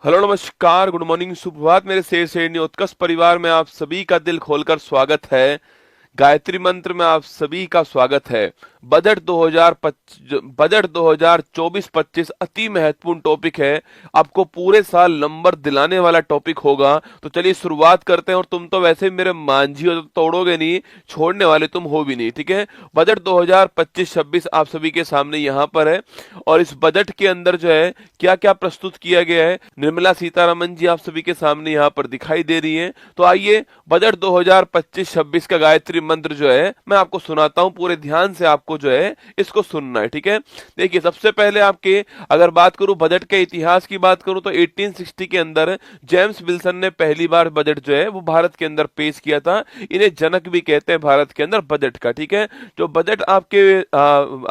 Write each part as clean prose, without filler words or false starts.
Hello नमस्कार good morning सुप्रभात मेरे शेर शेरनी उत्कर्ष परिवार में आप सभी का दिल खोलकर स्वागत है। गायत्री मंत्र में आप सभी का स्वागत है। बजट 2024-25 अति महत्वपूर्ण टॉपिक है। आपको पूरे साल नंबर दिलाने वाला टॉपिक होगा। तो चलिए शुरुआत करते हैं। और तुम तो वैसे भी मेरे मांझी हो, तो तोड़ोगे नहीं, छोड़ने वाले तुम हो भी नहीं, ठीक है। बजट 2025-26 आप सभी के सामने यहाँ पर है। और इस बजट के अंदर जो है क्या क्या प्रस्तुत किया गया है, निर्मला सीतारमन जी आप सभी के सामने यहाँ पर दिखाई दे रही हैं। तो आइए बजट 2025-26 का गायत्री मंत्र जो है मैं आपको सुनाता हूं। पूरे ध्यान से आपको जो है इसको सुनना है, ठीक है। देखिए सबसे पहले आपके अगर बात करूं बजट के इतिहास की बात करूं तो 1860 के अंदर जेम्स विल्सन ने पहली बार बजट जो है वो भारत के अंदर पेश किया था। इन्हें जनक भी कहते हैं भारत के अंदर बजट का, ठीक है। जो बजट आपके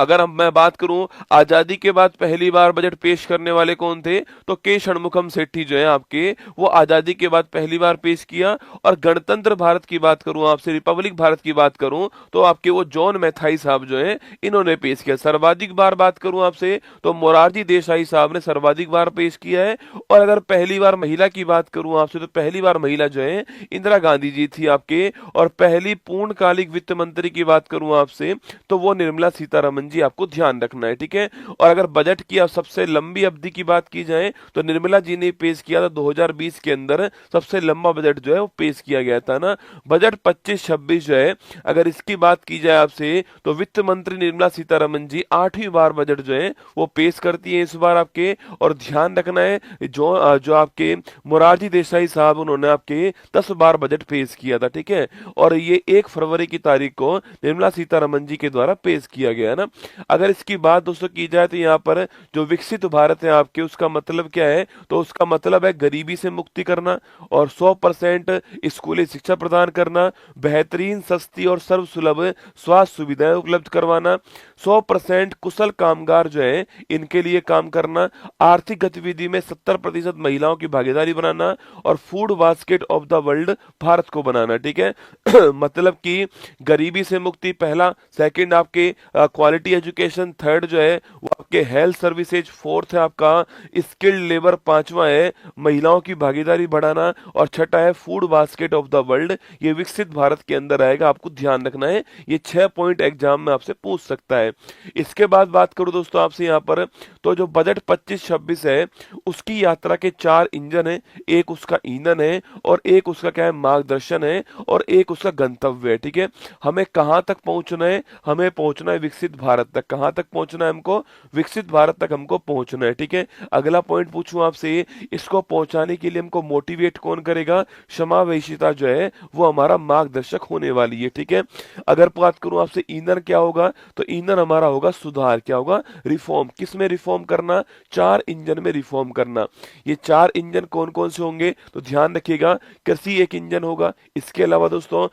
अगर हम मैं बात करूं आजादी के बाद पहली बार बजट पेश करने वाले कौन थे, तो के षणमुखम सेठी जो है आपके, वो आजादी के बाद पहली बार पेश किया। और गणतंत्र भारत की बात करूं आपसे, रिपब्लिक भारत की बात करूं तो आपके वो जॉन मैथाई साहब जो हैं इन्होंने पेश किया। सर्वाधिक बार बात करूं आपसे तो मोरारजी देसाई साहब ने सर्वाधिक बार पेश किया है। और अगर पहली बार महिला की बात करूं आपसे तो पहली बार महिला जो है इंदिरा गांधी जी थी आपके। और पहली पूर्णकालिक वित्त मंत्री की बात करूं आपसे तो वो निर्मला सीतारमन जी, आपको ध्यान रखना है, ठीक है। और अगर बजट की सबसे लंबी अवधि की बात की जाए तो निर्मला जी ने पेश किया था 2020 के अंदर सबसे लंबा बजट जो है वो पेश किया गया था ना। बजट 25-26 जो है अगर इसकी बात की जाए आपसे तो वित्त मंत्री निर्मला सीतारमन जी 8वीं बार बजट जो है वो पेश करती है इस बार आपके। और ध्यान रखना है जो आपके मोरारजी देसाई साहब उन्होंने आपके 10 बार बजट पेश किया था, ठीक है। और ये 1 फरवरी की तारीख को निर्मला सीतारमन जी के द्वारा पेश किया गया ना। अगर इसकी बात दोस्तों की जाए तो यहाँ पर जो विकसित भारत है आपके, उसका मतलब क्या है, तो उसका मतलब है गरीबी से मुक्ति करना और 100% स्कूली शिक्षा प्रदान करना, बेहतरीन सस्ती और सर्वसुलभ स्वास्थ्य सुविधाएं उपलब्ध करवाना, 100% कुशल कामगार जो है इनके लिए काम करना, आर्थिक गतिविधि में 70% महिलाओं की भागीदारी बनाना और food basket of the world Bharat को बनाना, ठीक है। मतलब कि गरीबी से मुक्ति पहला, सेकंड आपके क्वालिटी एजुकेशन, थर्ड जो है वो आपके हेल्थ सर्विसेज, फोर्थ है आपका स्किल्ड लेबर, पांचवा है महिलाओं की भागीदारी बढ़ाना और छठा है food basket of the world. ये विकसित भारत के अंदर आएगा, आपको ध्यान रखना है। ये 6 पॉइंट एग्जाम में आपसे पूछ सकता है। इसके बाद बात करूं दोस्तों आपसे यहाँ पर, तो जो बजट 25-26 है उसकी यात्रा के 4 इंजन है। एक उसका ईंधन है और एक उसका क्या है मार्गदर्शन है और एक उसका गंतव्य है, ठीक है। हमें कहाँ तक पहुंचना है, हमें पहुंचना है विकसित भारत तक। कहाँ तक पहुंचना है हमको, विकसित भारत तक हमको पहुंचना है, ठीक है। अगला पॉइंट पूछूं आपसे, इसको पहुंचाने के लिए हमको मोटिवेट कौन करेगा, समावेशिता जो है वो हमारा मार्गदर्शक होने वाली है, ठीक है। अगर बात करूं आपसे ईंधन क्या होगा, तो ईंधन हमारा होगा सुधार, क्या होगा, रिफॉर्म। किस में रिफॉर्म करना, 4 इंजन में रिफॉर्म करना। ये 4 इंजन कौन कौन से होंगे, तो ध्यान रखिएगा, कृषि एक इंजन होगा। इसके अलावा दोस्तों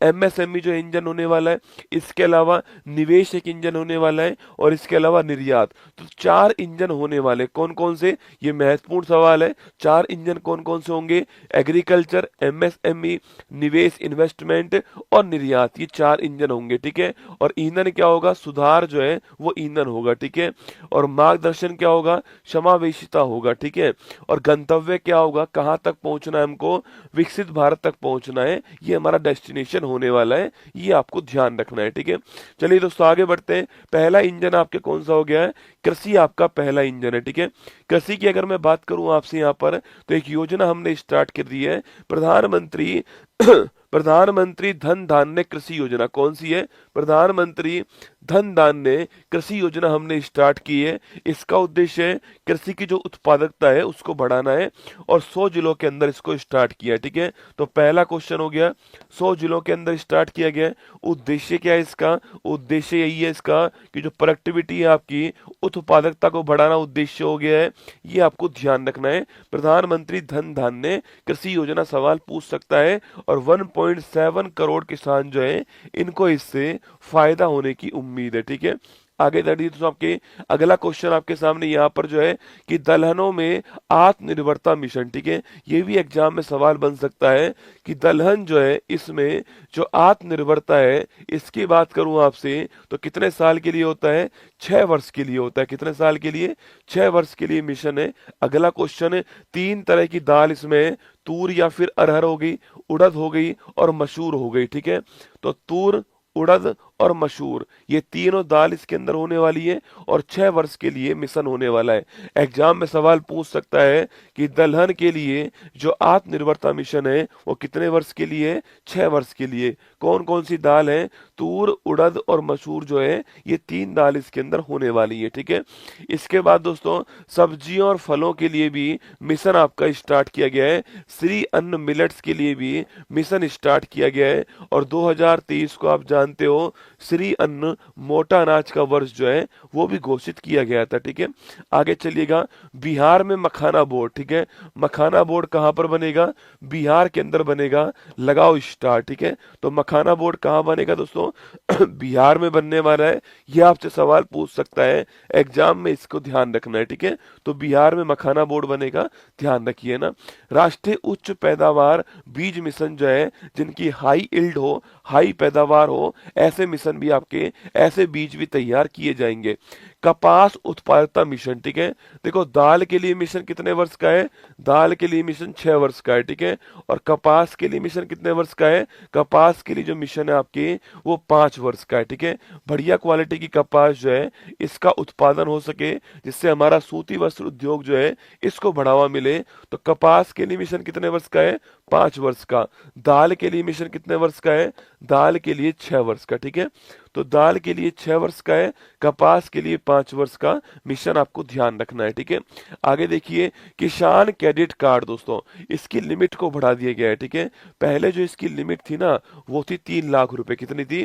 एमएसएमई जो इंजन होने वाला है, इसके अलावा निवेश एक इंजन होने वाला है और इसके अलावा निर्यात। तो 4 इंजन होने वाले कौन कौन से, ये महत्वपूर्ण सवाल है। 4 इंजन कौन कौन से होंगे, एग्रीकल्चर, एमएसएमई, निवेश इन्वेस्टमेंट और निर्यात, ये 4 इंजन होंगे, ठीक है। और ईंधन क्या होगा, सुधार जो है वो ईंधन होगा, ठीक है। और मार्गदर्शन क्या होगा, समावेशिता होगा, ठीक है। और गंतव्य क्या होगा, कहाँ तक पहुंचना है हमको, विकसित भारत तक पहुंचना है, ये हमारा डेस्टिनेशन होने वाला है, ये आपको ध्यान रखना है, ठीक है। चलिए दोस्तों आगे बढ़ते हैं। पहला इंजन आपके कौन सा हो गया है, कृषि आपका पहला इंजन है, ठीक है। कृषि की अगर मैं बात करूं आपसे यहाँ पर, तो एक योजना हमने स्टार्ट कर दी है, प्रधानमंत्री प्रधानमंत्री धन धान्य कृषि योजना। कौन सी है, प्रधानमंत्री धन धान्य कृषि योजना हमने स्टार्ट की है। इसका उद्देश्य है कृषि की जो उत्पादकता है उसको बढ़ाना है और 100 जिलों के अंदर इसको स्टार्ट किया है, ठीक है। तो पहला क्वेश्चन हो गया, 100 जिलों के अंदर स्टार्ट किया गया है। उद्देश्य क्या है इसका, उद्देश्य यही है इसका कि जो प्रोडक्टिविटी है आपकी, उत्पादकता को बढ़ाना उद्देश्य हो गया है, ये आपको ध्यान रखना है। प्रधानमंत्री धन धान्य कृषि योजना सवाल पूछ सकता है और 1.7 करोड़ किसान जो है इनको इससे फायदा होने की उम्मीद है, ठीक है। आगे बढ़िए दोस्तों, आपके अगला क्वेश्चन आपके सामने यहाँ पर जो है कि दलहनों में आत्मनिर्भरता मिशन, ठीक है, ये भी एग्जाम में सवाल बन सकता है कि दलहन जो है इसमें जो आत्मनिर्भरता है इसकी बात करूं आपसे तो कितने साल के लिए होता है, 6 वर्ष के लिए होता है। कितने साल के लिए, 6 वर्ष के लिए मिशन है। अगला क्वेश्चन है, 3 तरह की दाल इसमें, तूर या फिर अरहर हो गई, उड़द हो गई और मसूर हो गई, ठीक है। तो तूर, उड़द और मसूर, ये तीनों दाल इसके अंदर होने वाली है और 6 वर्ष के लिए मिशन होने वाला है। एग्जाम में सवाल पूछ सकता है कि दलहन के लिए जो आत्मनिर्भरता मिशन है वो कितने वर्ष के लिए है, 6 वर्ष के लिए। कौन कौन सी दाल है, तूर, उड़द और मसूर जो है ये 3 दाल इसके अंदर होने वाली है, ठीक है। इसके बाद दोस्तों सब्जियों और फलों के लिए भी मिशन आपका स्टार्ट किया गया है। श्री अन्न मिलेट्स के लिए भी मिशन स्टार्ट किया गया है और 2023 को आप जानते हो श्री अन्न मोटा अनाज का वर्ष जो है वो भी घोषित किया गया था, ठीक है। आगे चलिएगा, बिहार में मखाना बोर्ड, ठीक है। मखाना बोर्ड कहाँ पर बनेगा, बिहार के अंदर बनेगा। लगाओ स्टार, ठीक है। तो मखाना बोर्ड कहाँ बनेगा दोस्तों, बिहार में बनने वाला है। ये आपसे सवाल पूछ सकता है एग्जाम में, इसको ध्यान रखना है, ठीक है। तो बिहार में मखाना बोर्ड बनेगा, ध्यान रखिए ना। राष्ट्रीय उच्च पैदावार बीज मिशन जो है, जिनकी हाई इल्ड हो, हाई पैदावार हो, ऐसे मिशन भी आपके, ऐसे बीज भी तैयार किए जाएंगे। कपास उत्पादकता मिशन, ठीक है। देखो दाल के लिए मिशन कितने वर्ष का है, दाल के लिए मिशन 6 वर्ष का है, ठीक है। और कपास के लिए मिशन कितने वर्ष का है, कपास के लिए जो मिशन है आपके वो 5 वर्ष का है, ठीक है। बढ़िया क्वालिटी की कपास जो है इसका उत्पादन हो सके, जिससे हमारा सूती वस्त्र उद्योग जो है इसको बढ़ावा मिले, तो कपास के लिए मिशन कितने वर्ष का है, 5 वर्ष का। दाल के लिए मिशन कितने वर्ष का है, दाल के लिए 6 वर्ष का, ठीक है। तो दाल के लिए 6 वर्ष का है, कपास के लिए 5 वर्ष का मिशन आपको ध्यान रखना है, ठीक है। आगे देखिए, किसान क्रेडिट कार्ड दोस्तों, इसकी लिमिट को बढ़ा दिया गया है, ठीक है। पहले जो इसकी लिमिट थी ना वो थी 3 लाख रुपए। कितनी थी,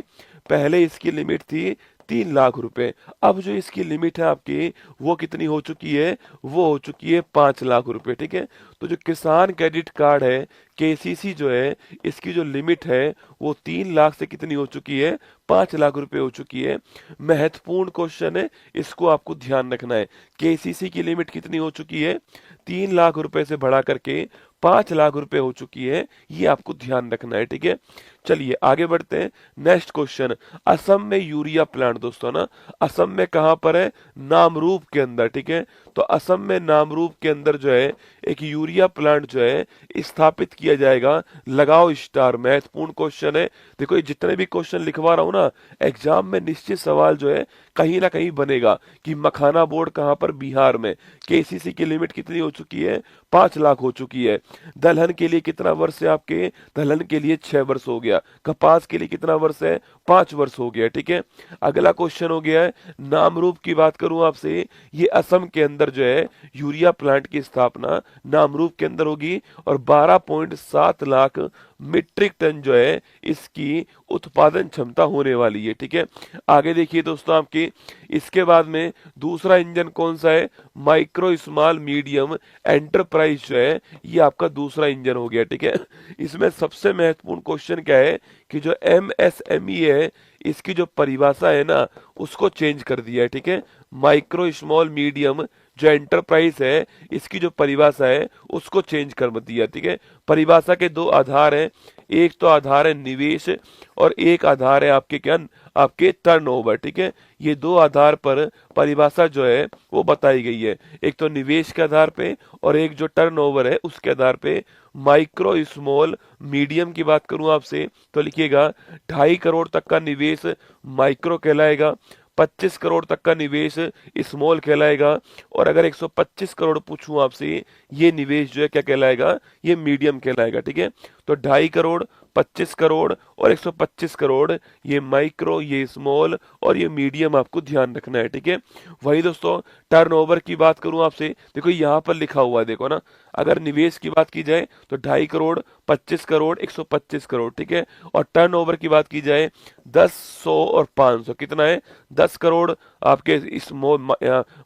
पहले इसकी लिमिट थी 3 लाख रुपए। अब जो इसकी लिमिट है आपकी वो कितनी हो चुकी है, वो हो चुकी है 5 लाख रुपए, ठीक है। तो जो किसान क्रेडिट कार्ड है, केसीसी जो है, इसकी जो लिमिट है वो 3 लाख से कितनी हो चुकी है, 5 लाख रुपए हो चुकी है। महत्वपूर्ण क्वेश्चन है, इसको आपको ध्यान रखना है। केसीसी की लिमिट कितनी हो चुकी है, 3 लाख रुपए से बढ़ा करके 5 लाख रुपए हो चुकी है, ये आपको ध्यान रखना है, ठीक है। चलिए आगे बढ़ते हैं। नेक्स्ट क्वेश्चन, असम में यूरिया प्लांट दोस्तों ना, असम में कहां पर है, नामरूप के अंदर, ठीक है। तो असम में नामरूप के अंदर जो है एक यूरिया प्लांट जो है स्थापित किया जाएगा। लगाओ स्टार, महत्वपूर्ण क्वेश्चन है। देखो ये जितने भी क्वेश्चन लिखवा रहा हूं ना, एग्जाम में निश्चित सवाल जो है कहीं ना कहीं बनेगा कि मखाना बोर्ड कहां पर, बिहार में। केसीसी की लिमिट कितनी हो चुकी है, 5 लाख हो चुकी है। दलहन के लिए कितना वर्ष है आपके, दलहन के लिए 6 वर्ष हो गया। कपास के लिए कितना वर्ष है, 5 वर्ष हो गया, ठीक है। अगला क्वेश्चन हो गया है, नामरूप की बात करूं आपसे, ये असम के अंदर जो है यूरिया प्लांट की स्थापना नामरूप के अंदर होगी और 12.7 लाख मीट्रिक टन जो है इसकी उत्पादन क्षमता होने वाली है, ठीक है। आगे देखिए दोस्तों, आपकी इसके बाद में दूसरा इंजन कौन सा है, माइक्रो स्मॉल मीडियम एंटरप्राइज जो है ये आपका दूसरा इंजन हो गया, ठीक है। इसमें सबसे महत्वपूर्ण क्वेश्चन क्या है कि जो एमएसएमई है इसकी जो परिभाषा है ना उसको चेंज कर दिया है, ठीक है। माइक्रो स्मॉल मीडियम जो एंटरप्राइज है इसकी जो परिभाषा है उसको चेंज कर दिया, ठीक है। परिभाषा के 2 आधार हैं, एक तो आधार है निवेश और एक आधार है आपके क्या, आपके टर्नओवर, ठीक है। ये 2 आधार पर परिभाषा जो है वो बताई गई है, एक तो निवेश के आधार पे और एक जो टर्नओवर है उसके आधार पे। माइक्रो स्मॉल मीडियम की बात करूं आपसे तो लिखिएगा 2.5 करोड़ तक का निवेश माइक्रो कहलाएगा, 25 करोड़ तक का निवेश स्मॉल कहलाएगा, और अगर 125 करोड़ पूछूं आपसे ये निवेश जो है क्या कहलाएगा, ये मीडियम कहलाएगा, ठीक है। तो 2.5 करोड़, 25 करोड़ और 125 करोड़, ये माइक्रो, ये स्मॉल और ये मीडियम आपको ध्यान रखना है, ठीक है। वही दोस्तों टर्नओवर की बात करूं आपसे, देखो यहाँ पर लिखा हुआ है, देखो ना, अगर निवेश की बात की जाए तो 2.5 करोड़, 25 करोड़, 125 करोड़, ठीक है। और टर्नओवर की बात की जाए 10, 100 और 500, कितना है, 10 करोड़ आपके स्मॉल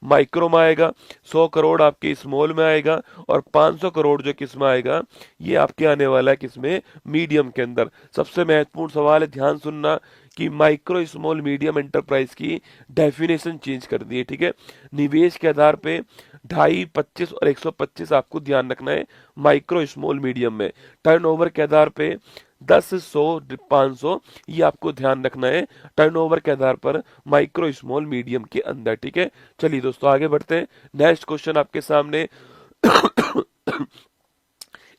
माइक्रो में आएगा, 100 करोड़ आपके स्मॉल में आएगा और 500 करोड़ जो किस में आएगा, ये आपके आने वाला है किसमें, मीडियम के अंदर। सबसे महत्वपूर्ण सवाल है, ध्यान सुनना, कि माइक्रो स्मॉल मीडियम एंटरप्राइज की डेफिनेशन चेंज कर दी है, ठीक है। निवेश के आधार पे 2.5, 25 और 125 आपको ध्यान रखना है माइक्रो स्मॉल मीडियम में। टर्नओवर के आधार पे 10, 100, 500 ये आपको ध्यान रखना है टर्नओवर के आधार पर माइक्रो स्मॉल मीडियम के अंदर, ठीक है। चलिए दोस्तों आगे बढ़ते हैं। नेक्स्ट क्वेश्चन आपके सामने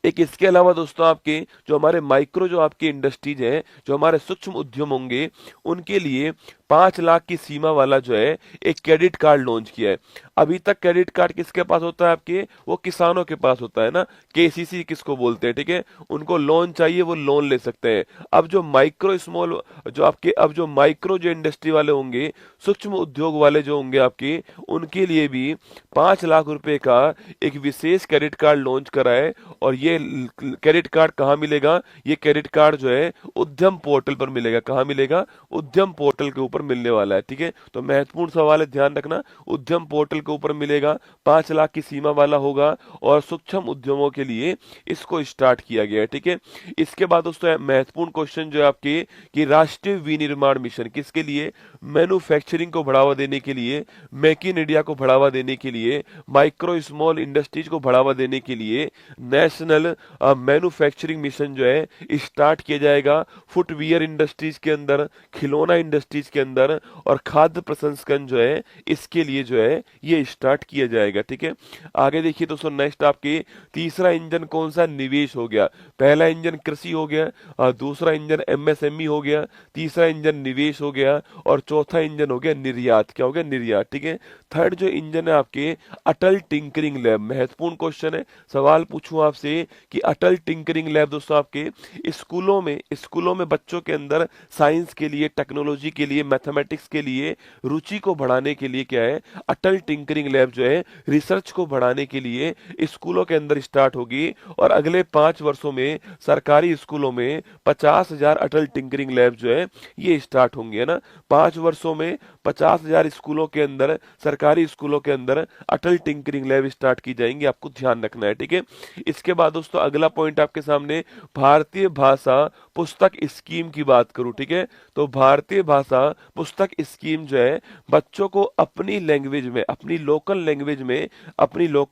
एक इसके अलावा दोस्तों आपके जो हमारे माइक्रो जो आपकी इंडस्ट्रीज है, जो हमारे सूक्ष्म उद्यम होंगे, उनके लिए 5 लाख की सीमा वाला जो है एक क्रेडिट कार्ड लॉन्च किया है। अभी तक क्रेडिट कार्ड किसके पास होता है आपके, वो किसानों के पास होता है ना, केसीसी किसको बोलते हैं, ठीक है। उनको लोन चाहिए वो लोन ले सकते हैं। अब जो माइक्रो स्मॉल जो आपके अब जो माइक्रो जो इंडस्ट्री वाले होंगे, सूक्ष्म उद्योग वाले जो होंगे आपके, उनके लिए भी 5 लाख रुपए का एक विशेष क्रेडिट कार्ड लॉन्च करा है। और ये क्रेडिट कार्ड कहाँ मिलेगा, ये क्रेडिट कार्ड जो है उद्यम पोर्टल पर मिलेगा। कहाँ मिलेगा, उद्यम पोर्टल के ऊपर मिलने वाला है, ठीक है। तो महत्वपूर्ण सवाल है, ध्यान रखना, उद्यम पोर्टल के ऊपर मिलेगा, 5 लाख की सीमा वाला होगा और सूक्ष्म उद्यमों के लिए इसको स्टार्ट किया गया है, ठीक है। इसके बाद दोस्तों महत्वपूर्ण क्वेश्चन जो है आपके कि राष्ट्रीय विनिर्माण मिशन किसके लिए, मैन्युफैक्चरिंग को बढ़ावा देने के लिए, मेक इन इंडिया को बढ़ावा देने के लिए, माइक्रो स्मॉल इंडस्ट्रीज को बढ़ावा देने के लिए नेशनल मैन्युफैक्चरिंग मिशन जो है स्टार्ट किया जाएगा। फुटवियर इंडस्ट्रीज के अंदर, खिलौना इंडस्ट्रीज के अंदर और खाद्य प्रसंस्करण जो है इसके लिए जो है ये स्टार्ट किया जाएगा, ठीक है। आगे देखिए दोस्तों, नेक्स्ट आपके तीसरा इंजन कौन सा, निवेश हो गया। पहला इंजन कृषि हो गया, दूसरा इंजन एमएसएमई हो गया, तीसरा इंजन निवेश हो गया और चौथा इंजन हो गया निर्यात। क्या हो गया, निर्यात, ठीक है। थर्ड जो इंजन है आपके अटल टिंकरिंग लैब। महत्वपूर्ण क्वेश्चन है, सवाल पूछूं आपसे कि अटल टिंकरिंग लैब दोस्तों आपके स्कूलों में बच्चों के अंदर साइंस के लिए, टेक्नोलॉजी के लिए, मैथमेटिक्स के लिए रुचि को बढ़ाने के लिए क्या है, अटल टिंकरिंग लैब जो है रिसर्च को बढ़ाने के लिए स्कूलों के अंदर स्टार्ट होगी। और अगले 5 वर्षों में सरकारी स्कूलों में 50,000 अटल टिंकरिंग लैब जो है ये स्टार्ट होंगे, है ना। 5 वर्षों में 50,000 स्कूलों के अंदर, सरकारी स्कूलों के अंदर अटल टिंकरिंग लैब स्टार्ट की जाएंगी, आपको ध्यान रखना है, ठीक है। इसके बाद दोस्तों अगला पॉइंट आपके सामने भारतीय भाषा पुस्तक स्कीम की बात करूं, ठीक है। तो भारतीय भाषा पुस्तक स्कीम जो है बच्चों को अपनी लैंग्वेज में, अपनी लोकल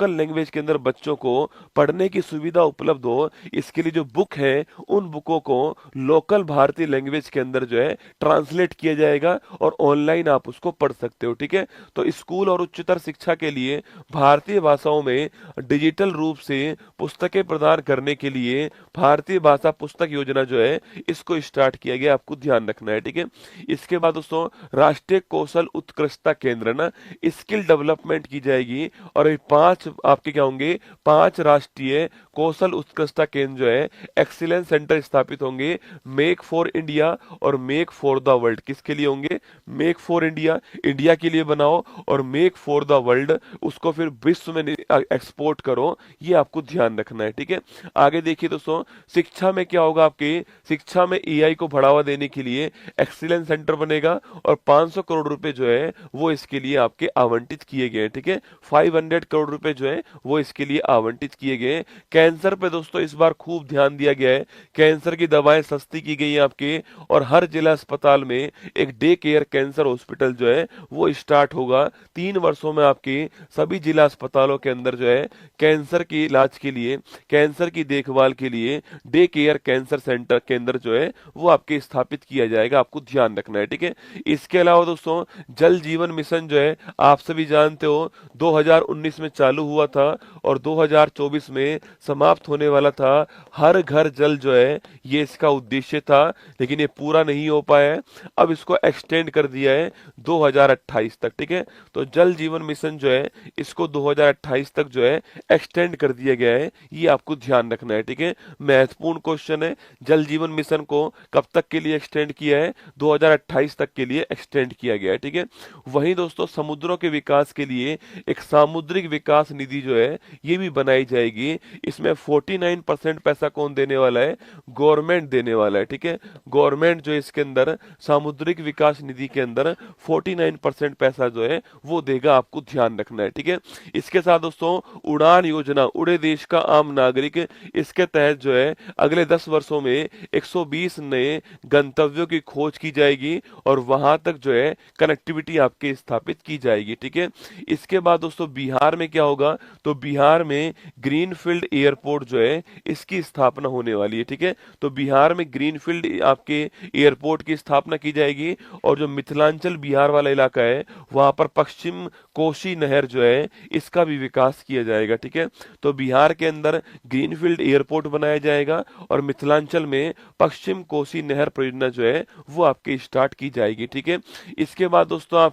लैंग्वेज के अंदर बच्चों को पढ़ने की सुविधा उपलब्ध हो, इसके लिए जो बुक है उन बुकों को लोकल भारतीय लैंग्वेज के अंदर जो है ट्रांसलेट किया जाएगा और ऑनलाइन आप उसको पढ़ सकते हो, ठीक है। तो स्कूल और उच्चतर शिक्षा के लिए भारतीय भाषाओं में डिजिटल रूप से पुस्तकें प्रदान करने के लिए भारतीय भाषा पुस्तक योजना जो है इसको स्टार्ट किया गया, आपको ध्यान रखना है, ठीक है। इसके बाद दोस्तों राष्ट्रीय कौशल उत्कृष्टता केंद्र ना, स्किल डेवलपमेंट की जाएगी और ये 5 आपके क्या होंगे, 5 राष्ट्रीय कौशल उत्कृष्टता केंद्र जो है एक्सीलेंस सेंटर स्थापित होंगे। मेक फॉर इंडिया और मेक फॉर द वर्ल्ड किसके लिए होंगे, मेक फॉर इंडिया, इंडिया के लिए बनाओ, और मेक फॉर द वर्ल्ड उसको फिर विश्व में एक्सपोर्ट करो, ये आपको ध्यान रखना है, ठीक है। आगे देखिए दोस्तों, शिक्षा में क्या होगा, आपके शिक्षा में एआई को बढ़ावा देने के लिए एक्सीलेंस सेंटर बनेगा और 500 करोड़ रुपए जो है वो इसके लिए आपके आवंटित किए गए हैं, ठीक है। 500 करोड़ रुपए जो है वो इसके लिए आवंटित किए गए। कैंसर पे दोस्तों इस बार खूब ध्यान दिया गया है, कैंसर की दवाएं सस्ती की गई है आपके, और हर जिला अस्पताल में एक डे केयर कैंसर हॉस्पिटल जो है वो स्टार्ट होगा। 3 वर्षों में आपके सभी जिला अस्पतालों के अंदर जो है कैंसर के इलाज के लिए, कैंसर की देखभाल के लिए डे केयर कैंसर सेंटर केंद्र जो है वो आपके स्थापित किया जाएगा, आपको ध्यान रखना है, ठीक है। इसके अलावा दोस्तों जल जीवन मिशन जो है आप सभी जानते हो 2019 में चालू हुआ था और 2024 में समाप्त होने वाला था। हर घर जल जो है ये इसका उद्देश्य था, लेकिन ये पूरा नहीं हो पाया है। अब इसको एक्सटेंड कर दिया है 2028 तक, ठीक है। तो जल जीवन मिशन जो है इसको 2028 तक जो है एक्सटेंड कर दिया गया है, ये आपको ध्यान रखना है, ठीक है। महत्वपूर्ण क्वेश्चन है, जल जीवन मिशन को कब तक के लिए एक्सटेंड किया है, 2028 तक के लिए एक्सटेंड किया गया है, ठीक है। वहीं दोस्तों समुद्रों के विकास के लिए एक सामुद्रिक विकास निधि जो है ये भी बनाई जाएगी। इसमें 49% पैसा कौन देने वाला है? गवर्नमेंट देने वाला है, ठीक है। गवर्नमेंट जो इसके अंदर सामुद्रिक विकास निधि के अंदर 49% पैसा जो है वो देगा, आपको ध्यान रखना है, ठीक है। इसके साथ दोस्तों उड़ान योजना, उड़े देश का आम नागरिक, इसके तहत जो है अगले 10 वर्षों में 120 नए गंतव्यों की खोज की जाएगी और वहां तक जो है कनेक्टिविटी आपके स्थापित की जाएगी, ठीक है। इसके बाद दोस्तों बिहार में क्या होगा? तो बिहार में ग्रीनफील्ड एयरपोर्ट जो है इसकी स्थापना होने वाली है, ठीक है। तो बिहार में ग्रीनफील्ड आपके एयरपोर्ट की स्थापना की जाएगी और जो मिथिलांचल बिहार वाला इलाका है वहां पर पश्चिम कोसी नहर जो है इसका भी विकास किया जाएगा, ठीक है। तो बिहार के अंदर ग्रीनफील्ड एयरपोर्ट बनाया जाएगा और मिथिलांचल में पश्चिम कोसी नहर परियोजना जो है वो आपके स्टार्ट की जाएगी, ठीक है। इसके बाद दोस्तों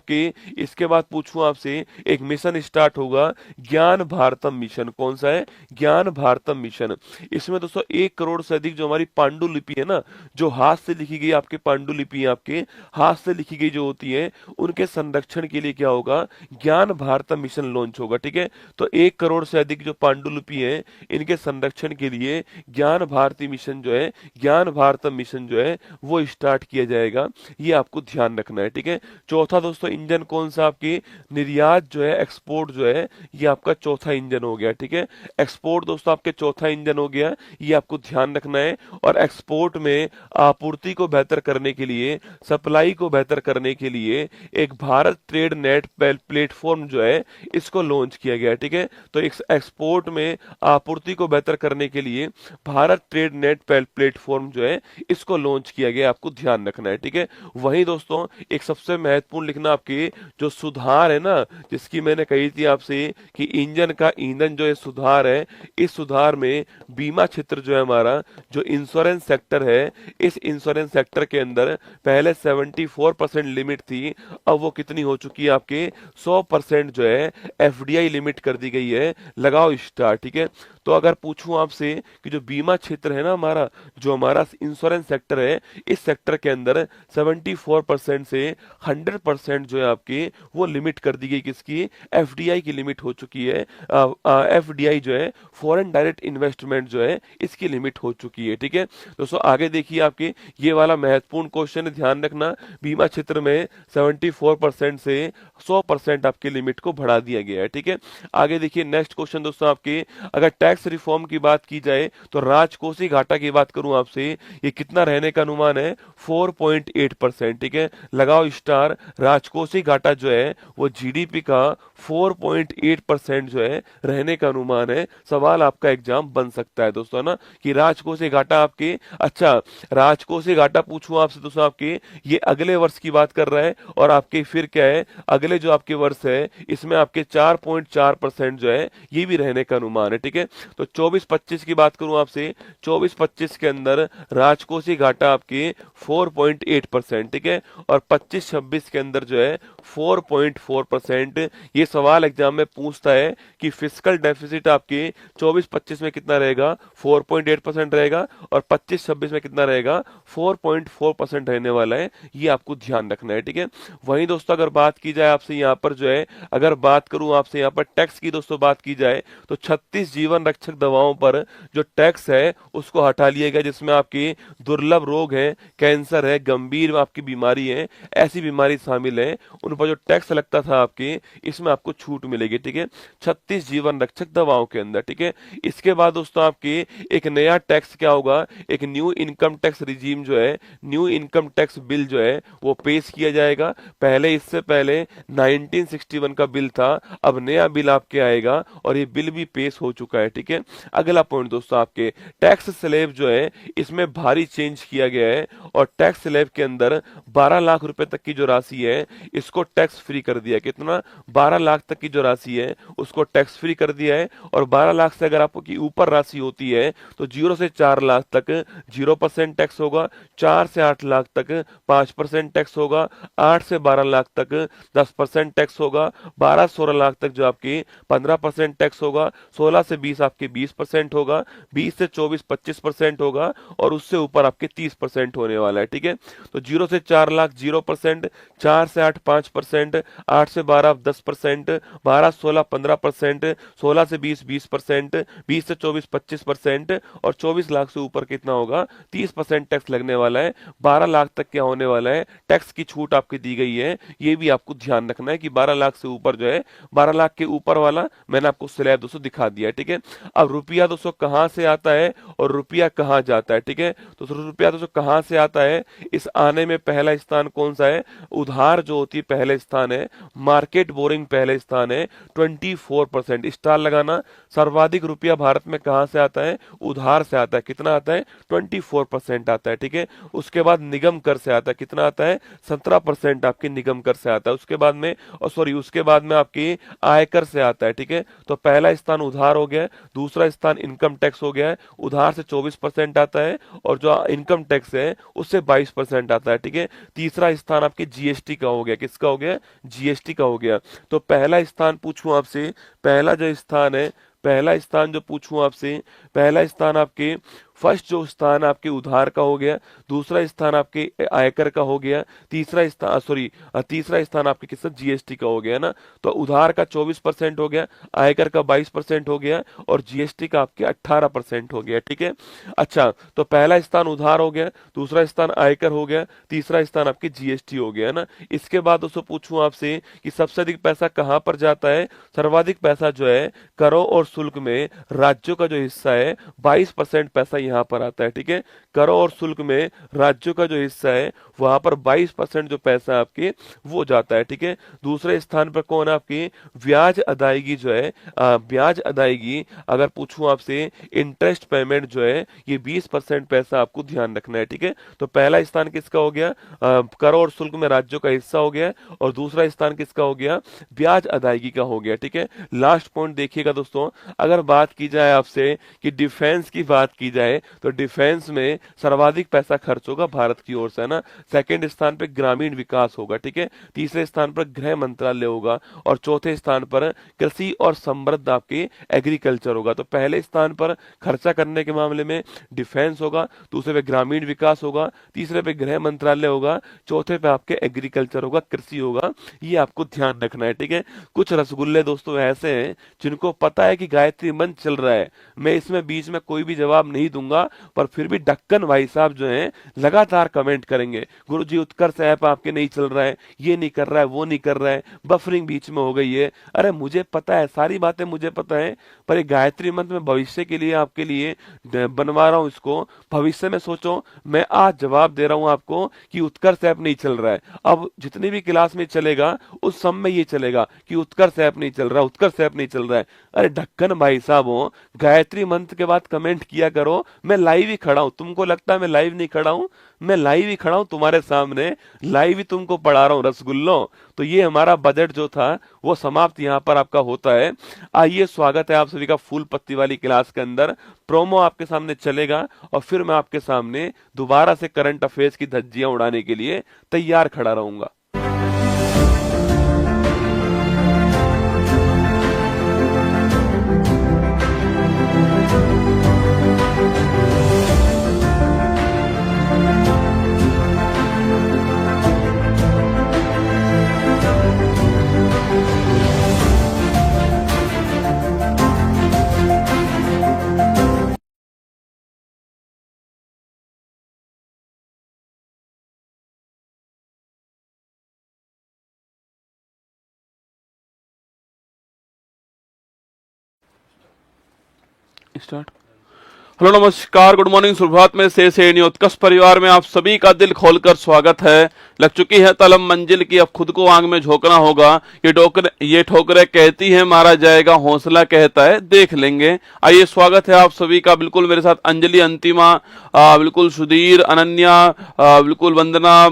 इसके बाद पूछूं आपसे, एक मिशन स्टार्ट होगा, ज्ञान भारतम मिशन। कौन सा है? ज्ञान भारतम मिशन। इसमें दोस्तों 1 करोड़ से अधिक जो हमारी पांडुलिपि है ना, जो हाथ से लिखी गई आपके पांडुलिपि, आपके हाथ से लिखी गई जो होती है, उनके संरक्षण के लिए क्या होगा? ज्ञान भारतम मिशन लॉन्च होगा, ठीक है। तो 1 करोड़ से अधिक जो पांडुलिपि है इनके संरक्षण के लिए ज्ञान भारती मिशन जो है, ज्ञान भारतम मिशन जो है वो स्टार्ट किया जाएगा। ये आपको ध्यान रखना है, ठीक है। चौथा दोस्तों इंजन कौन सा? आपकी निर्यात जो है, एक्सपोर्ट जो है, ये आपका चौथा इंजन हो गया, ठीक है। एक्सपोर्ट दोस्तों आपके चौथा इंजन हो गया, ये आपको ध्यान रखना है। और एक्सपोर्ट में आपूर्ति को बेहतर करने के लिए, सप्लाई को बेहतर करने के लिए एक भारत ट्रेड नेट प्लेटफॉर्म जो है इसको लॉन्च किया गया, ठीक है। तो एक्सपोर्ट में आपूर्ति को बेहतर करने के लिए भारत ट्रेड नेट प्लेटफॉर्म जो है इसको लॉन्च किया गया, आपको ध्यान रखना है, ठीक है। वहीं दोस्तों एक सबसे महत्वपूर्ण लिखना, आपके जो सुधार है ना, जिसकी मैंने कही थी आपसे कि इंजन का ईंधन जो है सुधार है, इस सुधार में बीमा क्षेत्र जो है हमारा, जो इंश्योरेंस सेक्टर है, इस इंश्योरेंस सेक्टर के अंदर पहले 74% लिमिट थी, अब वो कितनी हो चुकी है? आपके 100% जो है एफडीआई लिमिट कर दी गई है। लगाओ स्टार, ठीक है। तो अगर पूछूं आपसे कि जो बीमा क्षेत्र है ना हमारा, जो हमारा इंश्योरेंस सेक्टर है, इस सेक्टर के अंदर 74% से 100% जो है आपकी वो लिमिट कर दी गई, किसकी? एफडीआई की लिमिट हो चुकी है। एफडीआई जो है फॉरेन डायरेक्ट इन्वेस्टमेंट जो है इसकी लिमिट हो चुकी है, ठीक है। दोस्तों आगे देखिए, आपके ये वाला महत्वपूर्ण क्वेश्चन ध्यान रखना, बीमा क्षेत्र में 74% से 100% आपकी लिमिट को बढ़ा दिया गया है, ठीक है। आगे देखिए नेक्स्ट क्वेश्चन दोस्तों, आपके अगर टैक्स रिफॉर्म की बात की जाए तो राजकोषीय घाटा की बात करूं आपसे, ये कितना रहने का अनुमान है? 4.8%, ठीक है। लगाओ स्टार। राजकोषीय घाटा जो है वो जीडीपी का 4.8% जो है रहने का अनुमान है। सवाल आपका एग्जाम बन सकता है दोस्तों, है ना, कि राजकोषीय घाटा आपके, अच्छा राजकोषीय घाटा पूछूं आपसे दोस्तों, आपके ये अगले वर्ष की बात कर रहा है और आपके फिर क्या है, अगले जो आपके वर्ष है इसमें आपके 4.4% जो है ये भी रहने का अनुमान है, ठीक है। तो 24-25 की बात करूं आपसे, 24-25 के अंदर राजकोषीय घाटा आपके 4.8%, ठीक है। और 25-26 के अंदर जो है 4.4%। ये सवाल एग्जाम में पूछता है कि फिस्कल डेफिसिट आपके 24-25 में कितना रहेगा? 4.8% रहेगा और 25-26 में कितना रहेगा? 4.4% रहने वाला है। ये आपको ध्यान रखना है, ठीक है। वहीं दोस्तों अगर बात की जाए आपसे यहाँ पर जो है, अगर बात करूं आपसे यहाँ पर टैक्स की दोस्तों बात की जाए तो 36 जीवन रक्षक दवाओं पर जो टैक्स है उसको हटा लिया गया, जिसमें आपके दुर्लभ रोग है, कैंसर है, गंभीर आपकी बीमारी है, ऐसी बीमारी शामिल है, उन पर जो टैक्स लगता था आपके, इसमें आपको छूट मिलेगी, ठीक है। 36 जीवन रक्षक दवाओं के अंदर, ठीक है। इसके बाद दोस्तों आपके एक नया टैक्स क्या होगा? एक न्यू इनकम टैक्स रिजीम जो है, न्यू इनकम टैक्स बिल जो है वो पेश किया जाएगा। पहले इससे पहले 1961 का बिल था, अब नया बिल आपके आएगा और ये बिल भी पेश हो चुका है, ठीक है। अगला पॉइंट दोस्तों, आपके टैक्स स्लैब जो है इसमें भारी चेंज किया गया है और टैक्स स्लैब के अंदर 12 लाख रुपए तक की जो राशि है इसको टैक्स फ्री कर दिया है। कितना? 12 लाख तक की जो राशि है उसको टैक्स फ्री कर दिया है। और 12 लाख से अगर आपकी ऊपर राशि होती है तो 0 से 4 लाख तक 0% टैक्स होगा, 4 से 8 लाख तक 5% टैक्स होगा, 8 से 12 लाख तक 10% टैक्स होगा, 12-16 लाख तक जो आपकी 15% टैक्स होगा, 16 से 20 आपके 20% होगा, 20 से 24 25% होगा और उससे ऊपर आपके 30% होने वाला है, ठीक है। तो 0 से 4 लाख 0%, 4 से 8 5%, 8 से 12 10%, 12-16 15%, 16 से 20 20%, 20 से 24 25%, और 24 लाख से ऊपर कितना होगा 30% टैक्स लगने वाला है। 12 लाख तक क्या होने वाला है, टैक्स की छूट आपकी दी गई है। ये भी आपको ध्यान रखना है कि 12 लाख से ऊपर जो है, 12 लाख के ऊपर वाला मैंने आपको स्लैब दोस्तों दिखा दिया है। ठीक है, अब रुपया दोस्तों कहां से आता है और रुपया कहां जाता है। ठीक है, तो रुपया दोस्तों कहां से आता है, इस आने में पहला स्थान कौन सा है, उधार जो होती है पहले स्थान है, मार्केट बोरिंग पहले स्थान है 24%, स्टार लगाना। सर्वाधिक रुपया भारत में कहां से आता है, उधार से आता है। कितना आता है, 24% आता है। ठीक है, उसके बाद निगम कर से आता है, कितना आता है, 17% आपके निगम कर से आता है। उसके बाद में, और सॉरी, उसके बाद में आपकी आयकर से आता है। ठीक है, तो पहला स्थान उधार हो गया, दूसरा स्थान इनकम टैक्स हो गया है। उधार से 24% आता है और जो इनकम टैक्स है उससे 22% आता है। ठीक है, तीसरा स्थान आपके जीएसटी का हो गया, किसका हो गया, जीएसटी का हो गया। तो पहला स्थान पूछूं आपसे, पहला जो स्थान है, पहला स्थान जो पूछूं आपसे, पहला स्थान आपके फर्स्ट जो स्थान आपके उधार का हो गया, दूसरा स्थान आपके आयकर का हो गया, तीसरा स्थान तीसरा स्थान आपके किसका, जीएसटी का हो गया ना। तो उधार का 24% हो गया, आयकर का 22% हो गया और जीएसटी का आपके 18% हो गया। ठीक है, अच्छा, तो पहला स्थान उधार हो गया, दूसरा स्थान आयकर हो गया, तीसरा स्थान आपके जीएसटी हो गया ना। इसके बाद दोस्तों पूछूं आपसे कि सबसे अधिक पैसा कहां पर जाता है, सर्वाधिक पैसा जो है करों और शुल्क में राज्यों का जो हिस्सा है 22% पैसा यहां पर आता है। ठीक है, करों और शुल्क में राज्यों का जो हिस्सा है वहां पर 22% जो पैसा आपके वो जाता है। ठीक है, दूसरे स्थान पर कौन है आपकी, ब्याज अदायगी जो है, ब्याज अदायगी अगर पूछूं आपसे, इंटरेस्ट पेमेंट जो है ये 20% पैसा आपको ध्यान रखना है। ठीक है, तो पहला स्थान किसका हो गया, करों और शुल्क में राज्यों का हिस्सा हो गया, और दूसरा स्थान किसका हो गया, ब्याज अदायगी का हो गया। ठीक है, लास्ट पॉइंट देखिएगा दोस्तों, अगर बात की जाए आपसे कि डिफेंस की बात की जाए तो डिफेंस में सर्वाधिक पैसा खर्च होगा भारत की ओर से, है ना। सेकंड स्थान पे ग्रामीण विकास होगा। ठीक है, तीसरे स्थान पर गृह मंत्रालय होगा और चौथे स्थान पर कृषि और समृद्ध आपके एग्रीकल्चर होगा। तो पहले स्थान पर खर्चा करने के मामले में डिफेंस होगा, दूसरे पे ग्रामीण विकास होगा, तीसरे पे गृह मंत्रालय होगा, चौथे पे आपके एग्रीकल्चर होगा, कृषि होगा। ये आपको ध्यान रखना है। ठीक है, कुछ रसगुल्ले दोस्तों ऐसे हैं जिनको पता है कि गायत्री मंत्र चल रहा है, मैं इसमें बीच में कोई भी जवाब नहीं दूंगा, पर फिर भी ढक्कन भाई साहब जो हैं लगातार कमेंट करेंगे, गुरुजी उत्कर्ष ऐप आपके नहीं चल रहा है, ये नहीं कर रहा है, वो नहीं कर रहा है, बफरिंग बीच में हो गई है। अरे मुझे पता है, सारी बातें मुझे पता है, पर ये गायत्री मंत्र में भविष्य के लिए आपके लिए बनवा रहा हूं इसको। भविष्य में सोचो, मैं आज जवाब दे रहा हूं आपको कि उत्कर्ष ऐप नहीं चल रहा है, अब जितनी भी क्लास में चलेगा उस सब में ये चलेगा कि उत्कर्ष ऐप नहीं चल रहा, उत्कर्ष ऐप नहीं चल रहा है। अरे ढक्कन भाई साहब हो, गायत्री मंत्र के बाद कमेंट किया करो, मैं लाइव ही खड़ा हूं। तुमको लगता है मैं लाइव नहीं खड़ा हूं, मैं लाइव ही खड़ा हूं तुम्हारे सामने, लाइव ही तुमको पढ़ा रहा हूं रसगुल्लो। तो ये हमारा बजट जो था वो समाप्त यहाँ पर आपका होता है। आइए, स्वागत है आप सभी का फूल पत्ती वाली क्लास के अंदर। प्रोमो आपके सामने चलेगा और फिर मैं आपके सामने दोबारा से करंट अफेयर्स की धज्जियां उड़ाने के लिए तैयार खड़ा रहूंगा। स्टार्ट। हेलो, नमस्कार, गुड मॉर्निंग, सुप्रभात में से उत्कर्ष परिवार में आप सभी का दिल खोलकर स्वागत है। लग चुकी है तलब मंजिल की, अब खुद को आग में झोंकना होगा। ये ठोकरें कहती हैं मारा जाएगा, हौसला कहता है देख लेंगे। आइए, स्वागत है आप सभी का। बिल्कुल मेरे साथ अंजलि, अंतिमा, बिल्कुल सुधीर, अनन्या, बिल्कुल वंदना,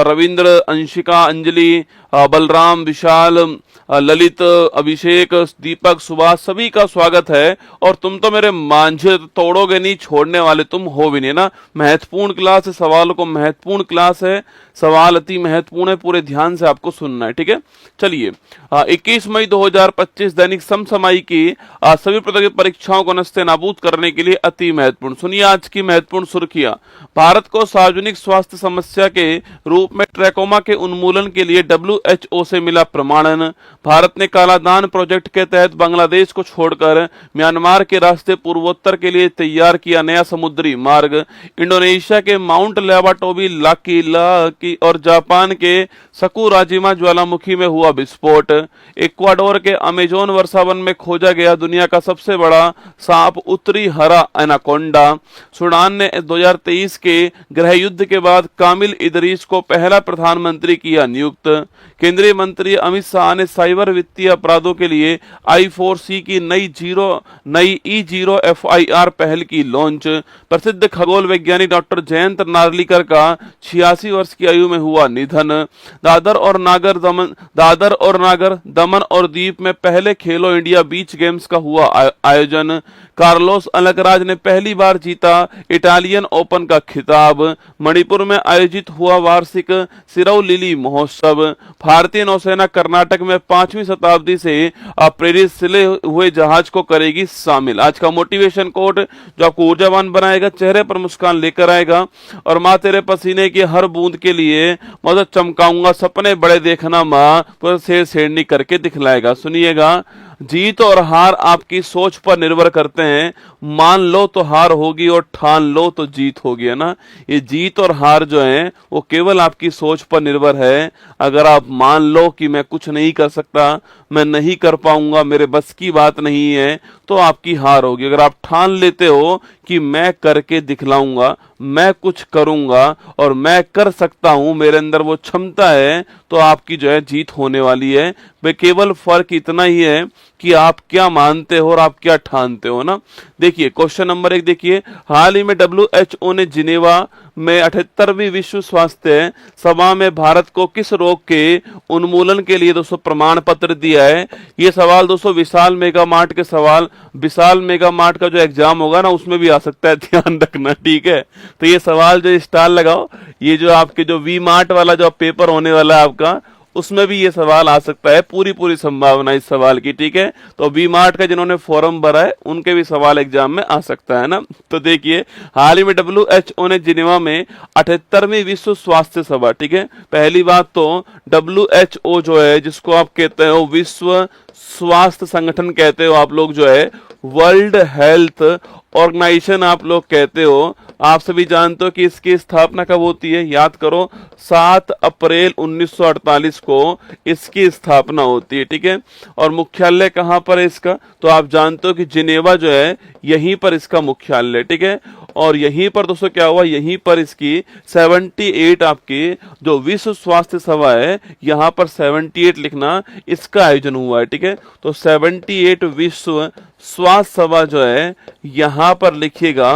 रविंद्र, अंशिका, अंजलि, बलराम, विशाल, ललित, अभिषेक, दीपक, सुभाष, सभी का स्वागत है। और तुम तो मेरे मांझे तोड़ोगे नहीं, छोड़ने वाले तुम हो भी नहीं ना। महत्वपूर्ण क्लास है, सवालों को महत्वपूर्ण क्लास है, सवाल अति महत्वपूर्ण है, पूरे ध्यान से आपको सुनना है। ठीक है, चलिए। 21 मई 2025 दैनिक समसामयिक की सभी प्रतियोगिता परीक्षाओं को नस्ते नाबूद करने के लिए अति महत्वपूर्ण। सुनिए आज की महत्वपूर्ण सुर्खियां। भारत को सार्वजनिक स्वास्थ्य समस्या के रूप में ट्रैकोमा के उन्मूलन के लिए WHO से मिला प्रमाणन। भारत ने कालादान प्रोजेक्ट के तहत बांग्लादेश को छोड़कर म्यांमार के रास्ते पूर्वोत्तर के लिए तैयार किया नया समुद्री मार्ग। इंडोनेशिया के माउंट लेबाटोबी लाकी और जापान के सकुराजिमा ज्वालामुखी में हुआ विस्फोट। इक्वाडोर के अमेजोन वर्षावन में खोजा गया दुनिया का सबसे बड़ा सांप उत्तरी हरा एनाकोंडा। सूडान ने 2023 के गृह युद्ध के बाद कामिल इदरीस को पहला प्रधानमंत्री किया नियुक्त। केंद्रीय मंत्री अमित शाह ने साइबर वित्तीय अपराधों के लिए I4C की नई E0 FIR पहल की लॉन्च। प्रसिद्ध खगोल वैज्ञानिक डॉक्टर जयंत नार्लिकर का 86 वर्ष की आयु में हुआ निधन। दादर और नागर दमन और दीप में पहले खेलो इंडिया बीच गेम्स का हुआ आयोजन। कार्लोस अलकराज ने पहली बार जीता इटालियन ओपन का खिताब। मणिपुर में आयोजित हुआ वार्षिक सिरौ लिली महोत्सव। भारतीय नौसेना कर्नाटक में 5वीं शताब्दी से प्रेरित सिले हुए जहाज को करेगी शामिल। आज का मोटिवेशन कोट जो आपको ऊर्जावान बनाएगा, चेहरे पर मुस्कान लेकर आएगा और माँ तेरे पसीने की हर बूंद के लिए मदद चमकाऊंगा, सपने बड़े देखना माँ, पर शेर शेरनी करके दिखलाएगा। सुनिएगा, जीत और हार आपकी सोच पर निर्भर करते हैं। मान लो तो हार होगी और ठान लो तो जीत होगी, है ना। ये जीत और हार जो है वो केवल आपकी सोच पर निर्भर है। अगर आप मान लो कि मैं कुछ नहीं कर सकता, मैं नहीं कर पाऊंगा, मेरे बस की बात नहीं है, तो आपकी हार होगी। अगर आप ठान लेते हो कि मैं करके दिखलाऊंगा, मैं कुछ करूंगा और मैं कर सकता हूं, मेरे अंदर वो क्षमता है, तो आपकी जो है जीत होने वाली है। वे केवल फर्क इतना ही है कि आप क्या मानते हो और आप क्या ठानते हो ना। देखिए क्वेश्चन नंबर 1 देखिए, हाल ही में WHO ने जिनेवा में 78वीं विश्व स्वास्थ्य सभा में भारत को किस रोग के उन्मूलन के लिए दोस्तों प्रमाण पत्र दिया है। ये सवाल दोस्तों विशाल मेगा मार्ट के सवाल, विशाल मेगा मार्ट का जो एग्जाम होगा ना उसमें भी आ सकता है, ध्यान रखना, ठीक है। तो ये सवाल जो स्टार लगाओ, ये जो आपके जो वी मार्ट वाला जो पेपर होने वाला है आपका, उसमें भी ये सवाल आ सकता है। पूरी संभावना इस सवाल की, ठीक है। तो बी मार्ट का जिन्होंने फॉर्म भरा है उनके भी सवाल एग्जाम में आ सकता है ना। तो देखिए, हाल ही में WHO ने जिनेवा में 78वीं विश्व स्वास्थ्य सभा, ठीक है। पहली बात तो WHO जो है, जिसको आप कहते हो विश्व स्वास्थ्य संगठन कहते हो आप लोग, जो है वर्ल्ड हेल्थ ऑर्गेनाइजेशन आप लोग कहते हो। आप सभी जानते हो कि इसकी स्थापना कब होती है, याद करो, 7 अप्रैल 1948 को इसकी स्थापना होती है, ठीक है। और मुख्यालय कहां पर है इसका, तो आप जानते हो कि जिनेवा जो है यहीं पर इसका मुख्यालय, ठीक है। और यहीं पर दोस्तों क्या हुआ, यहीं पर इसकी 78 आपकी जो विश्व स्वास्थ्य सभा है, यहां पर 78 लिखना, इसका आयोजन हुआ है, ठीक है। तो 78 विश्व स्वास्थ्य सभा जो है यहां पर लिखिएगा,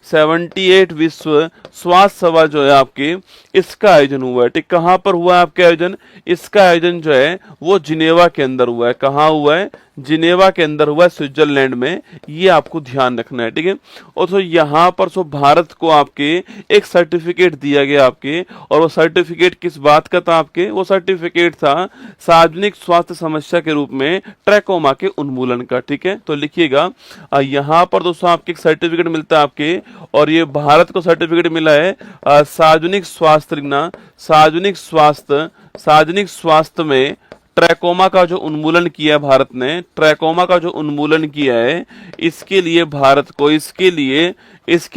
78 विश्व स्वास्थ्य सभा जो है आपकी, इसका आयोजन हुआ है, ठीक। कहां पर हुआ है आपका आयोजन, इसका आयोजन जो है वो जिनेवा के अंदर हुआ है। कहां हुआ है, जिनेवा के अंदर हुआ है, स्विट्जरलैंड में। ये आपको ध्यान रखना है, ठीक है। और तो यहाँ पर सो भारत को आपके एक सर्टिफिकेट दिया गया आपके, और वो सर्टिफिकेट किस बात का था आपके, वो सर्टिफिकेट था सार्वजनिक स्वास्थ्य समस्या के रूप में ट्रैकोमा के उन्मूलन का, ठीक है। तो लिखिएगा, यहाँ पर दोस्तों आपके एक सर्टिफिकेट मिलता है आपके, और ये भारत को सर्टिफिकेट मिला है सार्वजनिक स्वास्थ्य लिखना, सार्वजनिक स्वास्थ्य में ट्रैकोमा का जो उन्मूलन किया है भारत ने, ट्रैकोमा का जो उन्मूलन किया है, इसके लिए भारत को इसके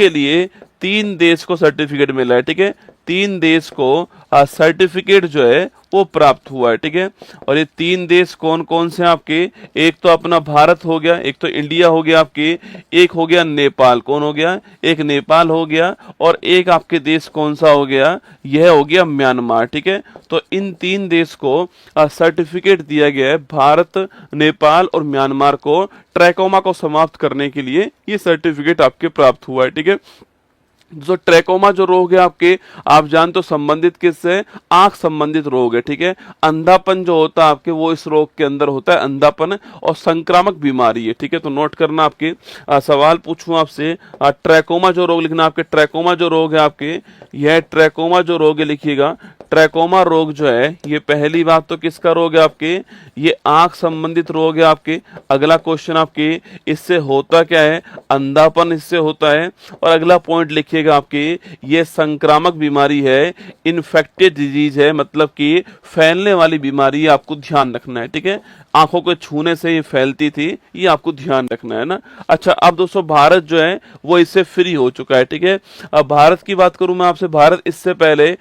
लिए 3 देश को सर्टिफिकेट मिला है, ठीक है। 3 देश को सर्टिफिकेट जो है वो प्राप्त हुआ है, ठीक है। और ये 3 देश कौन कौन से आपके, एक तो अपना भारत हो गया, एक तो इंडिया हो गया आपके, एक हो गया नेपाल, कौन हो गया, एक नेपाल हो गया, और एक आपके देश कौन सा हो गया, यह हो गया म्यांमार, ठीक है। तो इन 3 देश को सर्टिफिकेट दिया गया है, भारत, नेपाल और म्यांमार को ट्रैकोमा को समाप्त करने के लिए ये सर्टिफिकेट आपके प्राप्त हुआ है, ठीक है। जो ट्रैकोमा जो रोग है आपके, आप जानते हो संबंधित किससे, आंख संबंधित रोग है, ठीक है। अंधापन जो होता है आपके, वो इस रोग के अंदर होता है, अंधापन, और संक्रामक बीमारी है, ठीक है। तो नोट करना, आपके सवाल पूछूं आपसे, ट्रैकोमा जो रोग लिखना, आपके ट्रैकोमा जो रोग है आपके, यह ट्रैकोमा जो रोग है लिखिएगा, ट्रैकोमा रोग जो है, ये पहली बात तो किसका रोग है आपके, ये आंख संबंधित रोग है आपके। अगला क्वेश्चन आपके, इससे होता क्या है, अंधापन इससे होता है। और अगला पॉइंट लिखिए लिखिएगा आपके, ये संक्रामक बीमारी है, इन्फेक्टेड डिजीज है, मतलब कि फैलने वाली बीमारी है, आपको ध्यान रखना है, ठीक है। आंखों के छूने से ये फैलती थी, ये आपको ध्यान रखना है ना। अच्छा, अब दोस्तों भारत जो है वो इससे फ्री हो चुका है, ठीक है। अब भारत की बात करूं मैं आपसे, भारत इससे पहले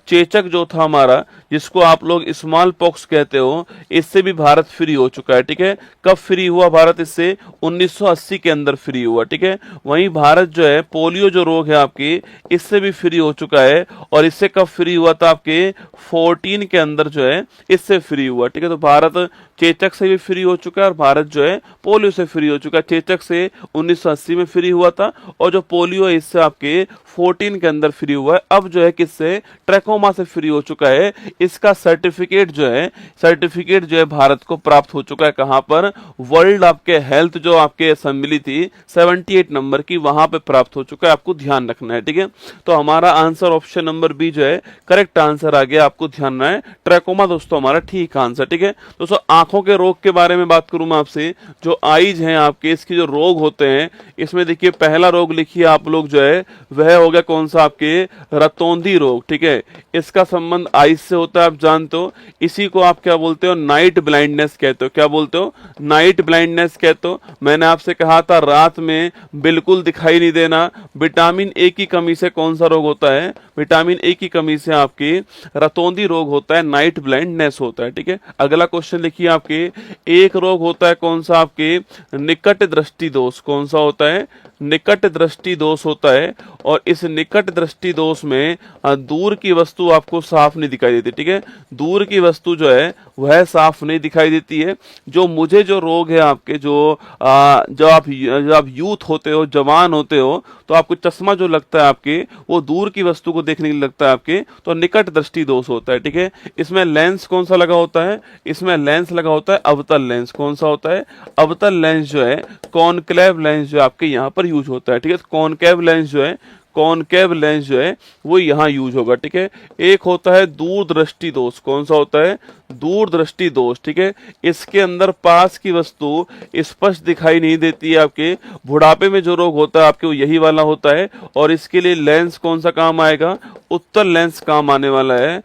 चेचक जो था हमारा, जिसको आप लोग स्मॉल पॉक्स कहते हो, इससे भी भारत फ्री हो चुका है, ठीक है। कब फ्री हुआ भारत इससे? 1980 के अंदर फ्री हुआ, ठीक है। वहीं भारत जो है पोलियो जो रोग है आपकी, इससे भी फ्री हो चुका है, और इससे कब फ्री हुआ था? आपके 14 के अंदर जो है इससे फ्री हुआ, ठीक है। तो भारत चेचक से भी फ्री हो चुका है, और भारत जो है पोलियो से फ्री हो चुका है। चेचक से 1980 में फ्री हुआ था, और जो पोलियो है इससे आपके 14 के अंदर फ्री हुआ है। अब जो है किससे? ट्रैकोमा से फ्री हो चुका है। इसका सर्टिफिकेट जो है भारत को प्राप्त हो चुका है। कहां पर? वर्ल्ड आपके हेल्थ जो आपके असेंबली थी 78 नंबर की, वहां पे प्राप्त हो चुका है, आपको ध्यान रखना है, ठीक है। तो हमारा आंसर ऑप्शन नंबर बी जो है करेक्ट आंसर आ गया, आपको ध्यान रखना है। ट्रैकोमा दोस्तों हमारा ठीक आंसर, ठीक है। दोस्तों आंखों के रोग के बारे में बात करूं मैं आपसे, जो आईज हैं आपके, इसके जो रोग होते हैं, इसमें देखिए पहला रोग लिखिए आप लोग जो है, वह हो गया कौन सा? आपके रतौंधी रोग, ठीक है। इसका संबंध आईज से होता है, आप जानते हो। इसी को आप क्या बोलते हो? नाइट ब्लाइंडनेस कहते हो। क्या बोलते हो? नाइट ब्लाइंडनेस कहते हो। मैंने आपसे कहा था रात में बिल्कुल दिखाई नहीं देना। विटामिन ए की कमी से कौन सा रोग होता है? विटामिन ए की कमी से आपके रतौंधी रोग होता है, नाइट ब्लाइंडनेस होता है, ठीक है। अगला क्वेश्चन लिखिए आपके, एक रोग होता है कौन सा? आपके निकट दृष्टि दोष। कौन सा होता है? निकट दृष्टि दोष होता है, और इस निकट दृष्टि दोष में दूर की वस्तु आपको साफ नहीं दिखाई देती, ठीक है। दूर की वस्तु जो है वह साफ नहीं दिखाई देती है। जो रोग है आपके, जब आप यूथ होते हो, जवान होते हो, तो आपको चश्मा जो लगता है आपके, वो दूर की वस्तु को देखने के लिए लगता है आपके, तो निकट दृष्टि दोष होता है, ठीक है। इसमें लेंस कौन सा लगा होता है? इसमें लेंस लगा होता है अवतल लेंस। कौन सा होता है? अवतल लेंस जो है, कॉनक्लेव लेंस जो आपके यहाँ पर यूज होता है, ठीक है। कॉनकेव लेंस जो है वो यहाँ यूज होगा, ठीक है। एक होता है दूरदृष्टि दोष। कौन सा होता है? दूरदृष्टि दोष, ठीक है। इसके अंदर पास की वस्तु स्पष्ट दिखाई नहीं देती है आपके। बुढ़ापे में जो रोग होता है आपके, वो यही वाला होता है, और इसके लिए लेंस कौन सा काम आएगा? उत्तल लेंस काम आने वाला है।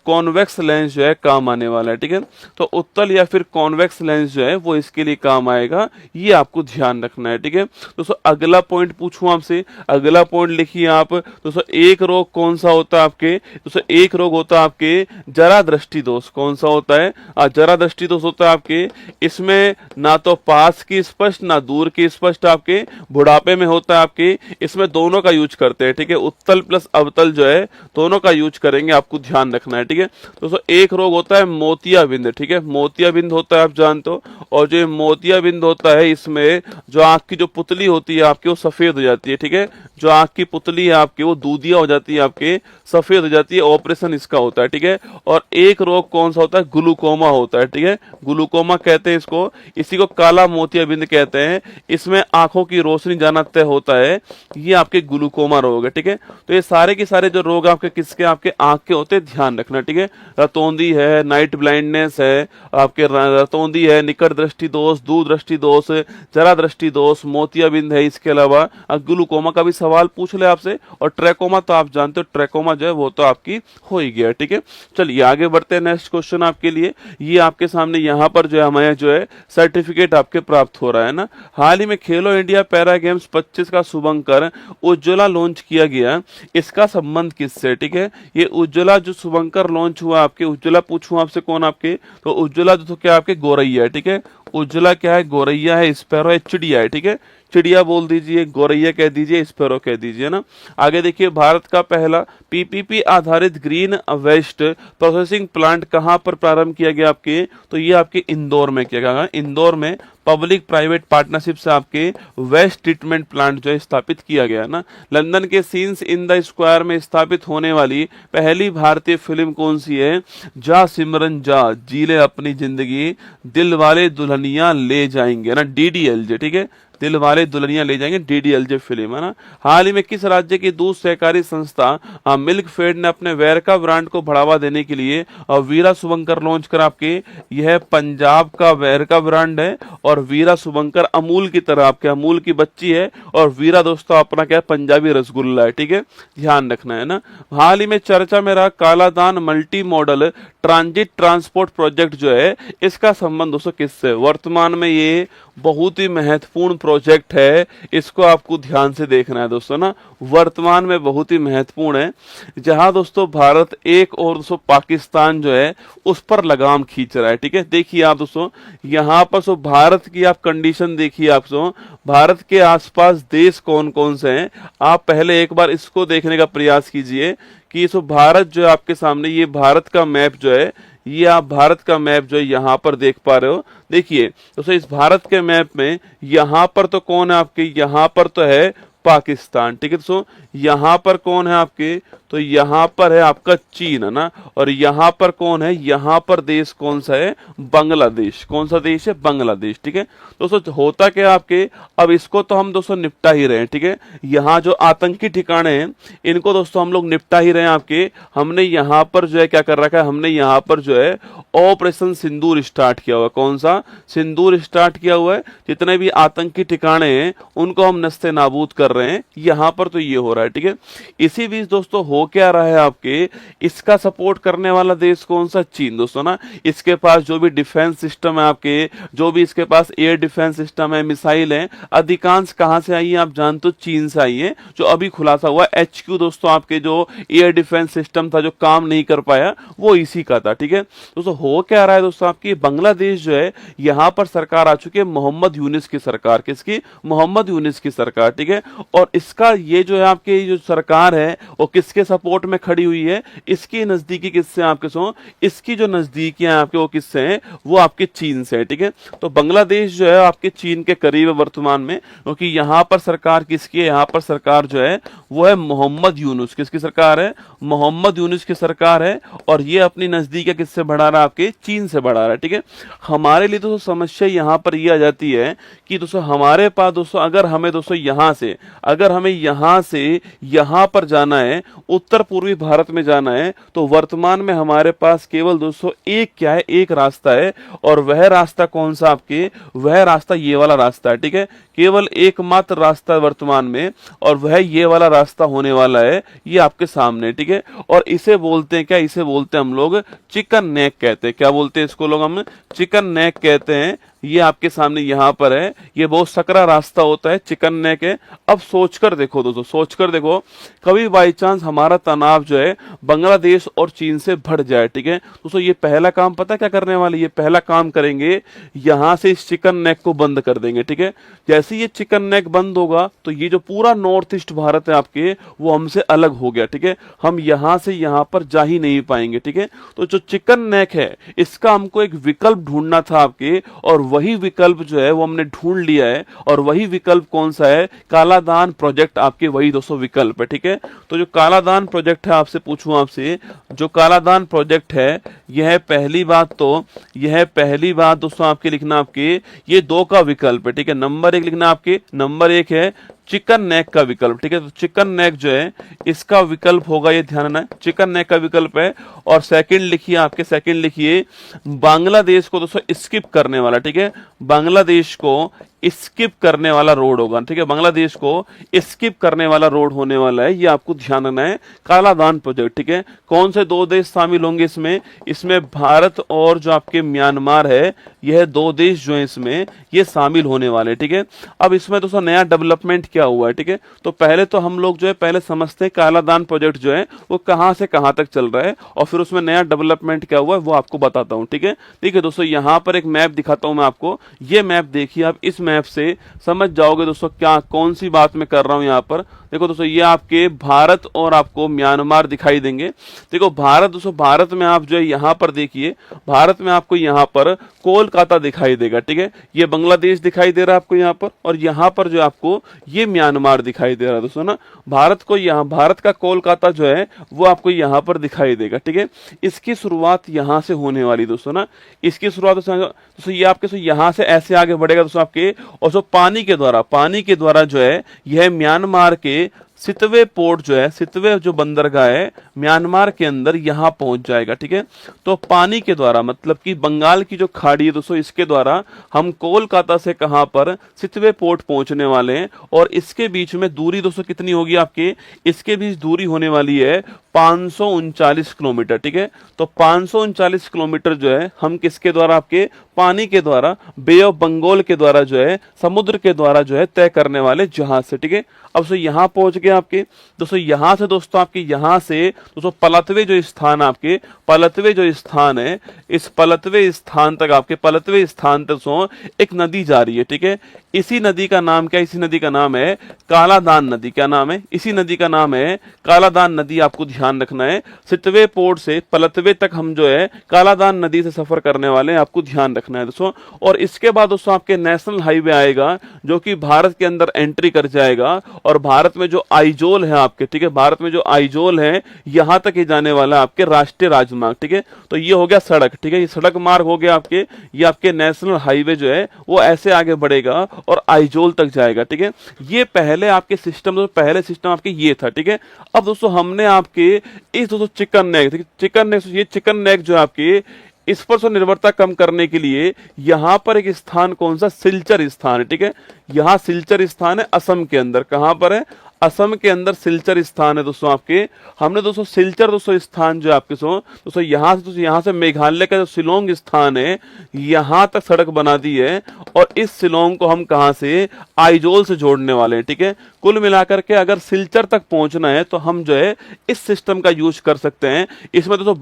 कॉन्वेक्स लेंस जो है काम आने वाला है, ठीक है। तो उत्तल या फिर कॉन्वेक्स लेंस जो है वो इसके लिए काम आएगा, ये आपको ध्यान रखना है, ठीक है। दोस्तों अगला पॉइंट पूछूं आपसे, अगला पॉइंट लिखिए आप। दोस्तों एक रोग कौन सा होता है आपके? दोस्तों एक रोग होता है आपके जरा दृष्टि दोष। कौन सा होता है? जरा दृष्टि दोष होता है आपके। इसमें ना तो पास की स्पष्ट, ना दूर की स्पष्ट आपके बुढ़ापे में होता है आपके। इसमें दोनों का यूज करते हैं, ठीक है। उत्तल प्लस अवतल जो है दोनों का यूज करेंगे, आपको ध्यान रखना है, ठीक है। दोस्तों एक रोग होता है मोतियाबिंद, ठीक है। मोतियाबिंद होता है, आप जानते हो। और जो मोतियाबिंद होता है, इसमें जो आंख की जो पुतली होती है आपकी, वो सफेद हो जाती है, ठीक है। जो आंख की पुतली है आपकी, वो दूधिया हो जाती है आपके, सफेद हो जाती है। ऑपरेशन इसका होता है, ठीक है। और एक रोग कौन सा होता है? ग्लूकोमा होता है, ठीक है। ग्लूकोमा कहते हैं इसको, इसी को काला मोतियाबिंद कहते हैं। इसमें आंखों की रोशनी जाना तय होता है, ये आपके ग्लूकोमा रोग है, ठीक है। तो ये सारे के सारे जो रोग आपके किसके? आपके आंख के होते हैं, ध्यान रखना, ठीक है। रतौंधी है, नाइट ब्लाइंडनेस है आपके, रतौंधी है, निकट दृष्टि दोष, दूर दृष्टि दोष, जरा दृष्टि दोष, मोतियाबिंद है। इसके अलावा ग्लूकोमा का भी सवाल पूछ ले आपसे, और ट्रैकोमा तो आप जानते हो, ट्रैकोमा जो है वो तो आपकी हो ही गया, ठीक है। चलिए आगे बढ़ते हैं, नेक्स्ट क्वेश्चन आपके लिए। ये आपके सामने यहाँ पर जो है हमें जो है सर्टिफिकेट आपके प्राप्त हो रहा है ना। हाल ही में खेलो इंडिया पैरा गेम्स 25 का शुभंकर उज्ज्वला लॉन्च किया गया, इसका संबंध किससे? ठीक है, ये उज्ज्वला जो शुभंकर लॉन्च हुआ आपके, उज्ज्वला पूछूं आपसे कौन आपके, तो उज्ज्वला जो तो क्या आपके गौरैया है, ठीक है। उज्ज्वला क्या है? गौरैया है, स्पैरो है, चिड़िया है, ठीक है। चिड़िया बोल दीजिए, गौरैया कह दीजिए, स्पैरो कह दीजिए ना। आगे देखिए, भारत का पहला पीपीपी आधारित ग्रीन वेस्ट प्रोसेसिंग प्लांट कहां पर प्रारंभ किया गया आपके, तो ये आपके इंदौर में किया गया। इंदौर में पब्लिक प्राइवेट पार्टनरशिप से आपके वेस्ट ट्रीटमेंट प्लांट जो है स्थापित किया गया ना। लंदन के सीन्स इन द स्क्वायर में स्थापित होने वाली पहली भारतीय फिल्म कौन सी है? जा सिमरन जा, जी ले अपनी जिंदगी, दिल वाले दुल्हनिया ले जाएंगे ना, डीडीएलजे, ठीक है। दिलवाले दुल्हनिया ले जाएंगे डीडीएलजे फिल्म, है ना। हाल ही में किस राज्य की दूध सहकारी संस्था मिल्क फेड ने अपने वेरका ब्रांड को बढ़ावा देने के लिए वीरा शुभंकर लॉन्च कर आपके, यह पंजाब का वेरका ब्रांड है और वीरा शुभंकर अमूल की तरह आपके अमूल की बच्ची है और वीरा दोस्तों अपना क्या है पंजाबी रसगुल्ला है, ठीक है, ध्यान रखना है ना। हाल ही में चर्चा में रहा Kaladan multi modal transit transport project जो है, इसका संबंध दोस्तों किससे? वर्तमान में ये बहुत ही महत्वपूर्ण प्रोजेक्ट है, इसको आपको ध्यान से देखना है दोस्तों ना, वर्तमान में बहुत ही महत्वपूर्ण है, जहां दोस्तों भारत एक और दोस्तों पाकिस्तान जो है उस पर लगाम खींच रहा है, ठीक है। देखिए आप दोस्तों यहाँ पर सो भारत की आप कंडीशन देखिए, आप सो भारत के आसपास देश कौन कौन से हैं, आप पहले एक बार इसको देखने का प्रयास कीजिए कि सो भारत जो है आपके सामने, ये भारत का मैप जो है, ये आप भारत का मैप जो है यहाँ पर देख पा रहे हो। देखिए दोस्तों इस भारत के मैप में यहाँ पर तो कौन है आपके, यहाँ पर तो है पाकिस्तान, ठीक है दोस्तों। यहाँ पर कौन है आपके, तो यहाँ पर है आपका चीन, है ना। और यहाँ पर कौन है, यहाँ पर देश कौन सा है, बांग्लादेश। कौन सा देश है, बांग्लादेश, ठीक है दोस्तों। होता क्या आपके, अब इसको तो हम दोस्तों निपटा ही रहे हैं, ठीक है। यहाँ जो आतंकी ठिकाने हैं इनको दोस्तों हम लोग निपटा ही रहे हैं आपके। हमने यहाँ पर जो है क्या कर रखा है, हमने यहाँ पर जो है ऑपरेशन सिंदूर स्टार्ट किया हुआ है। कौन सा, सिंदूर स्टार्ट किया हुआ है। जितने भी आतंकी ठिकाने हैं उनको हम नस्ते नाबूद कर रहे हैं, यहाँ पर तो ये हो रहा है, ठीक है। इसी बीच दोस्तों हो क्या रहा है आपके, इसका सपोर्ट करने वाला देश कौन सा, चीन दोस्तों ना। इसके पास जो भी डिफेंस सिस्टम है आपके, जो भी इसके पास एयर डिफेंस सिस्टम है, मिसाइल है, अधिकांश कहां से आई है आप जानते हो, चीन से आई है। जो अभी खुलासा हुआ HQ दोस्तों आपके जो एयर डिफेंस सिस्टम था जो काम नहीं कर पाया वो इसी का था, ठीक है दोस्तों। हो क्या रहा है दोस्तों आपकी, बांग्लादेश जो है यहाँ पर सरकार आ चुकी है मोहम्मद यूनिस की सरकार, किसकी, मोहम्मद यूनिस की सरकार, ठीक है। और इसका ये जो है आपके जो सरकार है वो किसके सपोर्ट में खड़ी हुई है, इसकी नजदीकी किससे आपके सो, इसकी जो नजदीकियां आपके वो किससे हैं, वो आपके चीन से है, ठीक है। तो बांग्लादेश जो है आपके चीन के करीब है वर्तमान में, क्योंकि यहाँ पर सरकार किसकी है, यहाँ पर सरकार जो है वो है मोहम्मद यूनुस, किसकी सरकार है, मोहम्मद यूनुस की सरकार है। और ये अपनी नजदीकी किससे बढ़ा रहा है, आपके चीन से बढ़ा रहा है, ठीक है। हमारे लिए दोस्तों समस्या यहाँ पर ये आ जाती है कि दोस्तों हमारे पास दोस्तों अगर हमें दोस्तों यहाँ से, अगर हमें यहाँ से यहाँ पर जाना है, उत्तर पूर्वी भारत में जाना है, तो वर्तमान में हमारे पास केवल दोस्तों एक क्या है, एक रास्ता है। और वह रास्ता कौन सा आपके, वह रास्ता ये वाला रास्ता है, ठीक है। केवल एकमात्र रास्ता वर्तमान में, और वह ये वाला रास्ता होने वाला है, ये आपके सामने, ठीक है। और इसे बोलते हैं क्या, इसे बोलते हैं हम लोग चिकन नेक कहते हैं। क्या बोलते हैं इसको लोग, हम चिकन नेक कहते हैं। ये आपके सामने यहाँ पर है, ये बहुत सकरा रास्ता होता है, चिकन नेक है। अब सोचकर देखो दोस्तों, सोचकर देखो, कभी बाई चांस हमारा तनाव जो है बांग्लादेश और चीन से बढ़ जाए, ठीक है दोस्तों, ये पहला काम पता क्या करने वाले, ये पहला काम करेंगे, यहाँ से इस चिकन नेक को बंद कर देंगे, ठीक है। जैसे ये चिकन नेक बंद होगा तो ये जो पूरा नॉर्थ ईस्ट भारत है आपके, वो हमसे अलग हो गया, ठीक है। हम यहाँ से यहाँ पर जा ही नहीं पाएंगे, ठीक है। तो जो चिकन नेक है इसका हमको एक विकल्प ढूंढना था आपके, और वही विकल्प जो है वो हमने ढूंढ लिया है। और वही विकल्प कौन सा है, कालादान प्रोजेक्ट आपके, वही दोस्तों विकल्प है, ठीक है। तो जो कालादान प्रोजेक्ट है, आपसे पूछूं आपसे, जो कालादान प्रोजेक्ट है, यह पहली बात तो, यह पहली बात दोस्तों आपके लिखना, आपके ये दो का विकल्प है, ठीक है। नंबर एक लिखना आपके, नंबर एक है चिकन नेक का विकल्प, ठीक है। तो चिकन नेक जो है इसका विकल्प होगा, ये ध्यान रखना, चिकन नेक का विकल्प है। और सेकंड लिखिए आपके, सेकंड लिखिए बांग्लादेश को दोस्तों स्किप करने वाला, ठीक है। बांग्लादेश को स्किप करने वाला रोड होगा, ठीक है। बांग्लादेश को स्किप करने वाला रोड होने वाला है, ये आपको ध्यान रखना है, कालादान प्रोजेक्ट, ठीक है। कौन से दो देश शामिल होंगे इसमें, इसमें भारत और जो आपके म्यांमार है, यह दो देश जो है इसमें ये शामिल होने वाले, ठीक है। अब इसमें दोस्तों नया डेवलपमेंट क्या हुआ है, ठीक है। तो पहले तो हम लोग जो है पहले समझते हैं कालादान प्रोजेक्ट जो है वो कहां से कहां तक चल रहा है, और फिर उसमें नया डेवलपमेंट क्या हुआ है वो आपको बताता हूं, ठीक है। ठीक है दोस्तों, यहां पर एक मैप दिखाता हूं मैं आपको, ये मैप देखिए आप, इस मैप से समझ जाओगे दोस्तों क्या, कौन सी बात मैं कर रहा हूं यहां पर। देखो दोस्तों ये आपके भारत और आपको म्यांमार दिखाई देंगे। देखो भारत दोस्तों, भारत में आप जो है यहाँ पर देखिए, भारत में आपको यहाँ पर कोलकाता दिखाई देगा, ठीक है। ये बांग्लादेश दिखाई दे रहा है आपको यहाँ पर, और यहाँ पर जो आपको ये म्यांमार दिखाई दे रहा है दोस्तों ना। भारत को यहाँ, भारत का कोलकाता जो है वो आपको यहाँ पर दिखाई देगा, ठीक है। इसकी शुरुआत यहाँ से होने वाली दोस्तों ना, इसकी शुरुआत दोस्तों ये आपके यहाँ से ऐसे आगे बढ़ेगा दोस्तों आपके, और जो पानी के द्वारा जो है यह म्यांमार के सितवे पोर्ट जो है, सितवे जो बंदरगाह है म्यांमार के अंदर यहां पहुंच जाएगा, ठीक है। तो पानी के द्वारा मतलब कि बंगाल की जो खाड़ी है दोस्तों, इसके द्वारा हम कोलकाता से कहां पर सितवे पोर्ट पहुंचने वाले हैं। और इसके बीच में दूरी दोस्तों कितनी होगी आपके, इसके बीच दूरी होने वाली है 539 किलोमीटर, ठीक है। तो 539 किलोमीटर जो है हम किसके द्वारा, आपके पानी के द्वारा, बे ऑफ बंगाल के द्वारा जो है, समुद्र के द्वारा जो है तय करने वाले जहाज से, ठीक है। अब दोस्तों यहां पहुंच गए आपके दोस्तों, यहां से दोस्तों आपके यहां से दोस्तों पलतवे जो स्थान आपके, पलतवे जो स्थान है, इस पलतवे स्थान तक आपके, पलतवे स्थान तक दोस्तों एक नदी जा रही है, ठीक है। इसी नदी का नाम क्या है, इसी नदी का नाम है कालादान नदी। क्या नाम है, इसी नदी का नाम है कालादान नदी। आपको ध्यान रखना है, सितवे पोर्ट से पलतवे तक हम जो है कालादान नदी से सफर करने वाले हैं, आपको ध्यान रखना है दोस्तों। और इसके बाद दोस्तों आपके नेशनल हाईवे आएगा जो कि भारत के अंदर एंट्री कर जाएगा, और भारत में जो आइजोल है आपके, ठीक है, भारत में जो आइजोल है यहां तक ही जाने वाला है आपके राष्ट्रीय राजमार्ग, ठीक है। तो ये हो गया सड़क, ठीक है, ये सड़क मार्ग हो गया आपके। ये आपके नेशनल हाईवे जो है वो ऐसे आगे बढ़ेगा और आइजोल तक जाएगा, ठीक है। ये पहले आपके सिस्टम, पहले सिस्टम आपके ये था, ठीक है। अब दोस्तों हमने आपके इस दोस्तों चिकन नेक, चिकन नेक, ये चिकन नेक जो आपके, इस पर निर्भरता कम करने के लिए यहां पर एक स्थान, कौन सा, सिलचर स्थान है, ठीक है। यहां सिलचर स्थान है असम के अंदर। कहां पर है, असम के अंदर सिलचर स्थान है दोस्तों आपके। हमने दोस्तों सिलचर दोस्तों स्थान जो आपके दोस्तों यहां से मेघालय का जो शिलोंग स्थान है यहां तक सड़क बना दी है, और इस शिलोंग को हम कहां से, आइजोल से जोड़ने वाले हैं, ठीक है। कुल मिलाकर के अगर सिलचर तक पहुंचना है तो हम जो है इस सिस्टम का यूज कर सकते हैं। इसमें दोस्तों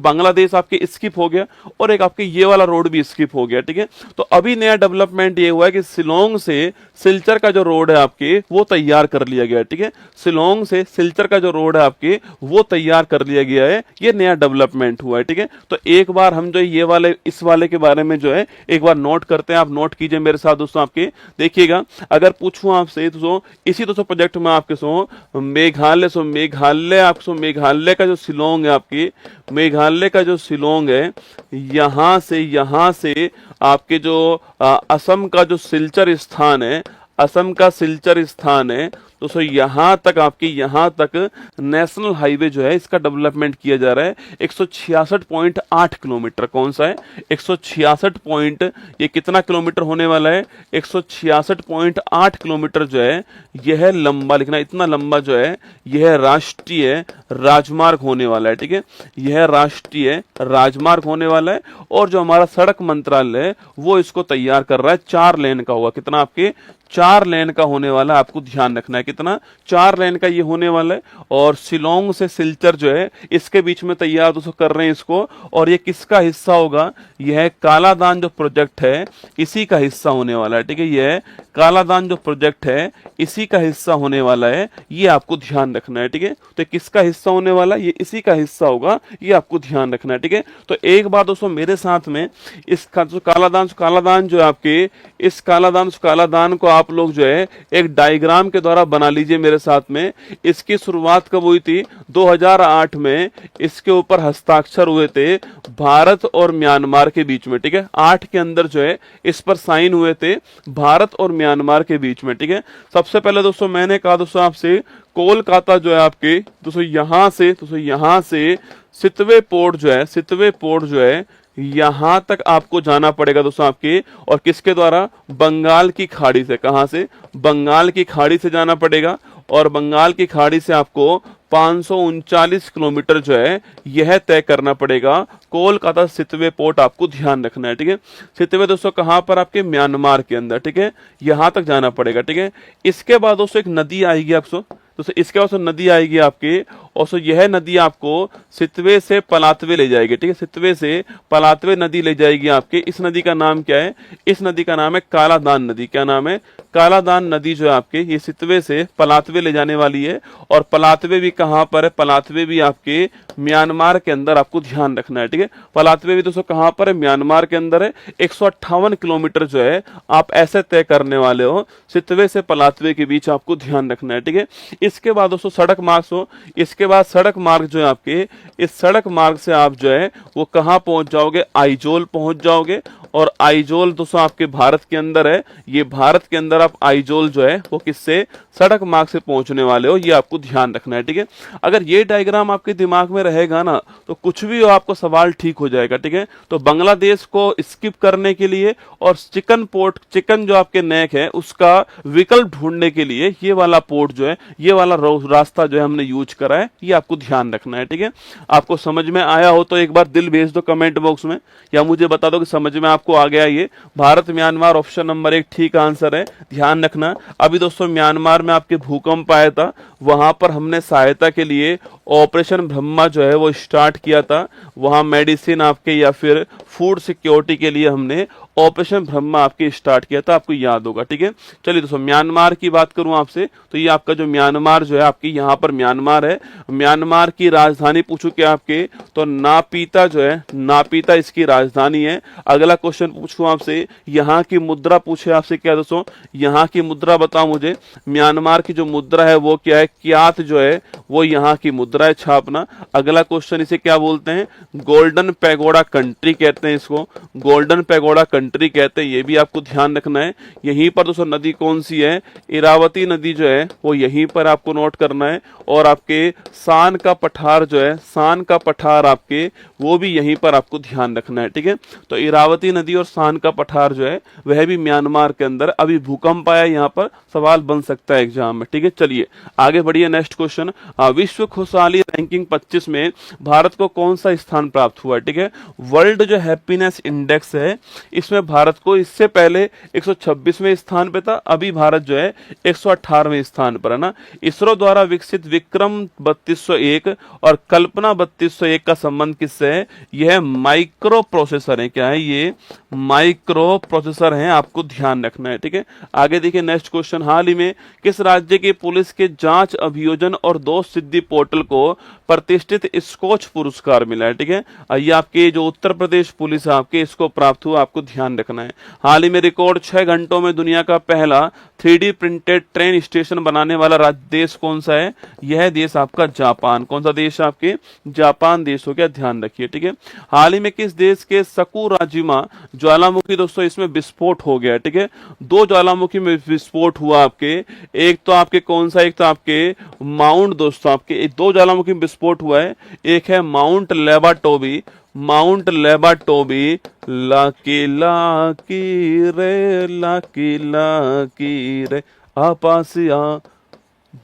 बांग्लादेश आपके स्किप हो गया, और एक आपके ये वाला रोड भी स्किप हो गया, ठीक है। तो अभी नया डेवलपमेंट ये हुआ है कि शिलोंग से सिलचर का जो रोड है आपके वो तैयार कर लिया गया है, ठीक है। शिलोंग से सिलचर का जो रोड है आपके वो तैयार कर लिया गया है, ये नया डेवलपमेंट हुआ है, ठीक है। तो एक बार हम जो ये वाले, इस वाले के बारे में जो है एक बार नोट करते हैं। आप नोट कीजिए मेरे साथ दोस्तों आपके, देखिएगा। अगर पूछूं आपसे दोस्तों, इसी दोस्तों प्रोजेक्ट में आपके मेघालय का जो शिलोंग है आपकी, मेघालय का जो शिलोंग है, यहां से आपके जो असम का जो सिलचर स्थान है, असम का सिलचर स्थान है दोस्तों, यहां तक आपकी, यहां तक नेशनल हाईवे जो है इसका डेवलपमेंट किया जा रहा है 166.8 किलोमीटर। कौन सा है, 166 पॉइंट, ये कितना किलोमीटर होने वाला है, 166.8 किलोमीटर जो है यह लंबा, लिखना इतना लंबा जो है यह राष्ट्रीय राजमार्ग होने वाला है, ठीक है। यह राष्ट्रीय राजमार्ग होने वाला है, और जो हमारा सड़क मंत्रालय है वो इसको तैयार कर रहा है। 4 लेन का होगा, कितना आपके, 4 लेन का होने वाला है। आपको ध्यान रखना है कितना, 4 लेन का ये होने वाला है। और शिलोंग से सिलचर जो है इसके बीच में तैयार दोस्तों कर रहे हैं इसको, और ये किसका हिस्सा होगा, यह कालादान जो प्रोजेक्ट है इसी का हिस्सा होने वाला है, ठीक है। यह कालादान जो प्रोजेक्ट है इसी का हिस्सा होने वाला है, ये आपको ध्यान रखना है, ठीक है। तो किसका हिस्सा होने वाला है, ये इसी का हिस्सा होगा, ये आपको ध्यान रखना है, ठीक है। तो एक बार दोस्तों मेरे साथ में इसका जो कालादान जो आपके, इस कालादान को आप लोग जो है एक डायग्राम के द्वारा बना लीजिए मेरे साथ में। इसकी शुरुआत कब हुई थी, 2008 में इसके ऊपर हस्ताक्षर हुए थे भारत और म्यांमार के बीच में, ठीक है। 8 के अंदर जो है इस पर साइन हुए थे भारत और म्यांमार के बीच में, ठीक है। सबसे पहले दोस्तों मैंने कहा दोस्तों आपसे, कोलकाता जो है आपके दोस्तों यहां से सितवे पोर्ट जो है यहां तक आपको जाना पड़ेगा दोस्तों आपके, और किसके द्वारा, बंगाल की खाड़ी से। कहां से, बंगाल की खाड़ी से जाना पड़ेगा, और बंगाल की खाड़ी से आपको 539 किलोमीटर जो है यह तय करना पड़ेगा कोलकाता सितवे पोर्ट। आपको ध्यान रखना है, ठीक है। सितवे दोस्तों कहां पर, आपके म्यांमार के अंदर, ठीक है। यहां तक जाना पड़ेगा, ठीक है। इसके बाद दोस्तों एक नदी आएगी, आपको तो इसके बाद नदी आएगी आपके, और यह नदी आपको सितवे से पलातवे ले जाएगी, ठीक है, सितवे से पलातवे नदी ले जाएगी आपके। इस नदी का नाम क्या है? इस नदी का नाम है कालादान नदी। क्या नाम है? कालादान नदी जो है आपके, ये सितवे से पलातवे ले जाने वाली है। और पलातवे भी कहां पर है? पलातवे भी आपके म्यांमार के अंदर, आपको ध्यान रखना है, ठीक है। पलातवे भी दोस्तों कहां पर है? म्यांमार के अंदर है। 158 किलोमीटर जो है आप ऐसे तय करने वाले हो, सितवे से पलातवे के बीच, आपको ध्यान रखना है, ठीक है। इसके बाद दोस्तों सड़क मार्ग हो, इसके बाद सड़क मार्ग जो है आपके, इस सड़क मार्ग से आप जो है वो कहां पहुंच जाओगे? आइजोल पहुंच जाओगे। और आइजोल दोस्तों आपके भारत के अंदर है, ये भारत के अंदर आप आइजोल जो है वो किससे? सड़क मार्ग से पहुंचने वाले हो, ये आपको ध्यान रखना है, ठीक है। अगर ये डायग्राम आपके दिमाग में रहेगा ना, तो कुछ भी हो आपको सवाल ठीक हो जाएगा, ठीक है। तो बांग्लादेश को स्किप करने के लिए और चिकन पोर्ट, चिकन जो आपके नेक है उसका विकल्प ढूंढने के लिए ये वाला पोर्ट जो है, ये वाला रास्ता जो है हमने यूज करा है, ये आपको ध्यान रखना है, ठीक है। आपको समझ में आया हो तो एक बार दिल भेज दो कमेंट बॉक्स में, या मुझे बता दो कि समझ में आपको आ गया। ये भारत म्यांमार ऑप्शन नंबर 1 ठीक आंसर है, ध्यान रखना। अभी दोस्तों म्यांमार में आपके भूकंप आया था, वहां पर हमने सहायता के लिए ऑपरेशन ब्रह्मा जो है वो स्टार्ट किया था। वहां मेडिसिन आपके या फिर फूड सिक्योरिटी के लिए हमने ऑपरेशन ब्रह्मा आपके स्टार्ट किया था, आपको याद होगा, ठीक है। चलिए दोस्तों म्यांमार की बात करूं आपसे, तो ये आपका जो म्यांमार जो है आपकी, यहाँ पर म्यांमार है। म्यांमार की राजधानी पूछूं क्या आपके? तो नापीता जो है, नापीता इसकी राजधानी है। अगला क्वेश्चन पूछूं आपसे, यहाँ की मुद्रा पूछे आपसे क्या दोस्तों? यहाँ की मुद्रा बताओ मुझे, म्यांमार की जो मुद्रा है वो क्या है? क्यात जो है वो यहाँ की मुद्रा है, छापना। अगला क्वेश्चन, इसे क्या बोलते हैं? गोल्डन पैगोडा कंट्री कहते हैं इसको, गोल्डन पैगोडा कंट्री कहते हैं, ये भी आपको ध्यान रखना है। यहीं पर दोस्तों नदी कौन सी है? इरावती नदी जो है वो यहीं पर आपको नोट करना है। और आपके सान का पठार जो है, सान का पठार आपके, वो भी यहीं पर आपको ध्यान रखना है, ठीक है। तो इरावती नदी और सान का पठार जो है वह भी म्यांमार के अंदर। अभी भूकंप आया, यहाँ पर सवाल बन सकता है एग्जाम में, ठीक है। चलिए आगे बढ़िए, नेक्स्ट क्वेश्चन। विश्व खुशहाली रैंकिंग 25 में भारत को कौन सा स्थान प्राप्त हुआ है? ठीक है, वर्ल्ड जो हैप्पीनेस इंडेक्स है इसमें भारत को, इससे पहले 126वें स्थान पे था, अभी भारत जो है 118वें स्थान पर है ना। इसरो द्वारा विकसित विक्रम 3201 और कल्पना 3201 का संबंध किससे है? यह माइक्रो प्रोसेसर है। क्या है ये? माइक्रो प्रोसेसर है, आपको ध्यान रखना है, ठीक है। आगे देखिए नेक्स्ट क्वेश्चन। हाल ही में किस राज्य की पुलिस के जांच अभियोजन और दोष सिद्धि पोर्टल को प्रतिष्ठित स्कॉच पुरस्कार मिला है? ठीक है, ये आपके जो उत्तर प्रदेश पुलिस है आपके, इसको प्राप्त हुआ, आपको ध्यान रखना है। हाल ही में रिकॉर्ड 6 घंटों में दुनिया का पहला 3D प्रिंटेड ट्रेन स्टेशन बनाने वाला देश कौन सा है? यह देश आपका जापान। कौन सा देश आपके? जापान देश हो गया, ध्यान रखिए, ठीक है। हाल ही में किस देश के सकुराजिमा ज्वालामुखी, दोस्तों इसमें विस्फोट हो गया, ठीक है। 2 ज्वालामुखी में विस्फोट हुआ आपके, एक तो आपके कौन सा, एक तो आपके माउंट, दोस्तों आपके 2 ज्वालामुखी में विस्फोट हुआ है। एक है माउंट लेबाटोबी, माउंट लेबाटोबी, लाकी लाकी रे, लाकी लाकी रे, आपासिया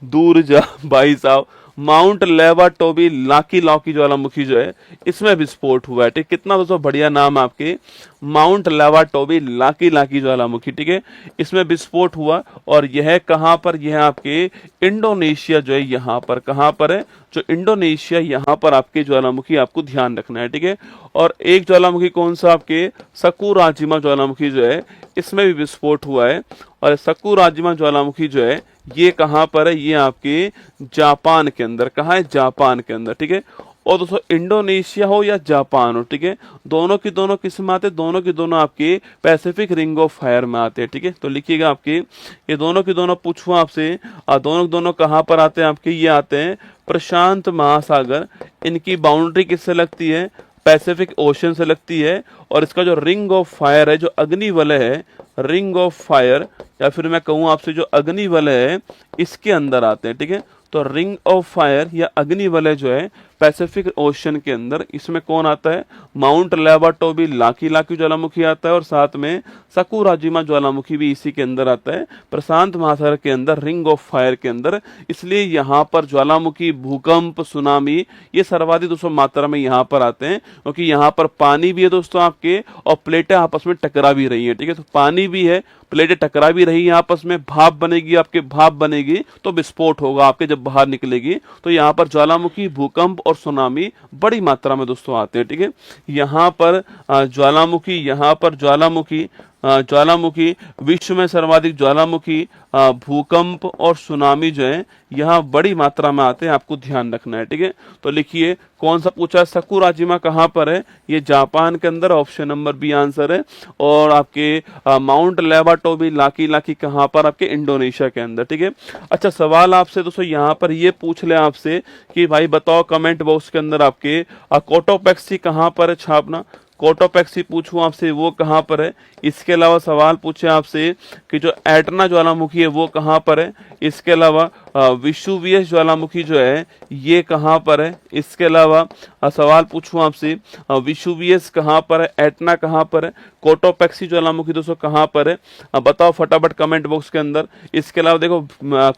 दूर जा भाई साहब। माउंट लेबाटोबी लाकी लॉकी ज्वालामुखी जो है इसमें विस्फोट हुआ है, ठीक। कितना दोस्तों बढ़िया नाम आपके, माउंट लेबाटोबी लाकी लाकी ज्वालामुखी, ठीक है, इसमें विस्फोट हुआ। और यह कहां पर? यह आपके इंडोनेशिया जो है, यहां पर, कहां पर है? जो इंडोनेशिया, यहां पर आपके ज्वालामुखी, आपको ध्यान रखना है, ठीक है। और एक ज्वालामुखी कौन सा आपके? सकुराजिमा ज्वालामुखी जो है इसमें भी विस्फोट हुआ है। और सकुराजिमा ज्वालामुखी जो है ये कहां पर है? ये आपके जापान के अंदर। कहां है? जापान के अंदर, ठीक है। और दोस्तों इंडोनेशिया हो या जापान हो, ठीक है, दोनों की दोनों किस में आते हैं? दोनों की दोनों आपके पैसिफिक रिंग ऑफ फायर में आते हैं, ठीक है। तो लिखिएगा आपके, ये दोनों की दोनों पूछूं आपसे, दोनों की दोनों कहां पर आते हैं आपके? ये आते हैं प्रशांत महासागर। इनकी बाउंड्री किससे लगती है? पैसिफिक ओशन से लगती है। और इसका जो रिंग ऑफ फायर है, जो अग्नि वलय है, रिंग ऑफ फायर, या फिर मैं कहूं आपसे जो अग्नि वलय है, इसके अंदर आते हैं, ठीक है। तो रिंग ऑफ फायर या अग्नि वलय जो है पैसिफिक ओशन के अंदर। इसमें कौन आता है? माउंट लेबाटोबी लाकी लाकी ज्वालामुखी आता है और साथ में सकुराजिमा ज्वालामुखी भी इसी के अंदर आता है, प्रशांत महासागर के अंदर, रिंग ऑफ फायर के अंदर। इसलिए यहाँ पर ज्वालामुखी, भूकंप, सुनामी ये सर्वाधिक दोस्तों मात्रा में यहाँ पर आते हैं, क्योंकि यहाँ पर पानी भी है दोस्तों आपके और प्लेटें आपस में टकरा भी रही है। ठीक है, तो पानी भी है, प्लेटें टकरा भी रही है आपस में, भाप बनेगी, आपके भाप बनेगी तो विस्फोट होगा आपके जब बाहर निकलेगी। तो यहाँ पर ज्वालामुखी, भूकंप और सुनामी बड़ी मात्रा में दोस्तों आते हैं। ठीक है, यहाँ पर ज्वालामुखी, यहाँ पर ज्वालामुखी, ज्वालामुखी, विश्व में सर्वाधिक ज्वालामुखी, भूकंप और सुनामी जो है यहाँ बड़ी मात्रा में आते हैं, आपको ध्यान रखना है। ठीक है, तो लिखिए कौन सा पूछा है? सकुराजिमा कहाँ पर है? ये जापान के अंदर, ऑप्शन नंबर बी आंसर है। और आपके माउंट लेबाटोबी लाकी लाकी कहाँ पर? आपके इंडोनेशिया के अंदर। ठीक है, अच्छा सवाल आपसे दोस्तों यहाँ पर ये पूछ ले आपसे कि भाई बताओ कमेंट बॉक्स के अंदर आपके कोटोपैक्सी कहाँ पर है छापना। कोटोपैक्सी पूछूं आपसे वो कहाँ पर है। इसके अलावा सवाल पूछे आपसे कि जो एटना ज्वालामुखी है वो कहाँ पर है। इसके अलावा विषुवियस ज्वालामुखी जो है ये कहाँ पर है। इसके अलावा सवाल पूछूं आपसे विषुवियस कहाँ पर है, एटना कहाँ पर है, कोटोपैक्सी ज्वालामुखी दोस्तों कहाँ पर है, बताओ फटाफट कमेंट बॉक्स के अंदर। इसके अलावा देखो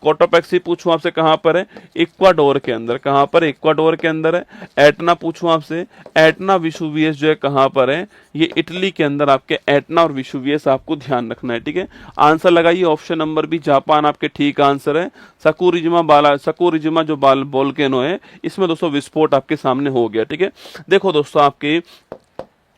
कोटोपैक्सी पूछूं आपसे कहाँ पर है, इक्वाडोर के अंदर। कहाँ पर? इक्वाडोर के अंदर है। एटना पूछूं आपसे, एटना विषुवियस जो है कहाँ पर है, ये इटली के अंदर आपके एटना और विषुवियस आपको ध्यान रखना है। ठीक है, आंसर लगाइए ऑप्शन नंबर बी जापान आपके ठीक आंसर है। सकुरिजिमा जो वोल्केनो है इसमें दोस्तों विस्फोट आपके सामने हो गया। ठीक है, देखो दोस्तों आपके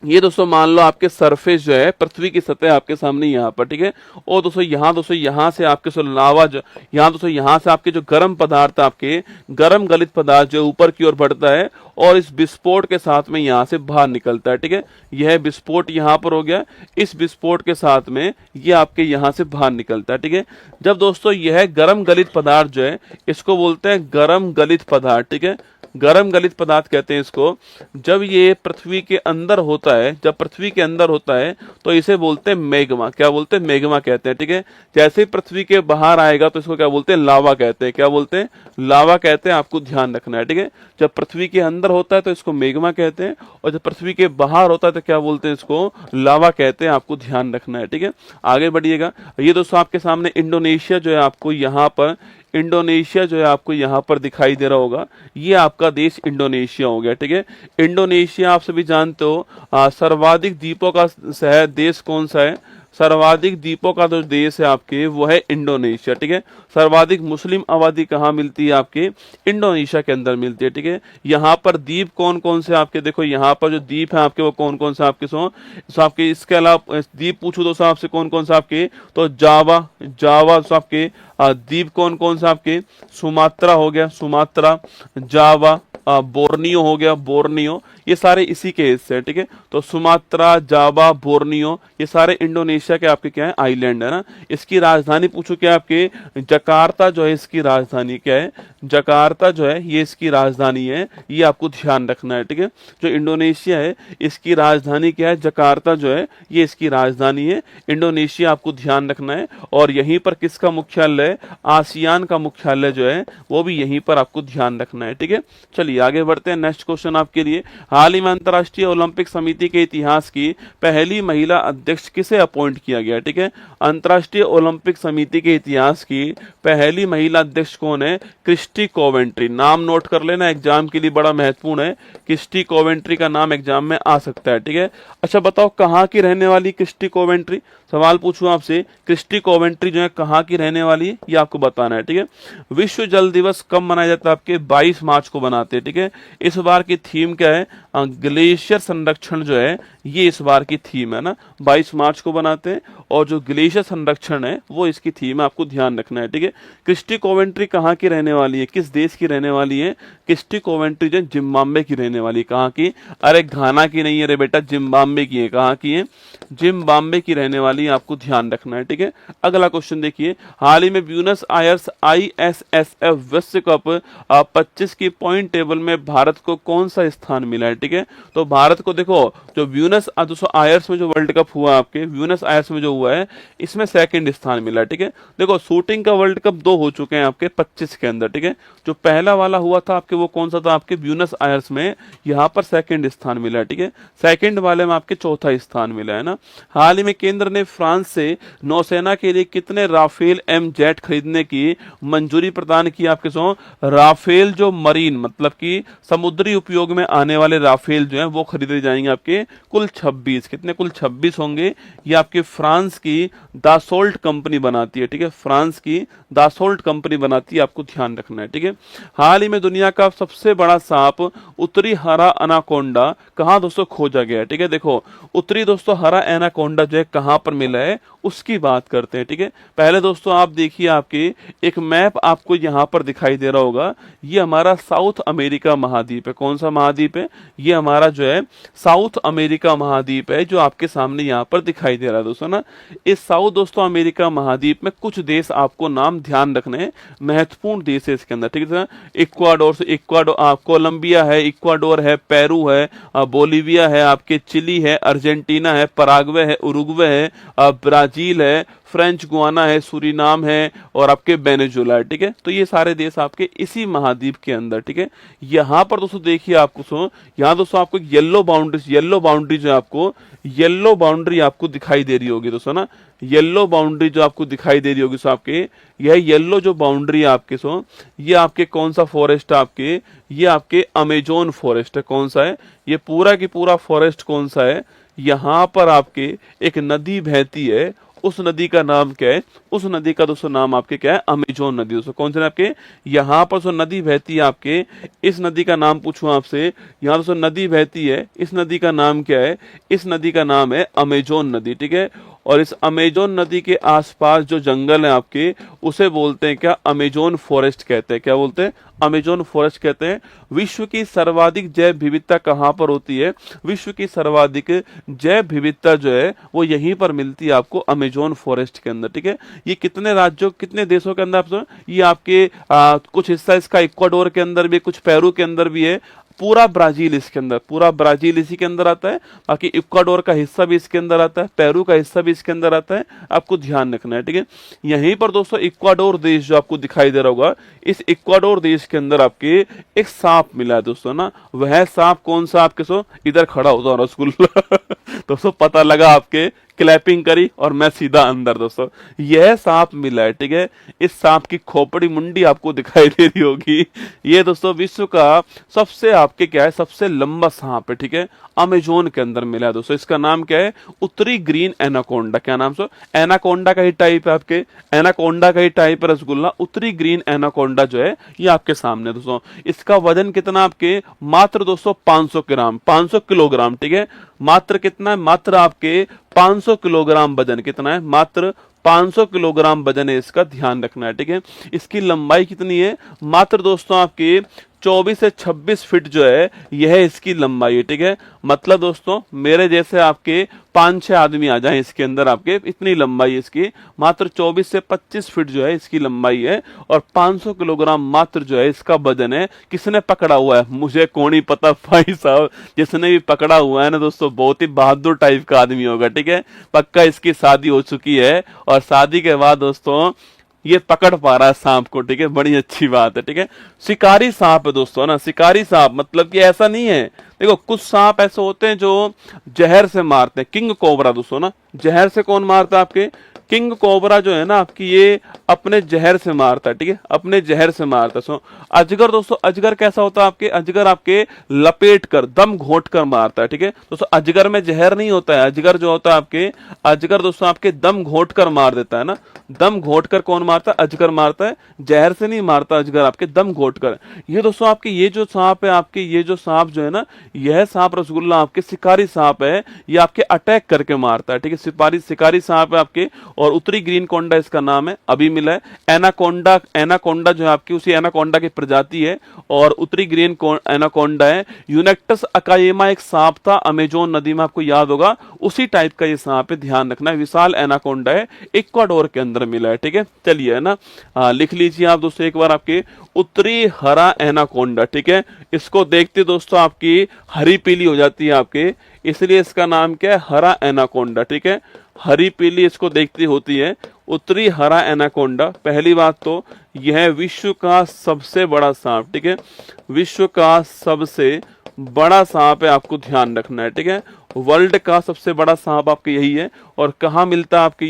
ये दोस्तों मान लो आपके सरफेस जो है पृथ्वी की सतह आपके सामने यहाँ पर। ठीक है, और दोस्तों यहाँ से आपके लावा जो यहाँ दोस्तों यहाँ से आपके जो गर्म पदार्थ, आपके गर्म गलित पदार्थ जो ऊपर की ओर बढ़ता है और इस विस्फोट के साथ में यहाँ से बाहर निकलता है। ठीक है, यह विस्फोट यहाँ पर हो गया, इस विस्फोट के साथ में ये आपके यहाँ से बाहर निकलता है। ठीक है, जब दोस्तों यह गर्म गलित पदार्थ जो है इसको बोलते हैं गर्म गलित पदार्थ। ठीक है, गर्म गलित पदार्थ कहते हैं इसको। जब ये पृथ्वी के अंदर होता है, जब पृथ्वी के अंदर होता है तो इसे बोलते हैं मैग्मा। क्या बोलते हैं? मैग्मा कहते हैं। ठीक है, जैसे पृथ्वी के बाहर आएगा तो इसको क्या बोलते हैं? लावा कहते हैं। क्या बोलते हैं? लावा कहते हैं, आपको ध्यान रखना है। ठीक है, जब पृथ्वी के अंदर होता है तो इसको मैग्मा कहते हैं और जब पृथ्वी के बाहर होता है तो क्या बोलते हैं? इसको लावा कहते हैं, आपको ध्यान रखना है। ठीक है, आगे बढ़िएगा। ये दोस्तों आपके सामने इंडोनेशिया जो है आपको यहाँ पर, इंडोनेशिया जो है आपको यहाँ पर दिखाई दे रहा होगा, ये आपका देश इंडोनेशिया हो गया। ठीक है, इंडोनेशिया आप सभी जानते हो सर्वाधिक द्वीपों का शहर देश कौन सा है? सर्वाधिक द्वीपों का जो देश है आपके वो है इंडोनेशिया। ठीक है, सर्वाधिक मुस्लिम आबादी कहाँ मिलती है? आपके इंडोनेशिया के अंदर मिलती है। ठीक है, यहाँ पर द्वीप कौन कौन से आपके, देखो यहाँ पर जो द्वीप है आपके वो कौन कौन से आपके सो आपके। इसके अलावा द्वीप पूछो दोस्तों आपसे कौन कौन सा आपके, तो जावा आपके द्वीप कौन कौन सा आपके, सुमात्रा हो गया, सुमात्रा, जावा, बोर्नियो हो गया, बोर्नियो, ये सारे इसी के हिस्से हैं। ठीक है, तो सुमात्रा, जावा, बोर्नियो ये सारे इंडोनेशिया के आपके क्या है? आइलैंड है ना। इसकी राजधानी पूछो क्या आपके, जकार्ता जो है इसकी राजधानी क्या है? जकार्ता जो है ये इसकी राजधानी है, ये आपको ध्यान रखना है। ठीक है, जो इंडोनेशिया है इसकी राजधानी क्या है? जकार्ता जो है ये इसकी राजधानी है। इंडोनेशिया आपको ध्यान रखना है। और यहीं पर किसका मुख्यालय? आसियान का मुख्यालय जो है वो भी यहीं पर आपको ध्यान रखना है। ठीक है, चलिए आगे बढ़ते हैं। नेक्स्ट क्वेश्चन आपके लिए, हाल ही में अंतर्राष्ट्रीय ओलंपिक समिति के इतिहास की पहली महिला अध्यक्ष किसे अपॉइंट किया गया? ठीक है, अंतर्राष्ट्रीय ओलंपिक समिति के इतिहास की पहली महिला अध्यक्ष कौन है? Christie Coventry. नाम नोट कर लेना, एग्जाम के लिए बड़ा महत्वपूर्ण है। क्रिस्टी कोवेंट्री का नाम एग्जाम में आ सकता है। ठीक है, अच्छा बताओ कहाँ की रहने वाली क्रिस्टी कोवेंट्री? सवाल पूछूं आपसे, क्रिस्टी कोवेंट्री जो है कहाँ की रहने वाली है ये आपको बताना है। ठीक है, विश्व जल दिवस कब मनाया जाता है? आपके 22 मार्च को बनाते हैं। ठीक है, इस बार की थीम क्या है? ग्लेशियर संरक्षण जो है ये इस बार की थीम है ना, 22 मार्च को बनाते हैं और जो ग्लेशियर संरक्षण है वो इसकी थीम है, आपको ध्यान रखना है। ठीक है, क्रिस्टी कोवेंट्री कहाँ की रहने वाली है? किस देश की रहने वाली है? क्रिस्टी कोवेंट्री जो जिम्बाब्वे की रहने वाली। कहाँ की? अरे घाना की नहीं है रे बेटा, जिम्बाब्वे की है। कहाँ की है? जिम्बाब्वे की रहने वाली है, आपको ध्यान रखना है, ठीक है। अगला क्वेश्चन देखिए, हाल ही में ब्यूनस आयर्स ISSF विश्व कप 25 की पॉइंट टेबल में भारत को कौन सा स्थान मिला है, ठीक है। तो भारत को देखो, जो ब्यूनस दोस्तों आयर्स में जो वर्ल्ड कप हुआ आपके ब्यूनस आयर्स में जो हुआ है, इसमें सेकंड स्थान मिला है, ठीक है। देखो शूटिंग का वर्ल्ड कप 2 हो चुके हैं आपके 25 के अंदर, ठीक है। जो पहला वाला हुआ था आपके, वो कौन सा था आपके ब्यूनस आयर्स में, यहाँ पर सेकंड स्थान मिला है, ठीक है। सेकंड वाले में आपके चौथा स्थान मिला है ना। हाल ही में केंद्र ने फ्रांस से नौसेना के लिए कितने राफेल MZ खरीदने की मंजूरी प्रदान की आपके सो राफेल जो मरीन मतलब कि समुद्री उपयोग में आने वाले राफेल जो हैं वो खरीदे जाएंगे आपके कुल 26, कितने कुल 26 होंगे। ये आपके फ्रांस की दासोल्ट कंपनी बनाती है, ठीक है। फ्रांस की दासोल्ट कंपनी बनाती है, आपको ध्यान रखना है, ठीक है। हाल ही में दुनिया का सबसे बड़ा सांप उत्तरी हरा एनाकोंडा कहाँ दोस्तों खोजा गया है, ठीक है। देखो उत्तरी दोस्तों हरा एनाकोंडा जो है कहाँ पर मिला है उसकी बात करते हैं, ठीक है। पहले दोस्तों आप देखिए, आपके एक मैप आपको यहाँ पर दिखाई दे रहा होगा, ये हमारा साउथ अमेरिका महाद्वीप है। कौन सा महाद्वीप है? ये हमारा जो है साउथ अमेरिका महाद्वीप है, जो आपके सामने यहाँ पर दिखाई दे रहा है दोस्तों ना। इस साउथ दोस्तों अमेरिका महाद्वीप में कुछ देश आपको नाम ध्यान रखने हैं, महत्वपूर्ण देश है इसके अंदर, ठीक है। इक्वाडोर से कोलंबिया है, इक्वाडोर है, पेरू है, बोलीविया है, आपके चिली है, अर्जेंटीना है, पराग्वे है, उरुग्वे है, ब्राजील है, फ्रेंच गुआना है, सूरीनाम है और आपके वेनेजुएला है, ठीक है। तो ये सारे देश आपके इसी महाद्वीप के अंदर, ठीक है। यहाँ पर दोस्तों देखिए आपको यहाँ दोस्तों आपको येलो बाउंड्री जो आपको येलो बाउंड्री आपको दिखाई दे रही होगी दोस्तों ना। येलो बाउंड्री जो आपको दिखाई दे रही होगी सो आपके यह येलो जो बाउंड्री है आपके सो ये आपके कौन सा फॉरेस्ट है आपके, ये आपके अमेजोन फॉरेस्ट है। कौन सा है ये पूरा की पूरा फॉरेस्ट? कौन सा है? यहाँ पर आपके एक नदी बहती है, उस नदी का नाम क्या है? उस नदी का दोस्तों नाम आपके क्या है? अमेजोन नदी। दोस्तों कौन से आपके यहाँ पर जो नदी बहती है आपके, इस नदी का नाम पूछूं आपसे, यहाँ दोस्तों नदी बहती है, इस नदी का नाम क्या है? इस नदी का नाम है अमेजोन नदी, ठीक है। और इस अमेजोन नदी के आसपास जो जंगल है आपके, उसे बोलते हैं क्या? अमेजोन फॉरेस्ट कहते हैं। क्या बोलते हैं? अमेजोन फॉरेस्ट कहते हैं। विश्व की सर्वाधिक जैव विविधता कहाँ पर होती है? विश्व की सर्वाधिक जैव विविधता जो है वो यहीं पर मिलती है आपको अमेजोन फॉरेस्ट के अंदर, ठीक है। ये कितने राज्यों कितने देशों के अंदर आप ये आपके कुछ हिस्सा इसका इक्वाडोर के अंदर भी, कुछ पेरू के अंदर भी है, पूरा ब्राजील इसके अंदर, पूरा ब्राजील इसी के अंदर आता है। बाकी इक्वाडोर का हिस्सा भी इसके अंदर आता है, पेरू का हिस्सा भी इसके अंदर आता है, आपको ध्यान रखना है, ठीक है। यहीं पर दोस्तों इक्वाडोर देश जो आपको दिखाई दे रहा होगा, इस इक्वाडोर देश के अंदर आपके एक सांप मिला है दोस्तों ना। वह सांप कौन सा आपके सो इधर खड़ा होता है रसगुल्ला दोस्तों पता लगा, आपके क्लैपिंग करी और मैं सीधा अंदर। दोस्तों यह सांप मिला है, ठीक है। इस सांप की खोपड़ी मुंडी आपको दिखाई दे रही होगी। ये दोस्तों विश्व का सबसे आपके क्या है? सबसे लंबा सांप है, ठीक है। अमेजोन के अंदर मिला है दोस्तों। इसका नाम क्या है? उत्तरी ग्रीन एनाकोंडा। क्या नाम सो? एनाकोंडा का ही टाइप है आपके, एनाकोंडा का ही टाइप है रसगुल्ला। उत्तरी ग्रीन एनाकोंडा जो है ये आपके सामने दोस्तों। इसका वजन कितना आपके? मात्र दोस्तों 500 ग्राम, 500 किलोग्राम, ठीक है। मात्र कितना है? मात्र आपके 500 किलोग्राम वजन। कितना है? मात्र 500 किलोग्राम वजन है इसका, ध्यान रखना है, ठीक है। इसकी लंबाई कितनी है? मात्र दोस्तों आपके 24 से 26 फीट जो है यह इसकी लंबाई है, ठीक है। मतलब दोस्तों मेरे जैसे आपके 5-6 आदमी आ जाएं इसके अंदर, आपके इतनी लंबाई है इसकी। मात्र 24 से 25 फीट जो है इसकी लंबाई है और 500 किलोग्राम मात्र जो है इसका वजन है। किसने पकड़ा हुआ है? मुझे कौन ही पता भाई साहब। जिसने भी पकड़ा हुआ है ना दोस्तों, बहुत ही बहादुर टाइप का आदमी होगा, ठीक है। पक्का इसकी शादी हो चुकी है और शादी के बाद दोस्तों ये पकड़ पा रहा है सांप को, ठीक है। बड़ी अच्छी बात है, ठीक है। शिकारी सांप है दोस्तों ना। शिकारी सांप मतलब कि ऐसा नहीं है, देखो कुछ सांप ऐसे होते हैं जो जहर से मारते हैं। किंग कोबरा दोस्तों ना, जहर से कौन मारता है? आपके किंग कोबरा जो है ना आपकी, ये अपने जहर से मारता है, ठीक है। अपने जहर से मारता है। सो अजगर दोस्तों, अजगर कैसा होता है आपके? अजगर आपके लपेट कर, दम घोट कर मारता है, ठीक है। दोस्तों अजगर में जहर नहीं होता है। अजगर जो होता है आपके, अजगर दोस्तों आपके दम घोट कर मार देता है ना। दम घोट कर कौन मारता है? अजगर मारता है। जहर से नहीं मारता अजगर, आपके दम घोट कर। ये दोस्तों आपके ये जो सांप है आपके, ये जो सांप जो है ना, यह सांप रसगुल्ला आपके शिकारी सांप है। ये आपके अटैक करके मारता है, ठीक है। शिकारी सांप है आपके, और उत्तरी ग्रीन कोंडा इसका नाम है, अभी मिला है। एनाकोंडा, एनाकोंडा जो है आपकी उसी एनाकोंडा की प्रजाति है और उत्तरी ग्रीन एनाकोंडा है। यूनेक्टस अकायेमा एक सांप था अमेजोन नदी में, आपको याद होगा, उसी टाइप का ये सांप है, ध्यान रखना है। विशाल एनाकोंडा है, इक्वाडोर के अंदर मिला है, ठीक है। चलिए, है ना, लिख लीजिए आप दोस्तों एक बार, आपके उत्तरी हरा एनाकोंडा, ठीक है। इसको देखते दोस्तों आपकी हरी पीली हो जाती है आपके, इसलिए इसका नाम क्या है, हरा एनाकोंडा, ठीक है। हरी पीली इसको देखती होती है, उत्तरी हरा एनाकोंडा। पहली बात तो यह विश्व का सबसे बड़ा सांप, ठीक है, विश्व का सबसे बड़ा सांप है, आपको ध्यान रखना है, ठीक है। वर्ल्ड का सबसे बड़ा सांप आपके यही है। और कहाँ मिलता है आपके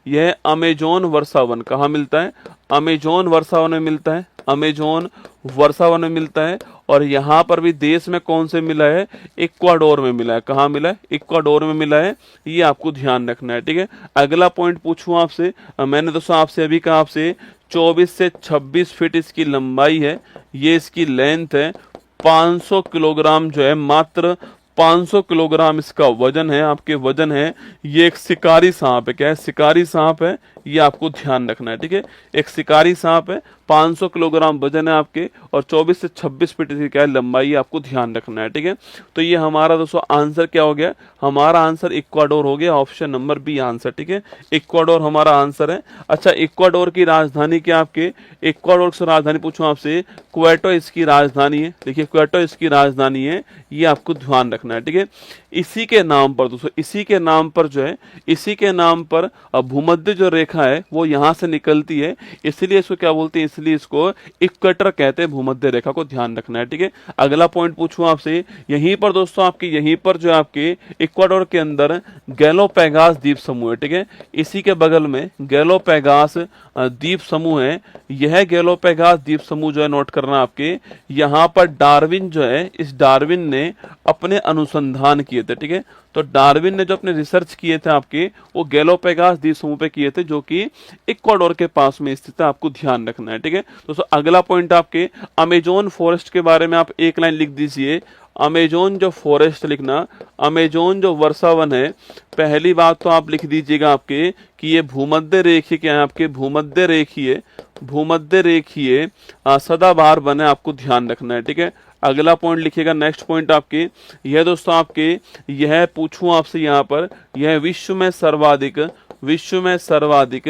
यह अमेजोन वर्षावन, कहाँ मिलता है, अमेजोन वर्षावन में मिलता है, अमेजोन वर्षावन में मिलता है। और यहाँ पर भी देश में कौन से मिला है, इक्वाडोर में मिला है। कहाँ मिला है, इक्वाडोर में मिला है, ये आपको ध्यान रखना है, ठीक है। अगला पॉइंट पूछूं आपसे, मैंने दोस्तों आपसे अभी कहा, आपसे 24 से 26 फीट इसकी लंबाई है, ये इसकी लेंथ है, 500 किलोग्राम जो है, मात्र 500 किलोग्राम इसका वजन है, आपके वजन है। ये एक शिकारी सांप है, क्या है, शिकारी सांप है, ये आपको ध्यान रखना है, ठीक है। एक शिकारी सांप है, 500 किलोग्राम वजन है आपके, और 24 से 26 फीट इसकी क्या है, लंबाई, आपको ध्यान रखना है, ठीक है। तो ये हमारा दोस्तों आंसर क्या हो गया, हमारा आंसर इक्वाडोर हो गया, ऑप्शन नंबर बी आंसर, ठीक है। इक्वाडोर हमारा आंसर है। अच्छा, इक्वाडोर की राजधानी क्या आपके, इक्वाडोर की राजधानी पूछूं आपसे, क्वेटो इसकी राजधानी है, देखिए क्वेटो इसकी राजधानी है, ये आपको ध्यान रखना है, ठीक है। इसी के नाम पर दोस्तों, इसी के नाम पर जो है, इसी के नाम पर भूमध्य जो रेखा है वो यहां से निकलती है, इसलिए इसको क्या बोलते हैं, इसलिए इसको इक्वेटर कहते हैं, भूमध्य रेखा को ध्यान रखना है, ठीक है। अगला पॉइंट पूछूं आपसे, यहीं पर दोस्तों आपके, यहीं पर जो आपके इक्वाडोर के अंदर गैलोपैगास द्वीप समूह है, ठीक है। इसी के बगल में गैलोपैगास द्वीप समूह है। यह गैलोपैगास द्वीप समूह जो है, नोट करना आपके, यहाँ पर डार्विन जो है, इस डार्विन ने अपने अनुसंधान किए थे, ठीक है। तो डार्विन ने जो अपने रिसर्च किए थे आपके, वो गैलोपैगास द्वीप समूह पे किए थे, जो कि इक्वाडोर के पास में स्थित है, आपको ध्यान रखना है, ठीक है। दोस्तों अगला पॉइंट आपके, अमेजोन फॉरेस्ट के बारे में आप एक लाइन लिख दीजिए। अमेजोन जो फॉरेस्ट लिखना, अमेजोन जो वर्षावन है, पहली बात तो आप लिख दीजिएगा आपके कि ये भूमध्य रेखीय क्या है, आपके भूमध्य रेखीय, भूमध्य रेखीय सदाबहार वन है, आपको ध्यान रखना है, ठीक है। अगला पॉइंट लिखिएगा, नेक्स्ट पॉइंट आपके, यह दोस्तों आपके, यह पूछूं आपसे यहाँ पर, यह विश्व में सर्वाधिक, विश्व में सर्वाधिक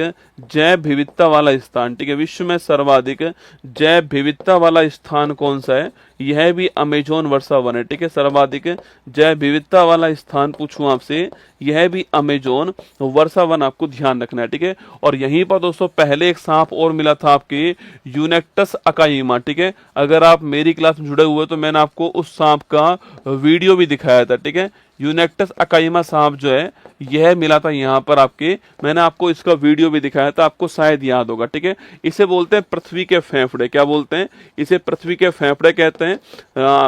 जैव विविधता वाला स्थान, ठीक है। विश्व में सर्वाधिक जैव विविधता वाला स्थान कौन सा है, यह भी अमेजोन वर्षावन है, ठीक है। सर्वाधिक जैव विविधता वाला स्थान पूछूं आपसे, यह भी अमेजोन वर्षावन, आपको ध्यान रखना है, ठीक है। और यहीं पर दोस्तों पहले एक सांप और मिला था आपके, यूनेक्टस अकाइमा, ठीक है। अगर आप मेरी क्लास में जुड़े हुए तो मैंने आपको उस सांप का वीडियो भी दिखाया था, ठीक है। यूनेक्टस अकाइमा सांप जो है, यह मिला था यहाँ पर आपके, मैंने आपको इसका वीडियो भी दिखाया था, आपको शायद याद होगा, ठीक है। इसे बोलते हैं पृथ्वी के फेफड़े, क्या बोलते हैं, इसे पृथ्वी के फेफड़े कहते हैं,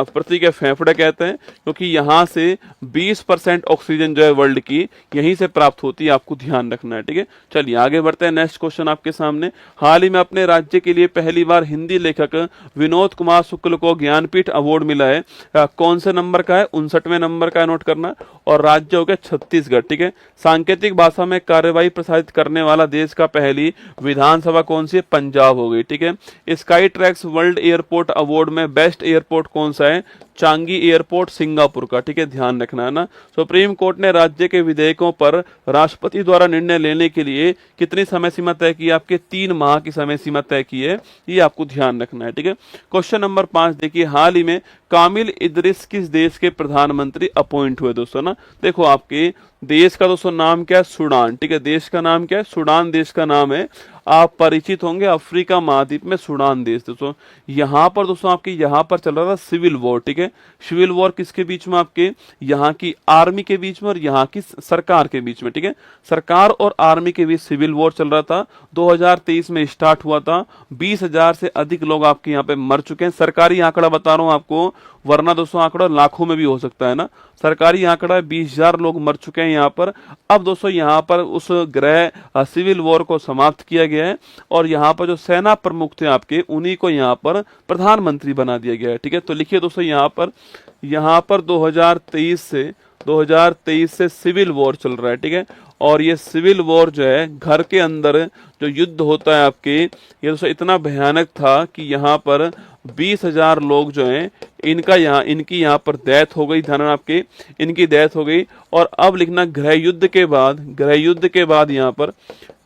पृथ्वी के फेफड़े कहते हैं, क्योंकि यहाँ से 20% ऑक्सीजन जो है वर्ल्ड की यहीं से प्राप्त होती है, आपको ध्यान रखना है, ठीक है। चलिए आगे बढ़ते हैं, नेक्स्ट क्वेश्चन आपके सामने। हाल ही में अपने राज्य के लिए पहली बार हिंदी लेखक विनोद कुमार शुक्ल को ज्ञानपीठ अवार्ड मिला है, कौन से नंबर का है, 59वें नंबर का, नोट करना। और राज्य हो गया छत्तीसगढ़, ठीक है। सांकेतिक भाषा में कार्यवाही प्रसारित करने वाला देश का पहली विधानसभा कौन सी है, पंजाब हो गई, ठीक है। Sky tracks world airport award में बेस्ट एयरपोर्ट कौन सा है, चांगी एयरपोर्ट सिंगापुर का, ठीक है, ध्यान रखना है ना। सुप्रीम कोर्ट ने राज्य के विधेयकों पर राष्ट्रपति द्वारा निर्णय लेने के लिए कितनी समय सीमा तय की है, आपके 3 माह की समय सीमा तय की है, ये आपको ध्यान रखना है, ठीक है। क्वेश्चन नंबर 5 देखिए, हाल ही में कामिल इदरिस किस देश के प्रधानमंत्री अपॉइंट हुए दोस्तों ना। देखो आपके देश का दोस्तों नाम क्या है, सूडान, ठीक है। देश का नाम क्या है, सूडान देश का नाम है। आप परिचित होंगे अफ्रीका महाद्वीप में सूडान देश दोस्तों। यहाँ पर दोस्तों आपके, यहाँ पर चल रहा था सिविल वॉर, ठीक है। सिविल वॉर किसके बीच में, आपके यहाँ की आर्मी के बीच में और यहाँ की सरकार के बीच में, ठीक है। सरकार और आर्मी के बीच सिविल वॉर चल रहा था, 2023 में स्टार्ट हुआ था। 20,000 से अधिक लोग आपके यहाँ पे मर चुके हैं, सरकारी आंकड़ा बता रहा हूँ आपको, वरना दोस्तों आंकड़ा लाखों में भी हो सकता है ना। सरकारी आंकड़ा 20,000 लोग मर चुके हैं यहाँ पर। अब दोस्तों यहाँ पर उस ग्रह सिविल वॉर को समाप्त किया गया है, और यहाँ पर जो सेना प्रमुख थे आपके, उन्हीं को यहाँ पर प्रधानमंत्री बना दिया गया है, ठीक है। तो लिखिए दोस्तों यहाँ पर 2023 से 2023 से सिविल वॉर चल रहा है, ठीक है। और ये सिविल वॉर जो है, घर के अंदर जो युद्ध होता है आपके, ये दोस्तों इतना भयानक था कि यहाँ पर 20,000 लोग जो हैं इनकी यहाँ पर डेथ हो गई, ध्यान आपके, इनकी डेथ हो गई। और अब लिखना गृह युद्ध के बाद यहाँ पर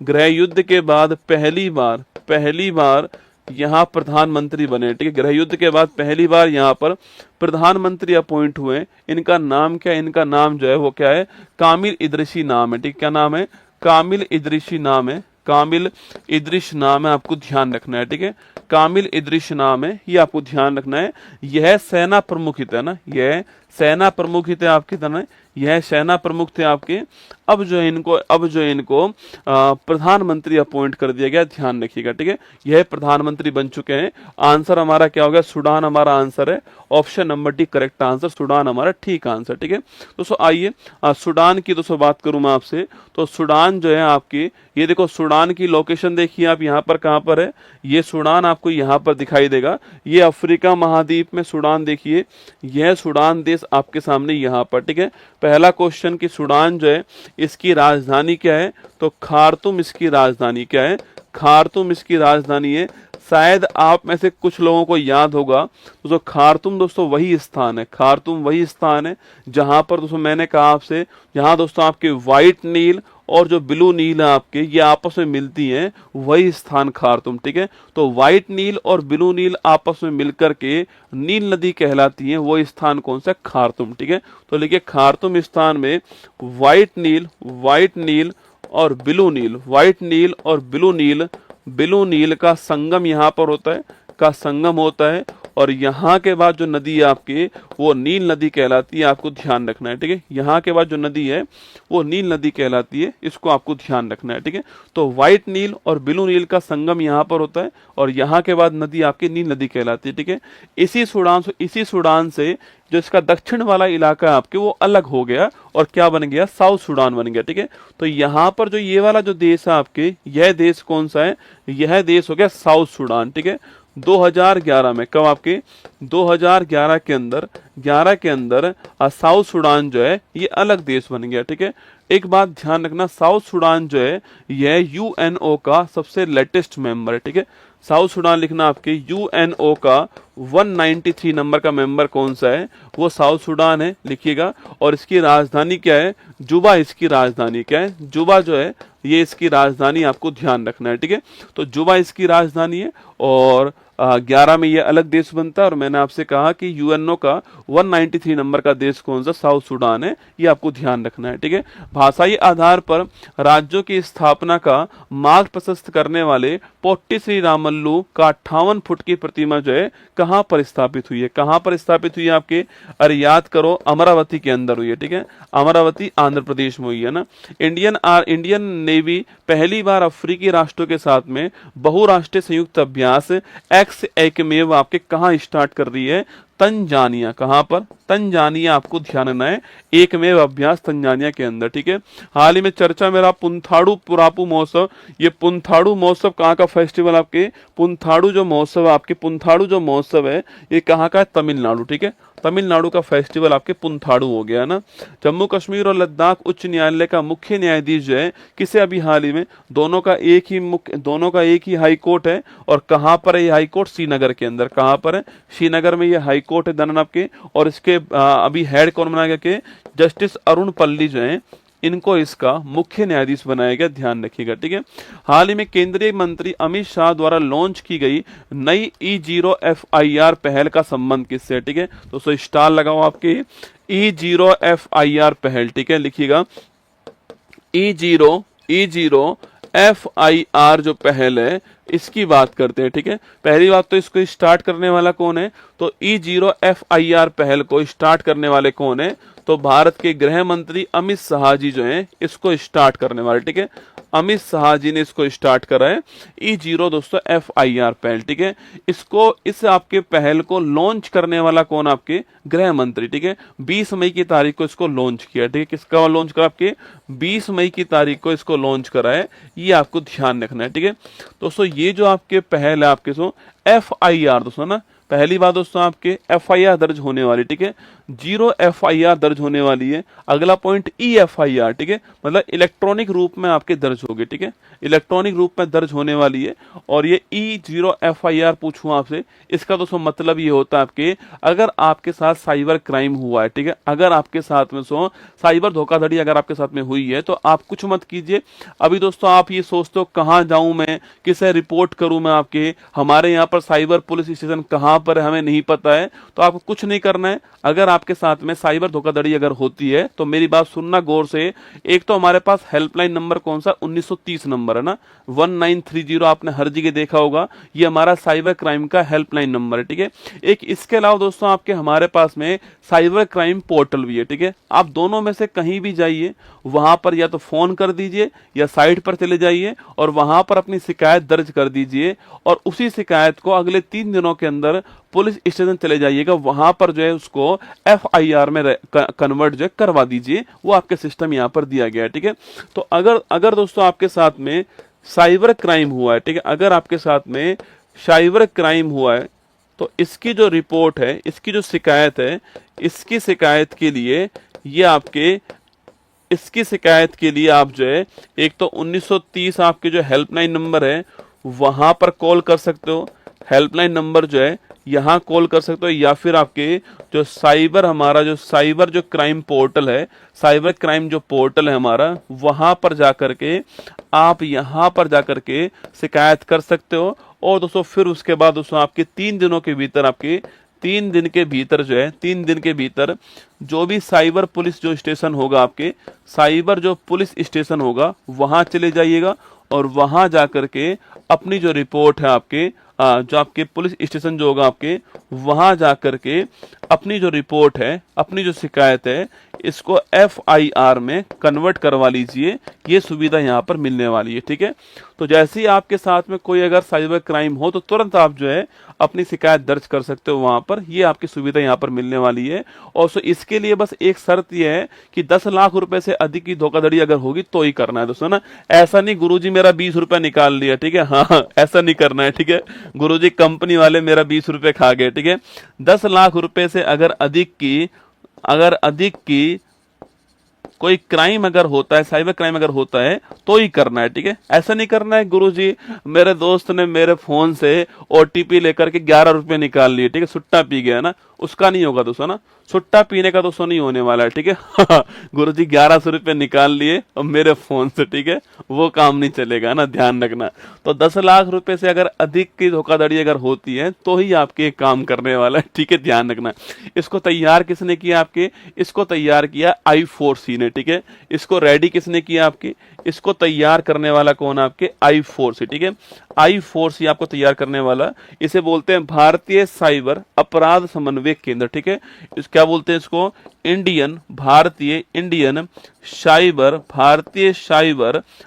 गृह युद्ध के बाद पहली बार यहाँ प्रधानमंत्री बने, ठीक है। गृह युद्ध के बाद पहली बार यहाँ पर प्रधानमंत्री अपॉइंट हुए। इनका नाम क्या है? इनका नाम जो है वो क्या है? कामिल इदरीसी नाम है, ठीक। क्या नाम है? कामिल इदरीसी नाम है, कामिल इदरीस नाम है, आपको ध्यान रखना है, ठीक है। कामिल इदरीस नाम है, ये आपको ध्यान रखना है। यह सेना प्रमुख ही थे ना, यह सेना प्रमुख ही थे आपकी तरह, यह सेना प्रमुख थे आपके। अब जो इनको प्रधानमंत्री अपॉइंट कर दिया गया, ध्यान रखिएगा, ठीक है। यह प्रधानमंत्री बन चुके हैं। आंसर हमारा क्या हो गया? सूडान हमारा आंसर है। Option number D correct answer, Sudan हमारा ठीक आंसर, ठीक है। दोस्तों आइए सूडान की दोस्तों बात करूं मैं आपसे, तो सूडान जो है आपकी, ये देखो सूडान की लोकेशन देखिए आप, यहाँ पर कहाँ पर है? ये सूडान आपको यहाँ पर दिखाई देगा। ये अफ्रीका महाद्वीप में सूडान, देखिए यह सूडान देश आपके सामने यहाँ पर, ठीक है। पहला क्वेश्चन कि सूडान जो है इसकी राजधानी क्या है? तो खार्तूम इसकी राजधानी क्या है? खार्तूम इसकी राजधानी है। शायद आप में से कुछ लोगों को याद होगा दोस्तों, खार्तूम दोस्तों वही स्थान है, खार्तूम वही स्थान है जहां पर दोस्तों मैंने कहा आपसे, जहां दोस्तों आपके व्हाइट नील और जो ब्लू नील है आपके, ये आपस में मिलती हैं, वही स्थान खार्तूम, ठीक है। तो व्हाइट नील और ब्लू नील आपस में मिलकर के नील नदी कहलाती है, वो स्थान कौन सा? खार्तूम, ठीक है। तो लिखिए खार्तूम स्थान में व्हाइट नील और ब्लू नील, व्हाइट नील और ब्लू नील का संगम यहाँ पर होता है, और यहाँ के बाद जो नदी है आपकी, वो नील नदी कहलाती है, आपको ध्यान रखना है, ठीक है। यहाँ के बाद जो नदी है वो नील नदी कहलाती है, इसको आपको ध्यान रखना है, ठीक है। तो व्हाइट नील और ब्लू नील का संगम यहाँ पर होता है, और यहाँ के बाद नदी आपकी नील नदी कहलाती है, ठीक है। इसी सूडान से जो इसका दक्षिण वाला इलाका है आपके, वो अलग हो गया और क्या बन गया? साउथ सूडान बन गया, ठीक है। तो यहाँ पर जो ये वाला जो देश है आपके, यह देश कौन सा है? यह देश हो गया साउथ सूडान, ठीक है। 2011 में, कब आपके? 2011 के अंदर साउथ सूडान जो है ये अलग देश बन गया, ठीक है। एक बात ध्यान रखना, साउथ सूडान जो है यह यूएनओ का सबसे लेटेस्ट मेंबर है, ठीक है। साउथ सूडान लिखना आपके, यूएनओ का 193 नंबर का मेंबर कौन सा है? वो साउथ सूडान है, लिखिएगा। और इसकी राजधानी क्या है? जुबा इसकी राजधानी क्या है? जुबा जो है ये इसकी राजधानी, आपको ध्यान रखना है, ठीक है। तो जुबा इसकी राजधानी है, और 11 में ये अलग देश बनता है। और मैंने आपसे कहा कि यूएनओ का 193 नंबर का देश कौन सा? साउथ सूडान है, ये आपको ध्यान रखना है, ठीक है। भाषाई आधार पर राज्यों की स्थापना का मार्ग प्रशस्त करने वाले पोट्टी श्री रामल्लू का 58 फुट की प्रतिमा जो है कहाँ पर स्थापित हुई है? कहाँ पर स्थापित हुई है आपके? अरे याद करो, अमरावती के अंदर हुई है, ठीक है। अमरावती आंध्र प्रदेश में हुई है ना। इंडियन नेवी पहली बार अफ्रीकी राष्ट्रों के साथ में बहुराष्ट्रीय संयुक्त अभ्यास एक्स एकमेव आपके कहाँ स्टार्ट कर रही है? तंजानिया। कहां पर? तंजानिया, आपको ध्यान रखना है। एकमेव अभ्यास तंजानिया के अंदर, ठीक है। हाल ही में चर्चा में रहा पुंथाड़ू पुरापू महोत्सव। ये पुंथाड़ू महोत्सव कहाँ का फेस्टिवल? आपके पुंथाड़ू जो महोत्सव है ये कहाँ का है? तमिलनाडु, ठीक है। तमिलनाडु का फेस्टिवल आपके पुंथाड़ू हो गया ना। जम्मू कश्मीर और लद्दाख उच्च न्यायालय का मुख्य न्यायाधीश जो है किसे अभी हाल ही में, दोनों का एक ही हाई कोर्ट है। और कहां पर है ये हाई कोर्ट? श्रीनगर के अंदर। कहां पर है? श्रीनगर में ये हाई कोर्ट है धनन आपके। और इसके अभी हेड कौन बनाया गया? जस्टिस अरुण पल्ली जो है, इनको इसका मुख्य न्यायाधीश बनाया गया, ध्यान रखिएगा, ठीक है। हाल ही में केंद्रीय मंत्री अमित शाह द्वारा लॉन्च की गई नई E0FIR पहल का संबंध किससे है? ठीक है, दोस्तों स्टार लगाओ आपके E0FIR पहल, ठीक है, लिखिएगा E0FIR जो पहल है इसकी बात करते हैं, ठीक है। पहली बात तो इसको स्टार्ट करने वाला कौन है? तो E0FIR पहल को स्टार्ट करने वाले कौन है? तो भारत के गृह मंत्री अमित शाह जी जो हैं इसको स्टार्ट करने वाले, ठीक है। अमित शाह जी ने इसको स्टार्ट करा है E0 दोस्तों FIR पहल, ठीक है। इस आपके पहल को लॉन्च करने वाला कौन? आपके गृह मंत्री, ठीक है। 20 मई की तारीख को इसको लॉन्च किया, ठीक है। किसका लॉन्च करा? आपके 20 मई की तारीख को इसको लॉन्च करा है, ये आपको ध्यान रखना है, ठीक है। दोस्तों ये जो आपके पहल है आपके FIR दोस्तों ना, पहली बात दोस्तों आपके एफआईआर दर्ज होने वाली, ठीक है, 0 एफआईआर दर्ज होने वाली है। अगला पॉइंट ई एफआईआर, ठीक है, मतलब इलेक्ट्रॉनिक रूप में आपके दर्ज होगी, ठीक है, इलेक्ट्रॉनिक रूप में दर्ज होने वाली है। और ये E0 एफआईआर पूछूं आपसे, इसका दोस्तों मतलब ये होता है आपके, अगर आपके साथ साइबर क्राइम हुआ है, ठीक है, अगर आपके साथ में साइबर धोखाधड़ी अगर आपके साथ में हुई है, तो आप कुछ मत कीजिए। अभी दोस्तों आप ये सोचते हो कहाँ जाऊं मैं, किसे रिपोर्ट करूं मैं, आपके हमारे यहाँ पर साइबर पुलिस स्टेशन कहाँ पर है हमें नहीं पता है, तो आपको कुछ नहीं करना है। अगर आपके साथ में साइबर धोखाधड़ी अगर होती है तो मेरी बात सुनना गौर से। एक तो हमारे पास हेल्पलाइन नंबर कौन सा, 1930 नंबर है ना, 1930, आपने हर जगह देखा होगा, ये हमारा साइबर क्राइम का हेल्पलाइन नंबर है, ठीक है। एक इसके अलावा दोस्तों आपके हमारे पास में साइबर क्राइम पोर्टल भी है, ठीक है। आप दोनों में से कहीं भी जाइए, वहां पर या तो फोन कर दीजिए या साइट पर चले जाइए और वहां पर अपनी शिकायत दर्ज कर दीजिए, और उसी शिकायत को अगले 3 दिनों के अंदर पुलिस स्टेशन चले जाइएगा, वहां पर जो है उसको एफआईआर में कन्वर्ट जो है करवा दीजिए। वो आपके सिस्टम यहाँ पर दिया गया है, ठीक है। तो अगर दोस्तों आपके साथ में साइबर क्राइम हुआ है, ठीक है, अगर आपके साथ में साइबर क्राइम हुआ है, तो इसकी जो रिपोर्ट है, इसकी जो शिकायत है, इसकी शिकायत के लिए ये आपके, इसकी शिकायत के लिए आप जो है एक तो 1930 आपके जो हेल्पलाइन नंबर है वहां पर कॉल कर सकते हो, हेल्पलाइन नंबर जो है यहाँ कॉल कर सकते हो, या फिर आपके जो साइबर, हमारा जो साइबर जो क्राइम पोर्टल है, साइबर क्राइम जो पोर्टल है हमारा, वहां पर जाकर के आप यहाँ पर जाकर के शिकायत कर सकते हो। और दोस्तों फिर उसके बाद दोस्तों आपके 3 दिनों के भीतर, आपके 3 दिन के भीतर जो है, 3 दिन के भीतर जो भी साइबर पुलिस जो स्टेशन होगा, आपके साइबर जो पुलिस स्टेशन होगा वहां चले जाइएगा और वहां जाकर के अपनी जो रिपोर्ट है आपके, जो आपके पुलिस स्टेशन जो होगा आपके, वहां जाकर के अपनी जो रिपोर्ट है, अपनी जो शिकायत है, इसको एफआईआर में कन्वर्ट करवा लीजिए। ये सुविधा यहाँ पर मिलने वाली है, ठीक है। तो जैसे ही आपके साथ में कोई अगर साइबर क्राइम हो तो तुरंत आप जो है अपनी शिकायत दर्ज कर सकते हो वहां पर, ये आपकी सुविधा यहाँ पर मिलने वाली है। और सो इसके लिए बस एक शर्त ये है कि 10 लाख रुपए से अधिक की धोखाधड़ी अगर होगी तो ही करना है दोस्तों ना। ऐसा नहीं गुरुजी मेरा 20 रुपए निकाल लिया, ठीक है, हाँ ऐसा नहीं करना है, ठीक है। गुरुजी कंपनी वाले मेरा 20 रुपए खा गए, ठीक है। 10 लाख रुपए से अगर अधिक की कोई क्राइम अगर होता है, साइबर क्राइम अगर होता है तो ही करना है, ठीक है। ऐसा नहीं करना है गुरुजी मेरे दोस्त ने मेरे फोन से ओटीपी लेकर के 11 रुपए निकाल लिए, ठीक है, सुट्टा पी गया ना, उसका नहीं होगा दोस्तों ना, सुट्टा पीने का दोस्तों नहीं होने वाला है, ठीक है। गुरुजी 1100 रुपए निकाल लिए और मेरे फोन से, ठीक है, वो काम नहीं चलेगा ना, ध्यान रखना। तो 10 लाख रुपए से अगर अधिक की धोखाधड़ी अगर होती है तो ही आपके काम करने वाला है, ठीक है, ध्यान रखना। इसको तैयार किसने किया आपके, इसको तैयार किया I4C ने, ठीक है। इसको रेडी किसने किया आपके, इसको तैयार करने वाला कौन आपके, I4C, ठीक है। I4C आपको तैयार करने वाला, इसे बोलते हैं भारतीय साइबर अपराध समन्वय केंद्र, ठीक है। क्या बोलते हैं इसको, भारतीय साइबर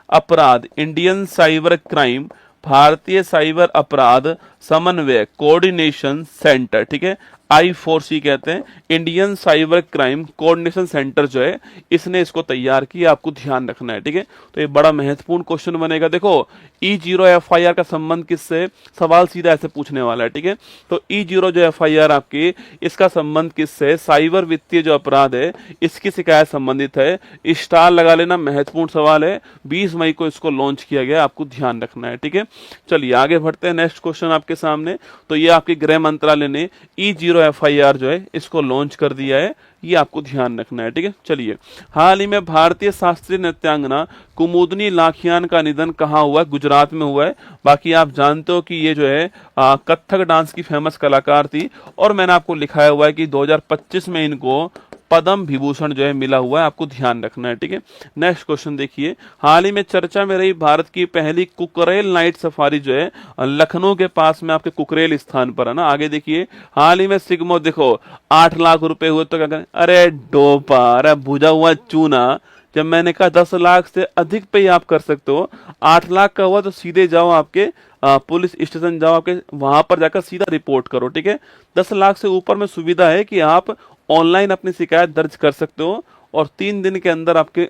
अपराध, इंडियन साइबर क्राइम, भारतीय साइबर अपराध समन्वय कोऑर्डिनेशन सेंटर, ठीक है, I4C कहते हैं, Indian cyber crime coordination centre जो है, इसने इसको तैयार किया, आपको ध्यान रखना है, ठीक है। तो ये बड़ा महत्वपूर्ण क्वेश्चन बनेगा। देखो E0 एफआईआर का संबंध किससे, सवाल सीधा ऐसे पूछने वाला है, ठीक है। तो E0 जो एफआईआर आपकी, इसका संबंध किससे, साइबर वित्तीय जो अपराध है इसकी शिकायत संबंधित है। स्टार लगा लेना, महत्वपूर्ण सवाल है, 20 मई को इसको लॉन्च किया गया, आपको ध्यान रखना है, ठीक है। चलिए आगे बढ़ते हैं, नेक्स्ट क्वेश्चन आपके सामने। तो ये आपके गृह मंत्रालय ने E0 एफआईआर जो है इसको लॉन्च कर दिया है, ये आपको ध्यान रखना है, ठीक है। चलिए, हाल ही में भारतीय शास्त्रीय नृत्यांगना कुमुदनी लाखियान का निधन कहाँ हुआ है, गुजरात में हुआ है। बाकी आप जानते हो कि ये जो है कथक डांस की फेमस कलाकार थी, और मैंने आपको लिखाया हुआ है कि 2025 में इनको पद्म विभूषण जो है मिला हुआ है, आपको ध्यान रखना है, ठीक है। नेक्स्ट क्वेश्चन देखिए, हाल ही में चर्चा में रही भारत की पहली कुकरेल नाइट सफारी जो है लखनऊ के पास में आपके कुकरेल स्थान पर है ना। आगे देखिए, हाल ही में सिग्मो देखो 8 लाख रुपए हुए तो क्या करें, अरे डोपा, अरे भुजा हुआ चूना। जब मैंने कहा 10 लाख से अधिक पे ही आप कर सकते हो, 8 लाख का हुआ तो सीधे जाओ आपके पुलिस स्टेशन जाओ, आपके वहां पर जाकर सीधा रिपोर्ट करो, ठीक है। 10 लाख से ऊपर में सुविधा है कि आप ऑनलाइन अपनी शिकायत दर्ज कर सकते हो और 3 दिन के अंदर आपके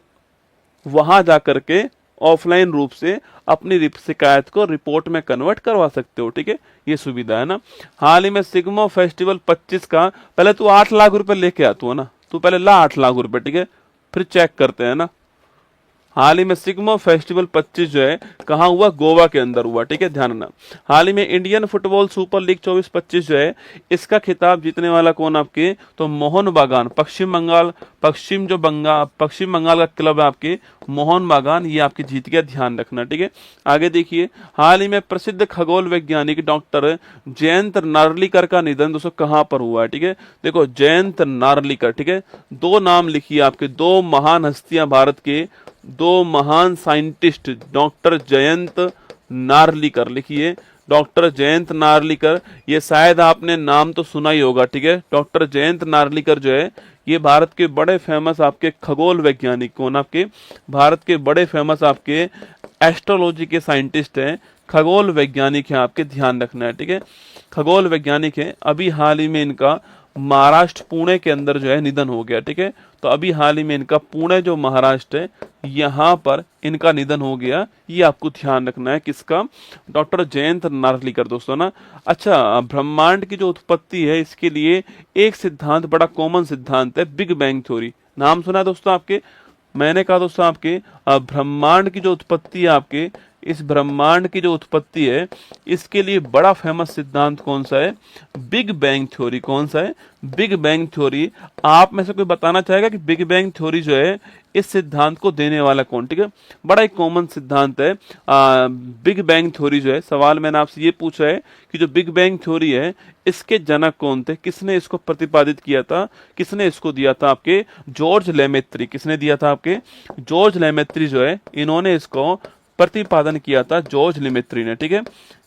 वहां जाकर के ऑफलाइन रूप से अपनी शिकायत को रिपोर्ट में कन्वर्ट करवा सकते हो। ठीक है, ये सुविधा है ना। हाल ही में सिग्मो फेस्टिवल 25 का, पहले तू 8 लाख रुपए लेके आ, तू है ना, तू पहले ला 8 लाख रुपए, ठीक है, फिर चेक करते हैं ना। हाल ही में सिग्मो फेस्टिवल 25 जो है कहाँ हुआ, गोवा के अंदर हुआ। ठीक है, ध्यान रखना। हाल ही में इंडियन फुटबॉल सुपर लीग 24-25 जो है, इसका खिताब जीतने वाला कौन आपके, तो मोहन बागान, पश्चिम बंगाल का क्लब है आपके मोहन बागान, ये आपके जीत गया, ध्यान रखना। ठीक है, आगे देखिए। हाल ही में प्रसिद्ध खगोल वैज्ञानिक डॉक्टर जयंत नार्लिकर का निधन दोस्तों कहाँ पर हुआ है। ठीक है, देखो जयंत नार्लिकर, ठीक है, दो नाम लिखिए आपके, दो महान हस्तियां भारत के, दो महान साइंटिस्ट, डॉक्टर जयंत नार्लिकर, लिखिए डॉक्टर जयंत नार्लिकर, ये शायद आपने नाम तो सुना ही होगा। ठीक है, डॉक्टर जयंत नार्लिकर जो है ये भारत के बड़े फेमस आपके खगोल वैज्ञानिक, कौन आपके भारत के बड़े फेमस आपके एस्ट्रोलॉजी के साइंटिस्ट हैं, खगोल वैज्ञानिक हैं आपके, ध्यान रखना है। ठीक है, खगोल वैज्ञानिक है। अभी हाल ही में इनका महाराष्ट्र पुणे के अंदर जो है निधन हो गया। ठीक है, तो अभी हाल ही में इनका पुणे जो महाराष्ट्र है यहाँ पर इनका निधन हो गया, ये आपको ध्यान रखना है, किसका, डॉक्टर जयंत नार्लिकर दोस्तों ना। अच्छा, ब्रह्मांड की जो उत्पत्ति है इसके लिए एक सिद्धांत बड़ा कॉमन सिद्धांत है, बिग बैंग थ्योरी, नाम सुना है दोस्तों आपके। मैंने कहा दोस्तों आपके ब्रह्मांड की जो उत्पत्ति है आपके, इस ब्रह्मांड की जो उत्पत्ति है इसके लिए बड़ा फेमस सिद्धांत कौन सा है, बिग बैंग थ्योरी। कौन सा है, बिग बैंग थ्योरी। आप में से कोई बताना चाहेगा कि बिग बैंग थ्योरी जो है इस सिद्धांत को देने वाला कौन। ठीक है, बड़ा एक कॉमन सिद्धांत है बिग बैंग थ्योरी जो है। सवाल मैंने आपसे ये पूछा है कि जो बिग बैंग थ्योरी है इसके जनक कौन थे, किसने इसको प्रतिपादित किया था, किसने इसको दिया था आपके, जॉर्ज लेमेत्री। किसने दिया था आपके, जॉर्ज लेमेत्री जो है, इन्होंने इसको प्रतिपादन किया था, जॉर्ज लेमेत्री ने। ठीक है,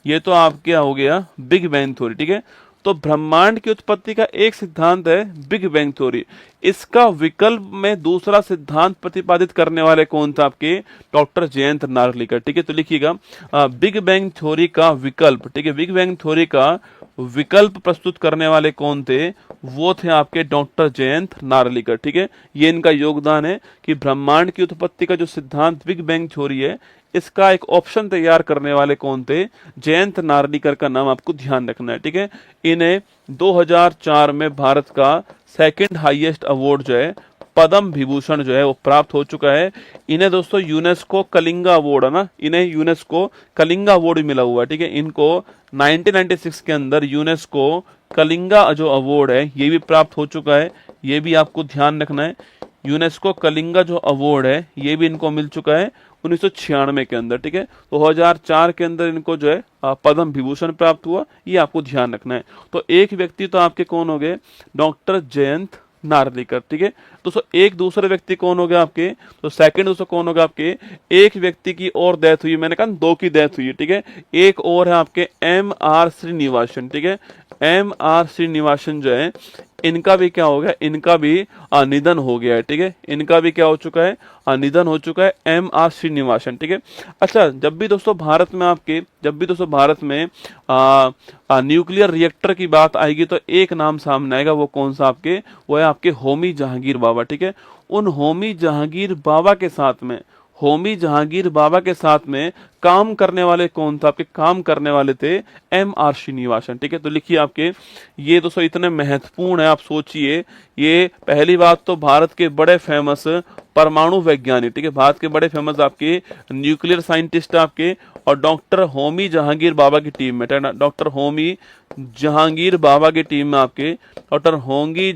ये तो आपके हो गया बिग बैंग थ्योरी। ठीक है, तो ब्रह्मांड की उत्पत्ति का एक सिद्धांत है बिग बैंग थ्योरी, इसका विकल्प में दूसरा सिद्धांत प्रतिपादित करने वाले कौन था आपके, डॉक्टर जयंत नार्लिकर। ठीक है, तो लिखिएगा बिग बैंग थ्योरी का विकल्प। ठीक है, बिग बैंग थ्योरी का विकल्प प्रस्तुत करने वाले कौन थे, वो थे आपके डॉक्टर जयंत नार्लिकर। ठीक है, ये इनका योगदान है कि ब्रह्मांड की उत्पत्ति का जो सिद्धांत बिग बैंग थ्योरी है इसका एक ऑप्शन तैयार करने वाले कौन थे, जयंत नार्लिकर का नाम आपको ध्यान रखना है। ठीक है, इन्हें 2004 में भारत का सेकंड हाईएस्ट अवार्ड जो है पद्म विभूषण जो है वो प्राप्त हो चुका है। इन्हें दोस्तों यूनेस्को कलिंगा अवार्ड है ना, इन्हें यूनेस्को कलिंगा अवार्ड भी मिला हुआ है। ठीक है, इनको 1996 के अंदर यूनेस्को कलिंगा जो अवार्ड है ये भी प्राप्त हो चुका है, ये भी आपको ध्यान रखना है। यूनेस्को कलिंगा जो अवार्ड है ये भी इनको मिल चुका है 1996 के अंदर। ठीक है, 2004 के अंदर इनको जो है पद्म विभूषण प्राप्त हुआ, ये आपको ध्यान रखना है। तो एक व्यक्ति तो आपके कौन हो गए, डॉक्टर जयंत नार्लिकर। ठीक है दोस्तों, एक दूसरे व्यक्ति कौन हो गया आपके, तो सेकंड दोस्तों कौन होगा आपके, एक व्यक्ति की और डेथ हुई, मैंने कहा दो की डेथ हुई है। ठीक है, एक और है आपके M.R. श्रीनिवासन। ठीक है, M.R. श्रीनिवासन जो है इनका भी क्या हो गया, इनका भी निधन हो गया है। ठीक है, इनका भी क्या हो चुका है, निधन हो चुका है, M.R. श्रीनिवासन। ठीक है, अच्छा जब भी दोस्तों भारत में न्यूक्लियर रिएक्टर की बात आएगी तो एक नाम सामने आएगा, वो कौन सा आपके, वो है आपके होमी जहांगीर बाबा। ठीक है, उन होमी जहांगीर बाबा के साथ में काम करने वाले कौन था आपके, काम करने वाले थे M.R. श्रीनिवासन। ठीक है, तो लिखिए आपके ये दोस्तों इतने महत्वपूर्ण है, आप सोचिए। ये पहली बात तो भारत के बड़े फेमस परमाणु वैज्ञानिक, ठीक है, भारत के बड़े फेमस आपके न्यूक्लियर साइंटिस्ट आपके, और डॉक्टर होमी जहांगीर बाबा की टीम में, डॉक्टर होमी जहांगीर बाबा की टीम में आपके डॉक्टर होमी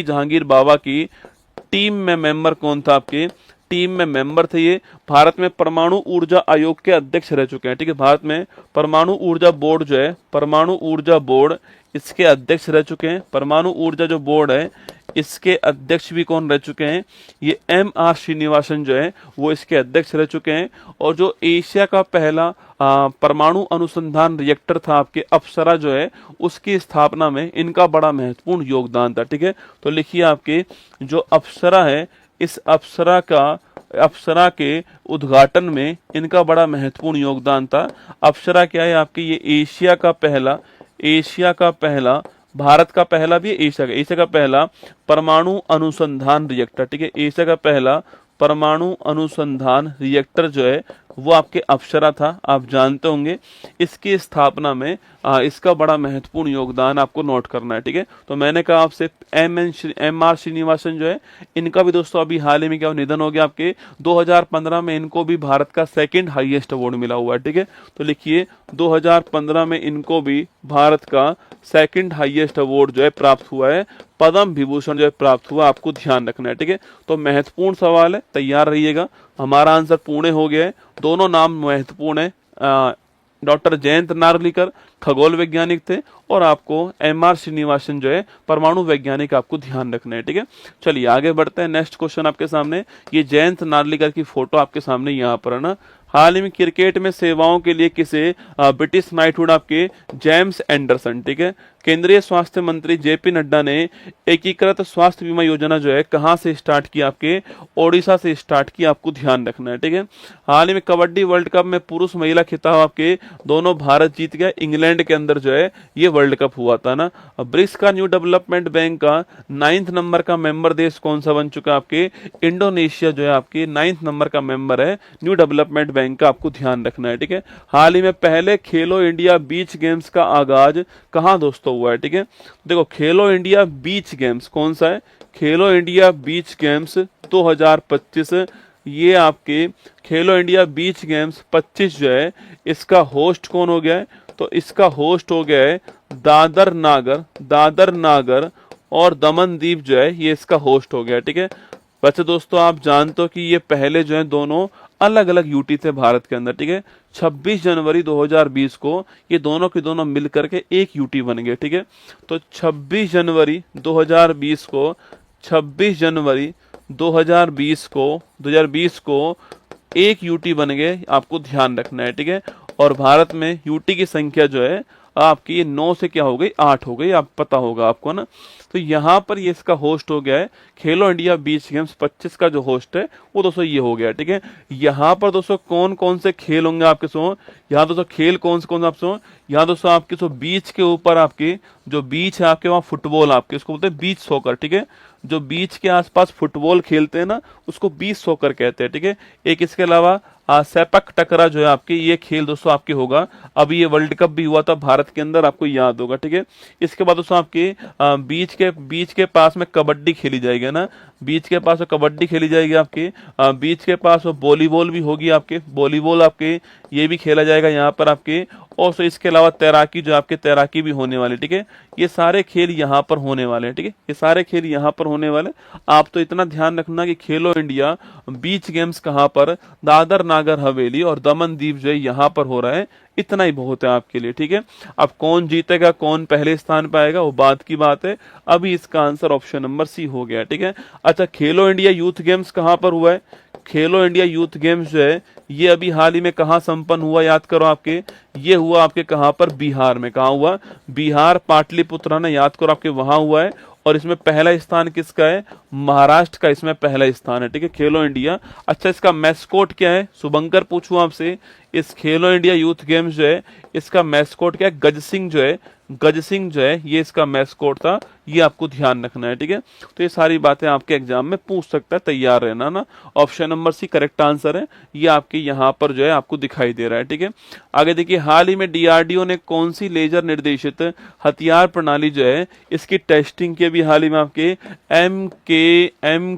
जहांगीर बाबा की टीम में मेंबर कौन था आपके, टीम में मेंबर थे ये, भारत में परमाणु ऊर्जा आयोग के अध्यक्ष रह चुके हैं। ठीक है, भारत में परमाणु ऊर्जा बोर्ड जो है, परमाणु ऊर्जा बोर्ड इसके अध्यक्ष रह चुके हैं। परमाणु ऊर्जा जो बोर्ड है इसके अध्यक्ष भी कौन रह चुके हैं, ये M.R. श्रीनिवासन जो है वो इसके अध्यक्ष रह चुके हैं। और जो एशिया का पहला परमाणु अनुसंधान रिएक्टर था आपके अप्सरा जो है, उसकी स्थापना में इनका बड़ा महत्वपूर्ण योगदान था। ठीक है, तो लिखिए आपके जो अप्सरा है, इस अप्सरा के उद्घाटन में इनका बड़ा महत्वपूर्ण योगदान था। अप्सरा क्या है आपकी, ये एशिया का पहला भारत का पहला भी एशिया का पहला परमाणु अनुसंधान रिएक्टर। ठीक है, एशिया का पहला परमाणु अनुसंधान रिएक्टर जो है वो आपके अप्सरा था, आप जानते होंगे। इसकी स्थापना में इसका बड़ा महत्वपूर्ण योगदान आपको नोट करना है, ठीक है। तो मैंने कहा आपसे एम आर श्रीनिवासन जो है, इनका भी दोस्तों अभी हाल ही में क्या निधन हो गया आपके 2015 में। इनको भी भारत का सेकंड हाईएस्ट अवार्ड मिला हुआ है, ठीक है। तो लिखिए 2015 में इनको भी भारत का सेकंड हाईएस्ट अवार्ड जो है प्राप्त हुआ है, पद्म विभूषण जो है प्राप्त हुआ, आपको ध्यान रखना है, ठीक है। तो महत्वपूर्ण सवाल है, तैयार रहिएगा। हमारा आंसर पुणे हो गया है, दोनों नाम महत्वपूर्ण है। डॉक्टर जयंत नार्लिकर खगोल वैज्ञानिक थे और आपको एम आर श्रीनिवासन जो है परमाणु वैज्ञानिक, आपको ध्यान रखना है, ठीक है। चलिए आगे बढ़ते हैं। नेक्स्ट क्वेश्चन आपके सामने, ये जयंत नार्लिकर की फोटो आपके सामने यहाँ पर है ना। हाल ही में क्रिकेट में सेवाओं के लिए किसे ब्रिटिश नाइटहुड आपके जेम्स एंडरसन, ठीक है। केंद्रीय स्वास्थ्य मंत्री जेपी नड्डा ने एकीकृत स्वास्थ्य बीमा योजना जो है कहां से स्टार्ट की, आपके ओडिशा से स्टार्ट की, आपको ध्यान रखना है, ठीक है। हाल ही में कबड्डी वर्ल्ड कप में पुरुष महिला खिताब आपके दोनों भारत जीत गया, इंग्लैंड के अंदर जो है ये वर्ल्ड कप हुआ था ना। ब्रिक्स का न्यू डेवलपमेंट बैंक का 9th नंबर का मेंबर देश कौन सा बन चुका है, आपके इंडोनेशिया जो है आपके 9th नंबर का मेंबर है न्यू डेवलपमेंट बैंक का, आपको ध्यान रखना है, ठीक है। हाल ही में पहले खेलो इंडिया बीच गेम्स का आगाज कहां दोस्तों हुआ है, ठीक है। देखो खेलो इंडिया बीच गेम्स कौन सा है, खेलो इंडिया बीच गेम्स 2025, ये आपके खेलो इंडिया बीच गेम्स 25 जो है इसका होस्ट कौन हो गया है, तो इसका होस्ट हो गया है दादर नागर और दमनदीप जो है ये इसका होस्ट हो गया, ठीक है। वैसे दोस्तों आप जानते हो कि ये पहले जो है दोनों अलग अलग यूटी थे भारत के अंदर, ठीक है। 26 जनवरी 2020 को ये दोनों के दोनों मिलकर के एक यूटी बन गए, ठीक है। तो 26 जनवरी 2020 को 26 जनवरी 2020 को एक यूटी बन गए, आपको ध्यान रखना है, ठीक है। और भारत में यूटी की संख्या जो है आपकी ये 9 से क्या हो गई 8 हो गई, आप पता होगा आपको ना। तो यहाँ पर ये इसका होस्ट हो गया है खेलो इंडिया बीच गेम्स 25 का जो होस्ट है वो दोस्तों ये हो गया, ठीक है। यहाँ पर दोस्तों कौन कौन से खेल होंगे आपके सो, यहाँ दोस्तों खेल कौन से आप सो, यहाँ दोस्तों आपके सो बीच के ऊपर आपके जो बीच है आपके वहाँ फुटबॉल आपके उसको बोलते हैं बीच सॉकर, ठीक है। जो बीच के आसपास फुटबॉल खेलते हैं ना उसको बीच सॉकर कहते हैं, ठीक है। एक इसके अलावा सेपक टकरा जो है आपके ये खेल दोस्तों आपके होगा, अभी ये वर्ल्ड कप भी हुआ था भारत के अंदर, आपको याद होगा, ठीक है। इसके बाद दोस्तों आपके बीच के पास में कबड्डी खेली जाएगी ना, बीच के पास कबड्डी खेली जाएगी आपके, बीच के पास वॉलीबॉल भी होगी आपके, वॉलीबॉल आपके ये भी खेला जाएगा यहाँ पर आपके। और तो इसके अलावा तैराकी जो आपके तैराकी भी होने वाले, ठीक है। ये सारे खेल यहाँ पर होने वाले हैं, ठीक है। ये सारे खेल यहाँ पर होने वाले। आप तो इतना ध्यान रखना कि खेलो इंडिया बीच गेम्स कहाँ पर, दादर नागर हवेली और दमनदीप जो है यहाँ पर हो रहा है, इतना ही बहुत है आपके लिए, ठीक है। अब कौन जीतेगा कौन पहले स्थान पे आएगा वो बात की बात है, अभी इसका आंसर ऑप्शन नंबर सी हो गया, ठीक है। अच्छा खेलो इंडिया यूथ गेम्स कहाँ पर हुआ है, खेलो इंडिया यूथ गेम्स जो है ये अभी हाल ही में कहाँ संपन्न हुआ, याद करो आपके, ये हुआ आपके कहाँ पर, बिहार में। कहाँ हुआ, बिहार पाटलिपुत्र ना, याद करो आपके वहां हुआ है। और इसमें पहला स्थान किसका है, महाराष्ट्र का इसमें पहला स्थान है, ठीक है, खेलो इंडिया। अच्छा इसका मैस्कोट क्या है, शुभंकर पूछूं आपसे, इस खेलो इंडिया यूथ गेम्स जो है इसका मैस्कोट क्या है, गज सिंह जो है ये इसका मैस्कोट था, ये आपको ध्यान रखना है, ठीक है। तो ये सारी बातें आपके एग्जाम में पूछ सकता है, तैयार रहना ना। Option number C correct answer है, ये आपके यहाँ पर जो है आपको दिखाई दे रहा है, ठीक है। आगे देखिए हाल ही में डीआरडीओ ने कौन सी लेजर निर्देशित हथियार प्रणाली जो है इसकी टेस्टिंग की, अभी हाल ही में आपके एम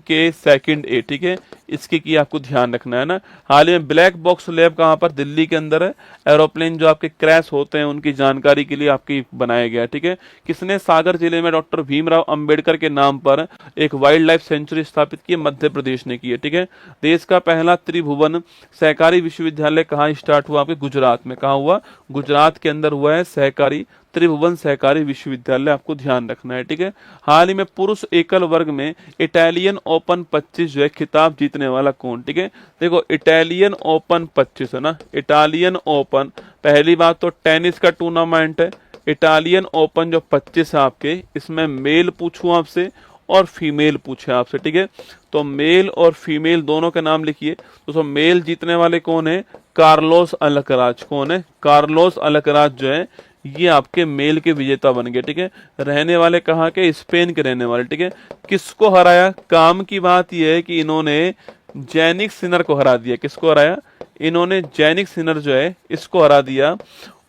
के सेकंड ए, ठीक है, इसकी की आपको ध्यान रखना है ना। हाल ही में ब्लैक बॉक्स लैब कहाँ पर, दिल्ली के अंदर है। एरोप्लेन जो आपके क्रैश होते हैं उनकी जानकारी के लिए आपकी बनाया गया, ठीक है। किसने सागर जिले में डॉक्टर भीमराव अंबेडकर के नाम पर एक वाइल्ड लाइफ सेंचुरी स्थापित की, मध्य प्रदेश ने की है, ठीक है। देश का पहला त्रिभुवन सहकारी विश्वविद्यालय कहाँ स्टार्ट हुआ, आपके गुजरात में। कहाँ हुआ, गुजरात के अंदर हुआ है सहकारी त्रिभुवन सहकारी विश्वविद्यालय, आपको ध्यान रखना है, ठीक है। हाल ही में पुरुष एकल वर्ग में इटालियन ओपन 25 जो है खिताब जीतने वाला कौन, ठीक है। देखो इटालियन ओपन 25 है ना, इटालियन ओपन, पहली बात तो टेनिस का टूर्नामेंट है। इटालियन ओपन जो 25 है आपके, इसमें मेल पूछूं आपसे और फीमेल पूछे आपसे, ठीक है। तो मेल और फीमेल दोनों के नाम लिखिए। तो मेल जीतने वाले कौन है, कार्लोस अलकराज। कौन है, कार्लोस अलकराज जो है ये आपके मेल के विजेता बन गए, ठीक है। रहने वाले कहाँ के, स्पेन के रहने वाले, ठीक है। किसको हराया, काम की बात यह है कि इन्होंने जैनिक सिनर को हरा दिया। किसको हराया? इन्होंने जैनिक सिनर जो है इसको हरा दिया।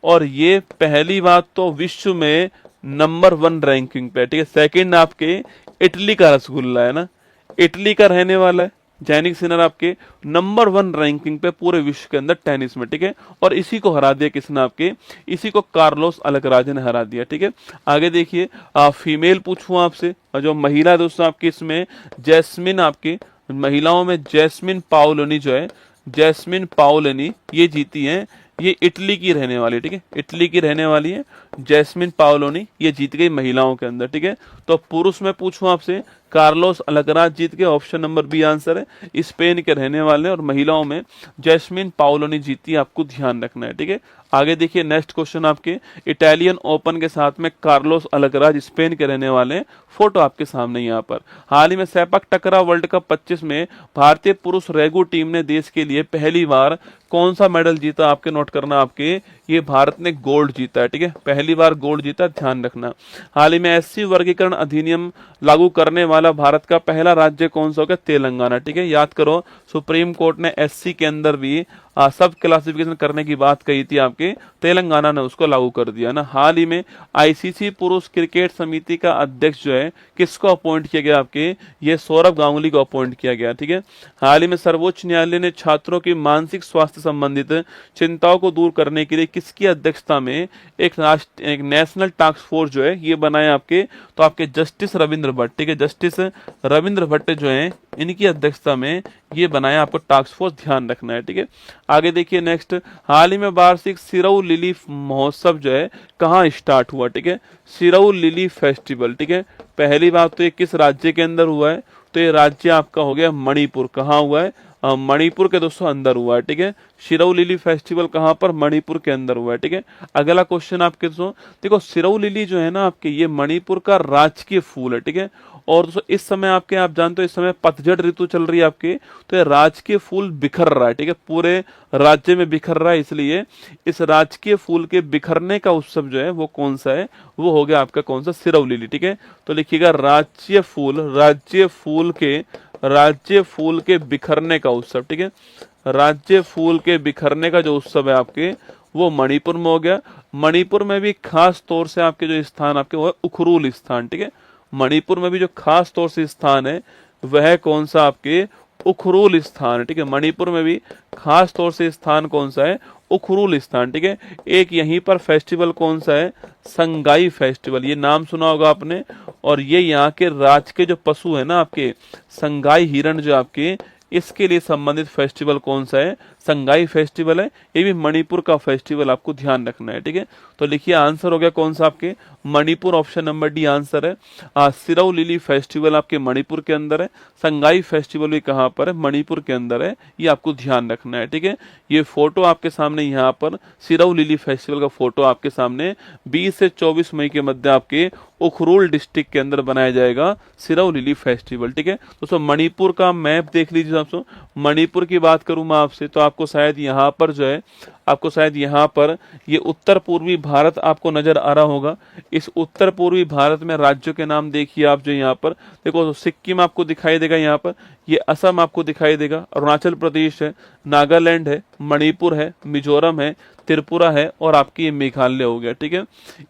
और ये पहली बात तो विश्व में नंबर 1 रैंकिंग पे, ठीक है। सेकंड आपके इटली का रसगुल्ला है ना, इटली का रहने वाला है जैनिक सिनर, आपके नंबर 1 रैंकिंग पे पूरे विश्व के अंदर टेनिस में, ठीक है। और इसी को हरा दिया किसने? आपके इसी को कार्लोस अल्कराज ने हरा दिया, ठीक है। आगे देखिए, फीमेल पूछूं आपसे, और जो महिला दोस्तों आपकी इसमें जैस्मिन, आपकी महिलाओं में जैस्मिन पाओलोनी जो है, जैस्मिन पाओलोनी ये जीती हैं। ये इटली की रहने वाली, ठीक है, इटली की रहने वाली है जैस्मिन पाओलोनी, ये जीत गई महिलाओं के अंदर, ठीक है। तो पुरुष में पूछूं आपसे, कार्लोस अल्कराज जीत गए, ऑप्शन नंबर बी आंसर है, स्पेन के रहने वाले। और महिलाओं में जैस्मिन पाओलोनी जीती, आपको ध्यान रखना है, ठीक है। आगे देखिए नेक्स्ट क्वेश्चन आपके, इटालियन ओपन के साथ में कार्लोस अल्कराज स्पेन के रहने वाले हैं। फोटो आपके सामने यहाँ पर। हाल ही में सेपक टकरा वर्ल्ड कप 25 में भारतीय पुरुष रेगू टीम ने देश के लिए पहली बार कौन सा मेडल जीता? आपके नोट करना, आपके ये भारत ने गोल्ड जीता है, ठीक है, पहली बार गोल्ड जीता, ध्यान रखना। हाल ही में एससी वर्गीकरण अधिनियम लागू करने वाला भारत का पहला राज्य कौन सा हो गया? तेलंगाना, ठीक है। याद करो, सुप्रीम कोर्ट ने एससी के अंदर भी सब क्लासिफिकेशन करने की बात कही थी आपके, तेलंगाना ने उसको लागू कर दिया ना। हाल ही में आईसीसी पुरुष क्रिकेट समिति का अध्यक्ष जो है किसको अपॉइंट किया गया? आपके ये सौरभ गांगुली को अपॉइंट किया गया, ठीक है। हाल ही में सर्वोच्च न्यायालय ने छात्रों की मानसिक स्वास्थ्य संबंधित चिंताओं को दूर करने के लिए किसकी अध्यक्षता में एक नेशनल टास्क फोर्स जो है ये बनाया? आपके तो आपके जस्टिस रविंद्र भट्ट, ठीक है, जस्टिस रविंद्र भट्ट जो है इनकी अध्यक्षता में ये बनाया आपको टास्क फोर्स, ध्यान रखना है, ठीक है। आगे देखिए नेक्स्ट, हाल ही में वार्षिक सिरऊ लिली महोत्सव जो है कहाँ स्टार्ट हुआ? ठीक है, सिरऊ लिली फेस्टिवल, ठीक है। पहली बात तो ये किस राज्य के अंदर हुआ है? तो ये राज्य आपका हो गया मणिपुर। कहाँ हुआ है? मणिपुर के दोस्तों अंदर हुआ है, ठीक है। सिरऊ लिली फेस्टिवल कहाँ पर? मणिपुर के अंदर हुआ है, ठीक है। अगला क्वेश्चन आपके दोस्तों देखो, सिरऊ लिली जो है ना आपके, ये मणिपुर का राजकीय फूल है, ठीक है। और दोस्तों इस समय आपके, आप जानते हो इस समय पतझड़ ऋतु चल रही है आपके, तो ये राजकीय फूल बिखर रहा है, ठीक है, पूरे राज्य में बिखर रहा है। इसलिए इस राजकीय फूल के बिखरने का उत्सव जो है वो कौन सा है? वो हो गया आपका कौन सा? सिरऊ लिली, ठीक है। तो लिखिएगा राज्य फूल, राज्य फूल के बिखरने का उत्सव, ठीक है। राज्य फूल के बिखरने का जो उत्सव है आपके, वो मणिपुर में हो गया। मणिपुर में भी खास तौर से आपके जो स्थान आपके वो है उखरूल स्थान, ठीक है। मणिपुर में भी जो खास तौर से स्थान है वह कौन सा? आपके उखरूल स्थान, ठीक है। मणिपुर में भी खास तौर से स्थान कौन सा है? उखरूल स्थान, ठीक है। एक यहीं पर फेस्टिवल कौन सा है? संगाई फेस्टिवल, ये नाम सुना होगा आपने। और ये यहाँ के राज के जो पशु है ना आपके, संगाई हिरण जो आपके, इसके लिए संबंधित फेस्टिवल कौन सा है? संगाई फेस्टिवल है। ये भी मणिपुर का फेस्टिवल, आपको ध्यान रखना है, ठीक है। तो लिखिए आंसर हो गया कौन सा? आपके Manipur, option number D answer है। सिरऊ लिली फेस्टिवल आपके मणिपुर के अंदर है। संगाई फेस्टिवल भी कहाँ पर है? मणिपुर के अंदर है, ये आपको ध्यान रखना है, ठीक है। ये फोटो आपके सामने यहाँ पर सिरऊ लिली फेस्टिवल का फोटो आपके सामने 20 से 24 मई के मध्य आपके उखरूल डिस्ट्रिक्ट के अंदर बनाया जाएगा सिरऊ लिली फेस्टिवल, ठीक है। दोस्तों मणिपुर का मैप देख लीजिए। दोस्तों मणिपुर की बात करूं मैं आपसे, तो आपको शायद यहाँ पर जो है, आपको शायद यहाँ पर ये उत्तर पूर्वी भारत आपको नजर आ रहा होगा। इस उत्तर पूर्वी भारत में राज्यों के नाम देखिए आप, जो यहाँ पर देखो, तो सिक्किम आपको दिखाई देगा, यहाँ पर ये असम आपको दिखाई देगा, अरुणाचल प्रदेश है, नागालैंड है, मणिपुर है, मिजोरम है, त्रिपुरा है, और आपकी ये मेघालय हो गया, ठीक है।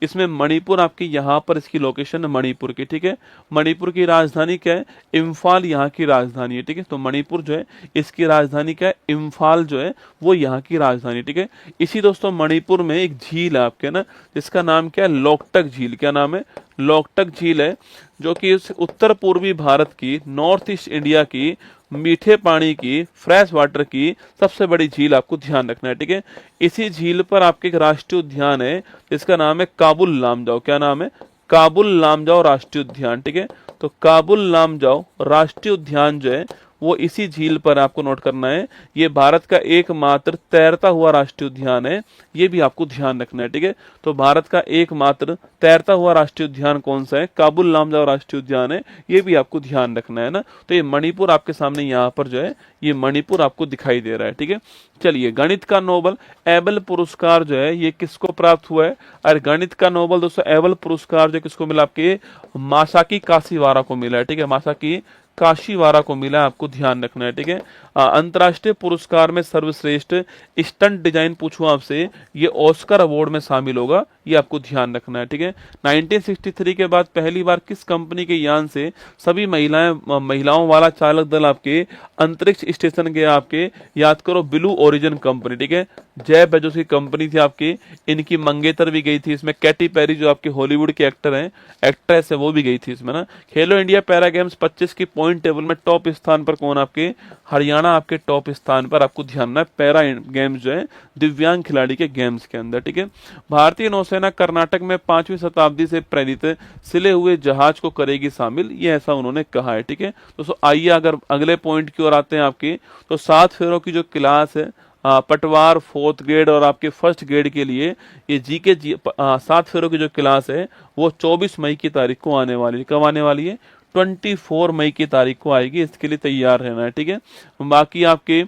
इसमें मणिपुर आपकी यहाँ पर इसकी लोकेशन है मणिपुर की, ठीक है। मणिपुर की राजधानी क्या है? इम्फाल यहाँ की राजधानी है, ठीक है। तो मणिपुर जो है इसकी राजधानी क्या है? इम्फाल जो है वो यहाँ की राजधानी, ठीक है। इसी दोस्तों मणिपुर में एक झील है आपके ना, जिसका नाम क्या है? लोकटक झील। क्या नाम है? लोकटक झील है, जो कि इस उत्तर पूर्वी भारत की, नॉर्थ ईस्ट इंडिया की मीठे पानी की, फ्रेश वाटर की सबसे बड़ी झील, आपको ध्यान रखना है, ठीक है। इसी झील पर आपके एक राष्ट्रीय उद्यान है जिसका नाम है काबुल लामजाओ। क्या नाम है? काबुल लामजाओ राष्ट्रीय उद्यान, ठीक है। तो काबुल लामजाओ राष्ट्रीय उद्यान जो है वो इसी झील पर, आपको नोट करना है। ये भारत का एकमात्र तैरता हुआ राष्ट्रीय उद्यान है, ये भी आपको ध्यान रखना है, ठीक है। तो भारत का एकमात्र तैरता हुआ राष्ट्रीय उद्यान कौन सा है? काबुल लामजाओ राष्ट्रीय उद्यान है, ये भी आपको ध्यान रखना है ना। तो ये मणिपुर आपके सामने यहाँ पर जो है, ये मणिपुर आपको दिखाई दे रहा है, ठीक है। चलिए, गणित का नोबल एबल पुरस्कार जो है ये किसको प्राप्त हुआ है? और गणित का नोबल दोस्तों एबल पुरस्कार जो किसको मिला? आपके मासाकी काशीवारा को मिला है, ठीक है। मासाकी काशीवारा को मिला है, आपको ध्यान रखना है, ठीक है। अंतर्राष्ट्रीय पुरस्कार में सर्वश्रेष्ठ स्टंट डिजाइन पूछूं आपसे, ये ऑस्कर अवार्ड में शामिल होगा, ये आपको ध्यान रखना है, ठीक है। 1963 के बाद पहली बार किस कंपनी के यान से सभी महिलाओं वाला चालक दल आपके अंतरिक्ष स्टेशन गया, आपके याद करो ब्लू ओरिजिन कंपनी, ठीक है। जेफ बेजोस की कंपनी थी आपकी, इनकी मंगेतर भी गई थी इसमें, कैटी पेरी जो आपके हॉलीवुड के एक्टर हैं, एक्ट्रेस है, वो भी गई थी इसमें ना। खेलो इंडिया पैरा गेम्स 25 की पॉइंट टेबल में टॉप स्थान पर कौन, आपके हरियाणा आपके टॉप स्थान पर, आपको ध्यान रखना है। पैरा गेम्स जो है दिव्यांग खिलाड़ी के गेम्स के अंदर, ठीक है। भारतीय नौसेना कर्नाटक में 5वीं शताब्दी से प्रेरित सिले हुए जहाज को करेगी शामिल, ये ऐसा उन्होंने कहा है, ठीक है। दोस्तों आइए अगर अगले पॉइंट की ओर आते हैं आपके, तो 7 फेरों की जो क्लास है, पटवार 4th ग्रेड और आपके 1st ग्रेड के लिए ये जीके 7 फेरों की जो क्लास है वो 24 मई की तारीख को आने वाली है। कब आने वाली है? 24 मई की तारीख को आएगी, इसके लिए तैयार रहना है, ठीक है। बाकी आपके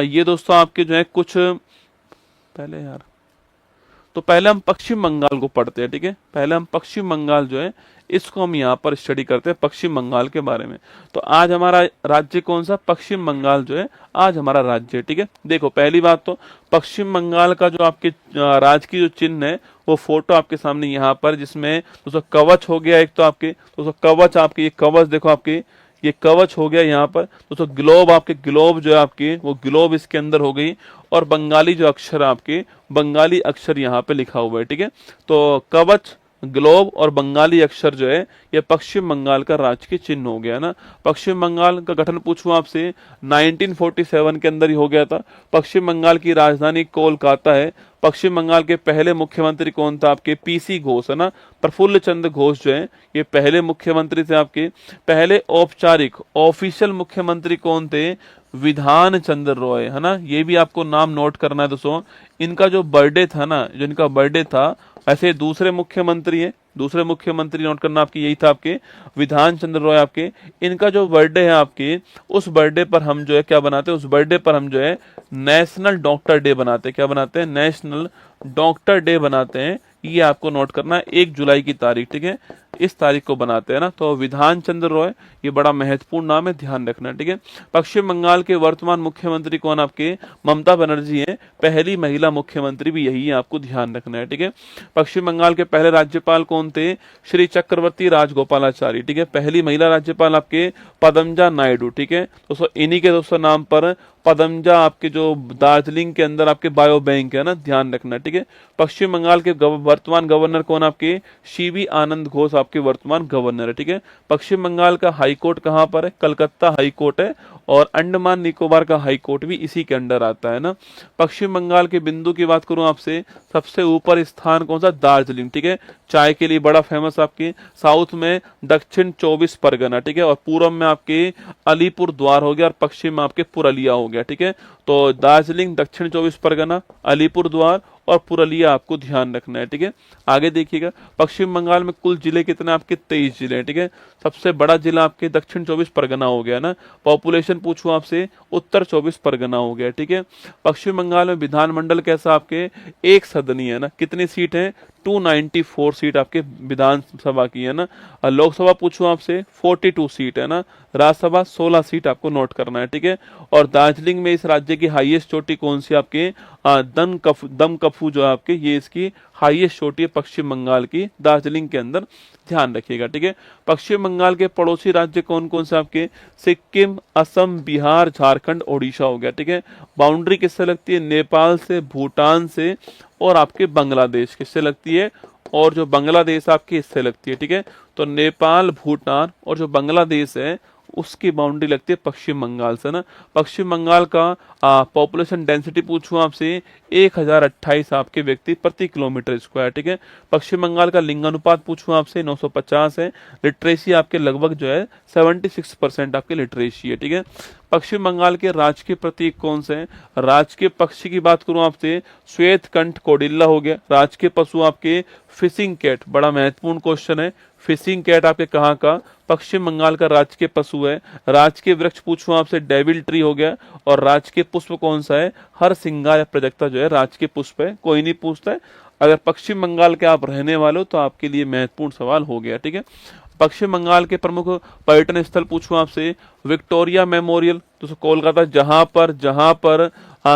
ये दोस्तों आपके जो है कुछ पहले यार, तो पहले हम पश्चिम बंगाल को पढ़ते हैं, ठीक है। पहले हम पश्चिम बंगाल जो है इसको हम यहाँ पर स्टडी करते हैं, पश्चिम बंगाल के बारे में। तो आज हमारा राज्य कौन सा? पश्चिम बंगाल जो है आज हमारा राज्य है, ठीक है। देखो पहली बात तो पश्चिम बंगाल का जो आपके राज्य की जो चिन्ह है वो फोटो आपके सामने यहाँ पर, जिसमें दोस्तों कवच हो गया एक, तो आपके दोस्तों कवच, आपके ये कवच देखो, आपके ये कवच हो गया यहाँ पर दोस्तों। ग्लोब, आपके ग्लोब जो है आपके वो ग्लोब इसके अंदर हो गई, और बंगाली जो अक्षर आपके बंगाली अक्षर यहाँ पे लिखा हुआ है, ठीक है। तो कवच, ग्लोब और बंगाली अक्षर जो है ये पश्चिम बंगाल का राज्य के चिन्ह हो गया ना। पश्चिम बंगाल का गठन पूछूं आपसे 1947 के अंदर ही हो गया था। पश्चिम बंगाल की राजधानी कोलकाता है। पश्चिम बंगाल के पहले मुख्यमंत्री कौन था? आपके पीसी घोष है ना, प्रफुल्ल चंद्र घोष जो है ये पहले मुख्यमंत्री थे आपके। पहले औपचारिक ऑफिशियल मुख्यमंत्री कौन थे? विधान चंद्र रॉय है ना, ये भी आपको नाम नोट करना है दोस्तों। इनका जो बर्थडे था ना, जो इनका बर्थडे था, ऐसे दूसरे मुख्यमंत्री है, दूसरे मुख्यमंत्री नोट करना आपकी, यही था आपके विधान चंद्र रॉय आपके। इनका जो बर्थडे है आपके, उस बर्थडे पर हम जो है क्या बनाते हैं? उस बर्थडे पर हम जो है नेशनल डॉक्टर डे बनाते हैं। क्या बनाते हैं? नेशनल डॉक्टर डे बनाते हैं। ये आपको नोट करना है, 1 जुलाई की तारीख, ठीक है, इस तारीख को बनाते हैं ना। तो विधान चंद्र रॉय ये बड़ा महत्वपूर्ण नाम है, ध्यान रखना, ठीक है। पश्चिम बंगाल के वर्तमान मुख्यमंत्री कौन? आपके ममता बनर्जी हैं, पहली महिला मुख्यमंत्री भी यही है, आपको ध्यान रखना है, ठीक है। पश्चिम बंगाल के पहले राज्यपाल कौन थे? श्री चक्रवर्ती राजगोपालाचारी, ठीक है। पहली महिला राज्यपाल आपके पदमजा नायडू, ठीक है। दोस्तों इन्हीं के दोस्तों नाम पर पदमजा आपके जो दार्जिलिंग के अंदर आपके बायो बैंक है ना, ध्यान रखना, ठीक है। पश्चिम बंगाल के वर्तमान गवर्नर कौन? आपके सीवी आनंद घोष आपके वर्तमान गवर्नर है, ठीक है। पश्चिम बंगाल का हाई कोर्ट कहाँ पर है? कलकत्ता हाई कोर्ट है, और अंडमान निकोबार का हाई कोर्ट भी इसी के अंडर आता है ना। पश्चिम बंगाल के बिंदु की बात करूं आपसे, सबसे ऊपर स्थान कौन सा? दार्जिलिंग, ठीक है, चाय के लिए बड़ा फेमस आपके। साउथ में दक्षिण 24 परगना, ठीक है, और पूर्व में आपके अलीपुर द्वार हो गया, और पश्चिम में आपके पुरलिया हो गया, ठीक है। तो दार्जिलिंग, दक्षिण 24 परगना, अलीपुर द्वार और पुरलिया आपको ध्यान रखना है, ठीक है। आगे देखिएगा, पश्चिम बंगाल में कुल जिले कितने? आपके 23 जिले हैं, ठीक है। सबसे बड़ा जिला आपके दक्षिण 24 परगना हो गया ना। पॉपुलेशन पूछूं आपसे, उत्तर 24 परगना हो गया, ठीक है। पश्चिम बंगाल में विधानमंडल कैसा? आपके एक सदनी है ना। कितनी सीट है? 294 सीट आपके विधानसभा की है ना। और लोकसभा पूछूं आपसे 42 सीट है ना। राज्यसभा 16 सीट आपको नोट करना है, ठीक है। और दार्जिलिंग में इस राज्य की हाईएस्ट चोटी कौन सी? आपके दमकफू जो है आपके, ये इसकी हाईएस्ट चोटी है पश्चिम बंगाल की, दार्जिलिंग के अंदर, ध्यान रखिएगा, ठीक है। पश्चिम बंगाल के पड़ोसी राज्य कौन कौन से? आपके सिक्किम, असम, बिहार, झारखंड, ओडिशा हो गया, ठीक है। बाउंड्री किससे लगती है? नेपाल से, भूटान से और आपके बांग्लादेश किससे लगती है? और जो बांग्लादेश आपकी इससे लगती है, ठीक है। तो नेपाल, भूटान और जो बांग्लादेश है उसकी बाउंड्री लगती है पश्चिम बंगाल से ना। पश्चिम बंगाल का पॉपुलेशन डेंसिटी पूछूं आपसे 1028 आपके व्यक्ति प्रति किलोमीटर स्क्वायर, ठीक है। पश्चिम बंगाल का लिंगानुपात पूछूं आपसे 950 है। लिटरेसी आपके लगभग जो है 76% आपके लिटरेसी है, ठीक है। पश्चिम बंगाल के राजकीय प्रतीक कौन से हैं? राजकीय पक्षी की बात करूं आपसे, श्वेत कंठ कौडिल्ला हो गया। राजकीय पशु आपके फिशिंग कैट, बड़ा महत्वपूर्ण क्वेश्चन है। फिशिंग कैट आपके कहाँ का? पश्चिम बंगाल का राजकीय पशु है। राजकीय वृक्ष पूछूं आपसे, डेविल ट्री हो गया। और राजकीय पुष्प कौन सा है? हर सिंगार या प्रजक्ता जो है राजकीय पुष्प है, कोई नहीं पूछता है। अगर पश्चिम बंगाल के आप रहने वाले हो तो आपके लिए महत्वपूर्ण सवाल हो गया, ठीक है। पश्चिम बंगाल के प्रमुख पर्यटन स्थल पूछूं आपसे, विक्टोरिया मेमोरियल दोस्तों कोलकाता, जहां पर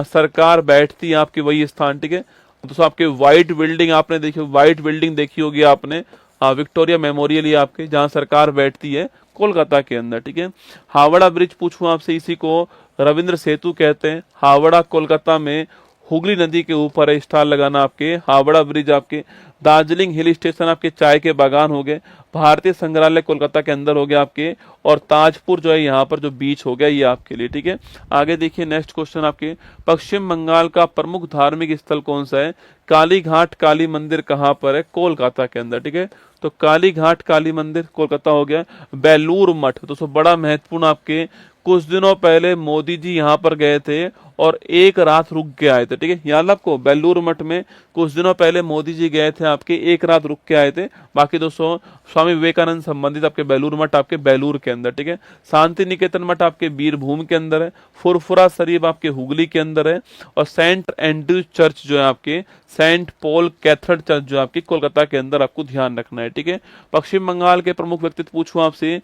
सरकार बैठती है आपकी वही स्थान, ठीक है दोस्तों। आपके व्हाइट बिल्डिंग आपने देखी, व्हाइट बिल्डिंग देखी होगी आपने, विक्टोरिया मेमोरियल ही आपके जहां सरकार बैठती है कोलकाता के अंदर, ठीक है। हावड़ा ब्रिज पूछूं आपसे, इसी को रविंद्र सेतु कहते हैं। हावड़ा कोलकाता में हुगली नदी के ऊपर है, स्टार लगाना आपके, हावड़ा ब्रिज आपके। दार्जिलिंग हिल स्टेशन आपके चाय के बागान हो गए। भारतीय संग्रहालय कोलकाता के अंदर हो गया आपके, और ताजपुर जो है यहाँ पर जो बीच हो गया ये आपके लिए, ठीक है। आगे देखिए नेक्स्ट क्वेश्चन आपके, पश्चिम बंगाल का प्रमुख धार्मिक स्थल कौन सा है? काली घाट काली मंदिर कहाँ पर है? कोलकाता के अंदर, ठीक है। तो काली घाट काली मंदिर कोलकाता हो गया। बेलूर मठ दोस्तों बड़ा महत्वपूर्ण आपके, कुछ दिनों पहले मोदी जी यहाँ पर गए थे और एक रात रुक के आए थे, ठीक है। याद आपको बेलूर मठ में कुछ दिनों पहले मोदी जी गए थे आपके, एक रात रुक के आए थे। बाकी दोस्तों स्वामी विवेकानंद संबंधित आपके बेलूर मठ आपके बेलूर के अंदर, ठीक है। शांति निकेतन मठ आपके बीरभूम के अंदर है। फुरफुरा शरीफ आपके हुगली के अंदर है। और सेंट एंड्रयूज चर्च जो है आपके, सेंट पॉल कैथेड्रल चर्च जो आपकी कोलकाता के अंदर आपको ध्यान रखना है, ठीक है। पश्चिम बंगाल के प्रमुख व्यक्तित्व पूछूं आपसे,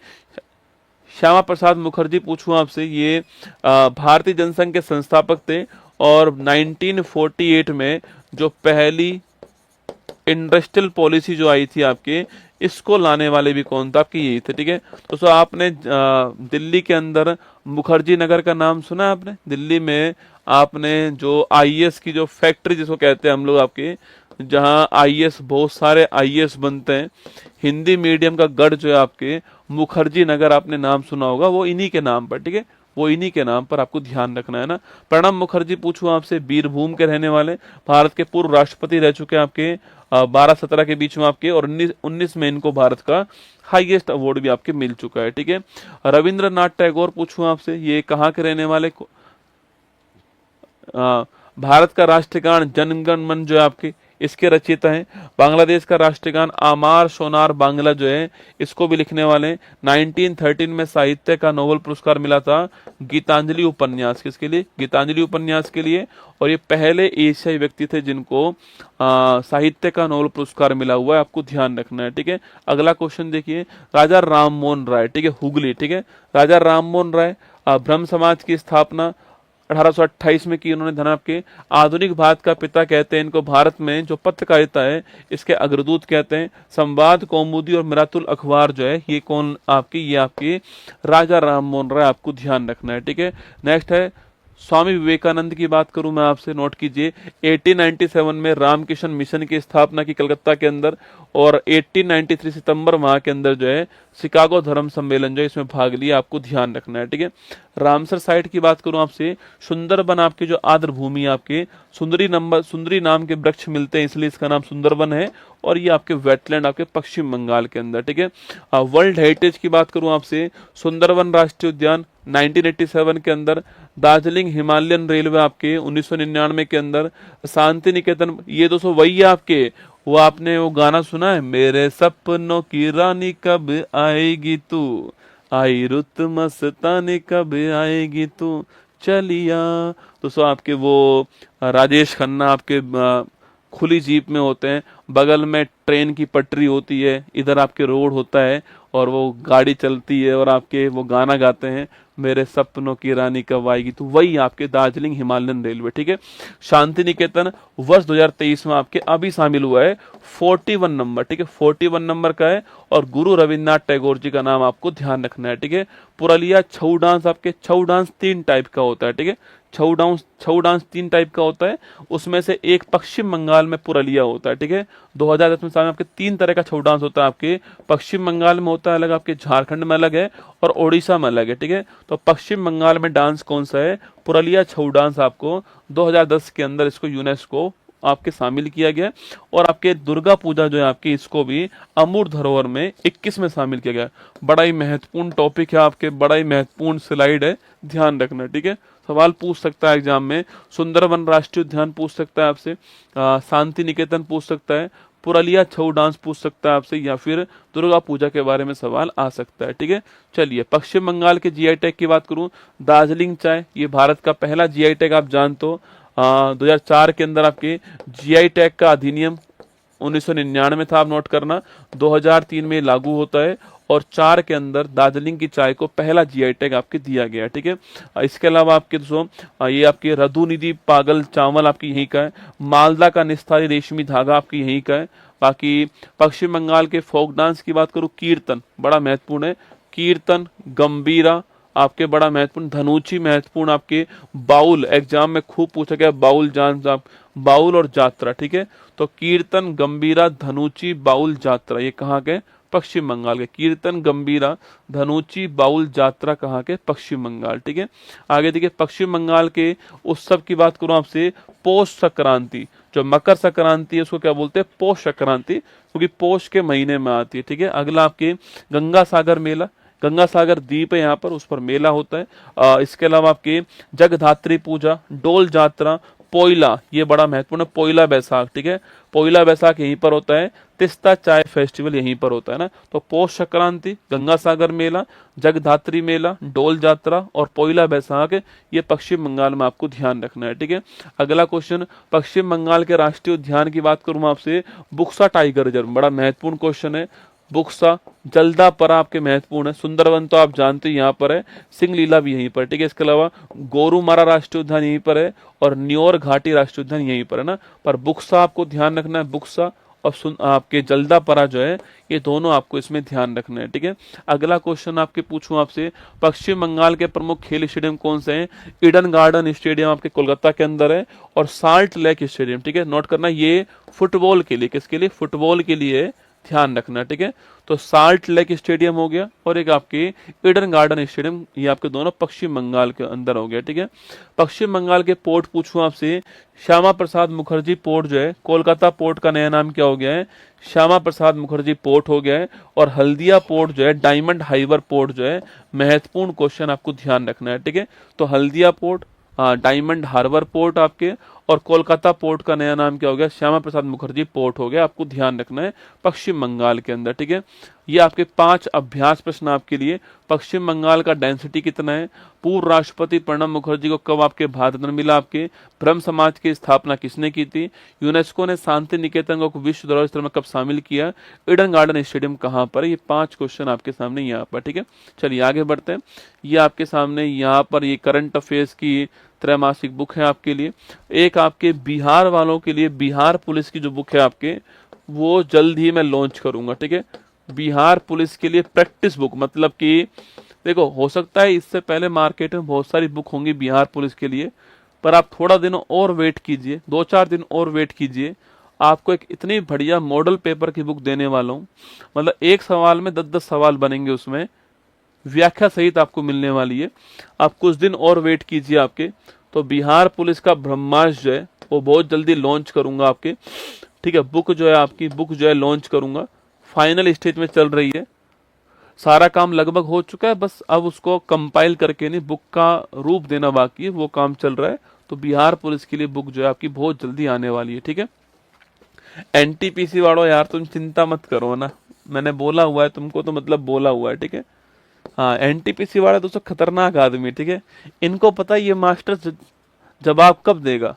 श्यामा प्रसाद मुखर्जी पूछूं आपसे, ये भारतीय जनसंघ के संस्थापक थे, और 1948 में जो पहली इंडस्ट्रियल पॉलिसी जो आई थी आपके, इसको लाने वाले भी कौन था? आपके यही थे, ठीक है। तो सो आपने दिल्ली के अंदर मुखर्जी नगर का नाम सुना है आपने? दिल्ली में आपने जो आईएएस की जो फैक्ट्री जिसको कहते हैं हम लोग आपके, जहां आईएएस बहुत सारे आईएएस बनते हैं, हिंदी मीडियम का गढ़ जो है आपके मुखर्जी नगर, आपने नाम सुना होगा, वो इन्हीं के नाम पर, ठीक है, वो इन्हीं के नाम पर आपको ध्यान रखना है ना। प्रणब मुखर्जी पूछूं आपसे, बीरभूम के रहने वाले, भारत के पूर्व राष्ट्रपति रह चुके हैं आपके 12-17 के बीच में आपके, और 19 में इनको भारत का हाईएस्ट अवार्ड भी आपके मिल चुका है, ठीक है। रविंद्रनाथ टैगोर पूछूं आपसे, ये कहाँ के रहने वाले? भारत का राष्ट्रगान जनगण मन जो है आपके, इसके रचयिता हैं। बांग्लादेश का राष्ट्रगान आमार सोनार बांग्ला जो है, इसको भी लिखने वाले। 1913 में साहित्य का नोबेल पुरस्कार मिला था गीतांजलि उपन्यास, किसके लिए? गीतांजलि उपन्यास के लिए। और ये पहले एशियाई व्यक्ति थे जिनको साहित्य का नोबेल पुरस्कार मिला हुआ है, आपको ध्यान रखना है, ठीक है। अगला क्वेश्चन देखिए, राजा राममोहन राय, ठीक है, हुगली, ठीक है। राजा राममोहन राय ब्रह्म समाज की स्थापना 1828 में की उन्होंने। धन आपके आधुनिक भारत का पिता कहते हैं इनको। भारत में जो पत्रकारिता है इसके अग्रदूत कहते हैं। संवाद कौमुदी और मिरातुल अखबार जो है ये कौन आपकी? ये आपके राजा राममोहन राय, आपको ध्यान रखना है, ठीक है। नेक्स्ट है स्वामी विवेकानंद की बात करूं मैं आपसे, नोट कीजिए। 1897 में रामकृष्ण मिशन की स्थापना की कलकत्ता के अंदर, और 1893 सितंबर माह के अंदर जो है शिकागो धर्म सम्मेलन जो है इसमें भाग लिया, आपको ध्यान रखना है, ठीक है। रामसर साइट की बात करूं आपसे, सुंदरबन आपके जो आर्द्र भूमि आपके, सुंदरी नाम के वृक्ष मिलते हैं इसलिए इसका नाम सुंदरबन है, और ये आपके वेटलैंड आपके पश्चिम बंगाल के अंदर, ठीक है। वर्ल्ड हेरिटेज की बात करूं आपसे, सुंदरबन राष्ट्रीय उद्यान 1987 के अंदर। दार्जिलिंग हिमालयन रेलवे आपके 1999 के अंदर। शांति निकेतन, ये दोस्तों वही है आपके, वो आपने वो गाना सुना है, मेरे सपनों की रानी कब आएगी तू, आई रुत मस्तानी कब आएगी तू चलिया। दोस्तों आपके वो राजेश खन्ना आपके खुली जीप में होते हैं, बगल में ट्रेन की पटरी होती है, इधर आपके रोड होता है, और वो गाड़ी चलती है और आपके वो गाना गाते हैं, मेरे सपनों की रानी कब आएगी। तो वही आपके दार्जिलिंग हिमालयन रेलवे, ठीक है। शांति निकेतन वर्ष 2023 में आपके अभी शामिल हुआ है, 41 नंबर, ठीक है, 41 नंबर का है, और गुरु रविन्द्रनाथ टैगोर जी का नाम आपको ध्यान रखना है, ठीक है। पुरलिया छऊ डांस आपके, छऊ डांस 3 टाइप का होता है, ठीक है। छऊ डांस 3 टाइप का होता है, उसमें से एक पश्चिम बंगाल में पुरलिया होता है, ठीक है। 2010 में साल में आपके 3 तरह का छऊ डांस होता है, आपके पश्चिम बंगाल में होता है अलग, आपके झारखंड में अलग है, और ओडिशा में अलग है, ठीक है। तो पश्चिम बंगाल में डांस कौन सा है? पुरलिया छऊ डांस आपको 2010 के अंदर इसको यूनेस्को आपके शामिल किया गया, और आपके दुर्गा पूजा जो है आपकी, इसको भी अमूर्त धरोहर में 21 में शामिल किया गया। बड़ा ही महत्वपूर्ण टॉपिक है आपके, बड़ा ही महत्वपूर्ण स्लाइड है, ध्यान रखना, ठीक है। सवाल पूछ सकता है एग्जाम में, सुंदरबन राष्ट्रीय उद्यान पूछ सकता है आपसे, शांति निकेतन पूछ सकता है, पुरलिया छऊ डांस पूछ सकता है आपसे, या फिर दुर्गा पूजा के बारे में सवाल आ सकता है, ठीक है। चलिए पश्चिम बंगाल के जीआई टैग की बात करूं, दार्जिलिंग चाय, ये भारत का पहला जीआई टैग आप जानते हो। 2004 के अंदर आपके जीआई टैग का अधिनियम 1999 था, आप नोट करना। 2003 में लागू होता है और 4 के अंदर दार्जिलिंग की चाय को पहला जीआई टैग आपके दिया गया है, ठीक है। इसके अलावा आपके दोस्तों ये आपके रधुनिधि पागल चावल आपकी यहीं का है। मालदा का निस्तारी रेशमी धागा आपकी यहीं का है। बाकी पश्चिम बंगाल के फोक डांस की बात करूं, कीर्तन बड़ा महत्वपूर्ण है। कीर्तन, गंभीरा आपके बड़ा महत्वपूर्ण, धनुची महत्वपूर्ण, आपके बाउल एग्जाम में खूब पूछा गया बाउल जान आप, बाउल और जात्रा, ठीक है। तो कीर्तन, गंभीरा, धनुची, बाउल, जात्रा ये कहाँ के? पश्चिम बंगाल के। कीर्तन, गंभीरा, धनुची, बाउल, जात्रा कहाँ के? पश्चिम बंगाल, ठीक है। आगे देखिए पश्चिम बंगाल के उत्सव की बात करूं आपसे, पौष संक्रांति, जो मकर संक्रांति है उसको क्या बोलते हैं? पौष संक्रांति, क्योंकि पौष के महीने में आती है, ठीक है। अगला आपके गंगा सागर मेला, गंगा सागर द्वीप है यहाँ पर, उस पर मेला होता है। इसके अलावा आपके जगधात्री पूजा, डोल जात्रा, पोइला ये बड़ा महत्वपूर्ण है, पोइला बैसाख, ठीक है। पोइला बैसाख यहीं पर होता है। तिस्ता चाय फेस्टिवल यहीं पर होता है ना। तो पौष संक्रांति, गंगा सागर मेला, जगधात्री मेला, डोल जात्रा और पोइला बैसाख ये पश्चिम बंगाल में आपको ध्यान रखना है, ठीक है। अगला क्वेश्चन, पश्चिम बंगाल के राष्ट्रीय उद्यान की बात करूं आपसे, बुक्सा टाइगर रिजर्व बड़ा महत्वपूर्ण क्वेश्चन है। बुक्सा, जल्दापरा आपके महत्वपूर्ण है। सुंदरवन तो आप जानते हैं यहाँ पर है। सिंगलीला भी यहीं पर, ठीक है। इसके अलावा गोरुमारा राष्ट्रीय उद्यान यहीं पर है और न्योर घाटी राष्ट्रीय उद्यान यहीं पर है ना। पर बुक्सा आपको ध्यान रखना है, बुक्सा और आपके जल्दापरा जो है ये दोनों आपको इसमें ध्यान रखना है, ठीक है। अगला क्वेश्चन आपके पूछूं आपसे, पश्चिम बंगाल के प्रमुख खेल स्टेडियम कौन से हैं? ईडन गार्डन स्टेडियम आपके कोलकाता के अंदर है और साल्ट लेक स्टेडियम, ठीक है। नोट करना ये फुटबॉल के लिए, किसके लिए? फुटबॉल के लिए ध्यान रखना, ठीक है। तो साल्ट लेक स्टेडियम हो गया और एक आपके ईडन गार्डन स्टेडियम, ये आपके दोनों पश्चिम बंगाल के अंदर हो गया, ठीक है। पश्चिम बंगाल के पोर्ट पूछूं आपसे, श्यामा प्रसाद मुखर्जी पोर्ट जो है, कोलकाता पोर्ट का नया नाम क्या हो गया है? श्यामा प्रसाद मुखर्जी पोर्ट हो गया है। और हल्दिया पोर्ट जो है, डायमंड हाइबर पोर्ट जो है, महत्वपूर्ण क्वेश्चन आपको ध्यान रखना है, ठीक है। तो हल्दिया पोर्ट, डायमंड हार्बर पोर्ट आपके, और कोलकाता पोर्ट का नया नाम क्या हो गया? श्यामा प्रसाद मुखर्जी पोर्ट हो गया। आपको ध्यान रखना है पश्चिम बंगाल के अंदर, ठीक है। ये आपके 5 अभ्यास प्रश्न आपके लिए। पश्चिम बंगाल का डेंसिटी कितना है? पूर्व राष्ट्रपति प्रणब मुखर्जी को कब आपके भारत रत्न मिला? आपके ब्रह्म समाज की स्थापना किसने की थी? यूनेस्को ने शांति निकेतन को विश्व धरोहर स्थल में कब शामिल किया? ईडन गार्डन स्टेडियम कहाँ पर? ये 5 क्वेश्चन आपके सामने यहाँ पर, ठीक है। चलिए आगे बढ़ते हैं। ये आपके सामने यहाँ पर ये करंट अफेयर्स की त्रैमासिक बुक है आपके लिए। एक आपके बिहार वालों के लिए बिहार पुलिस की जो बुक है आपके, वो जल्द ही मैं लॉन्च करूंगा, ठीक है। बिहार पुलिस के लिए प्रैक्टिस बुक, मतलब कि देखो हो सकता है इससे पहले मार्केट में बहुत सारी बुक होंगी बिहार पुलिस के लिए, पर आप थोड़ा दिन और वेट कीजिए, 2-4 दिन और वेट कीजिए। आपको एक इतनी बढ़िया मॉडल पेपर की बुक देने वाला हूँ, मतलब एक सवाल में 10-10 सवाल बनेंगे, उसमें व्याख्या सहित आपको मिलने वाली है। आप कुछ दिन और वेट कीजिए आपके। तो बिहार पुलिस का ब्रह्मास्त्र जो है वो बहुत जल्दी लॉन्च करूंगा आपके, ठीक है। बुक जो है आपकी, बुक जो है लॉन्च करूंगा, फाइनल स्टेज में चल रही है, सारा काम लगभग हो चुका है, बस अब उसको कंपाइल करके नहीं बुक का रूप देना बाकी है, वो काम चल रहा है। तो बिहार पुलिस के लिए बुक जो है आपकी बहुत जल्दी आने वाली है, ठीक है। एनटीपीसी वालों यार तुम चिंता मत करो ना, मैंने बोला हुआ है तुमको, तो मतलब बोला हुआ है, ठीक है। हाँ, एनटीपीसी वाला दोस्तों खतरनाक आदमी, ठीक है। इनको पता है ये मास्टर जवाब कब देगा?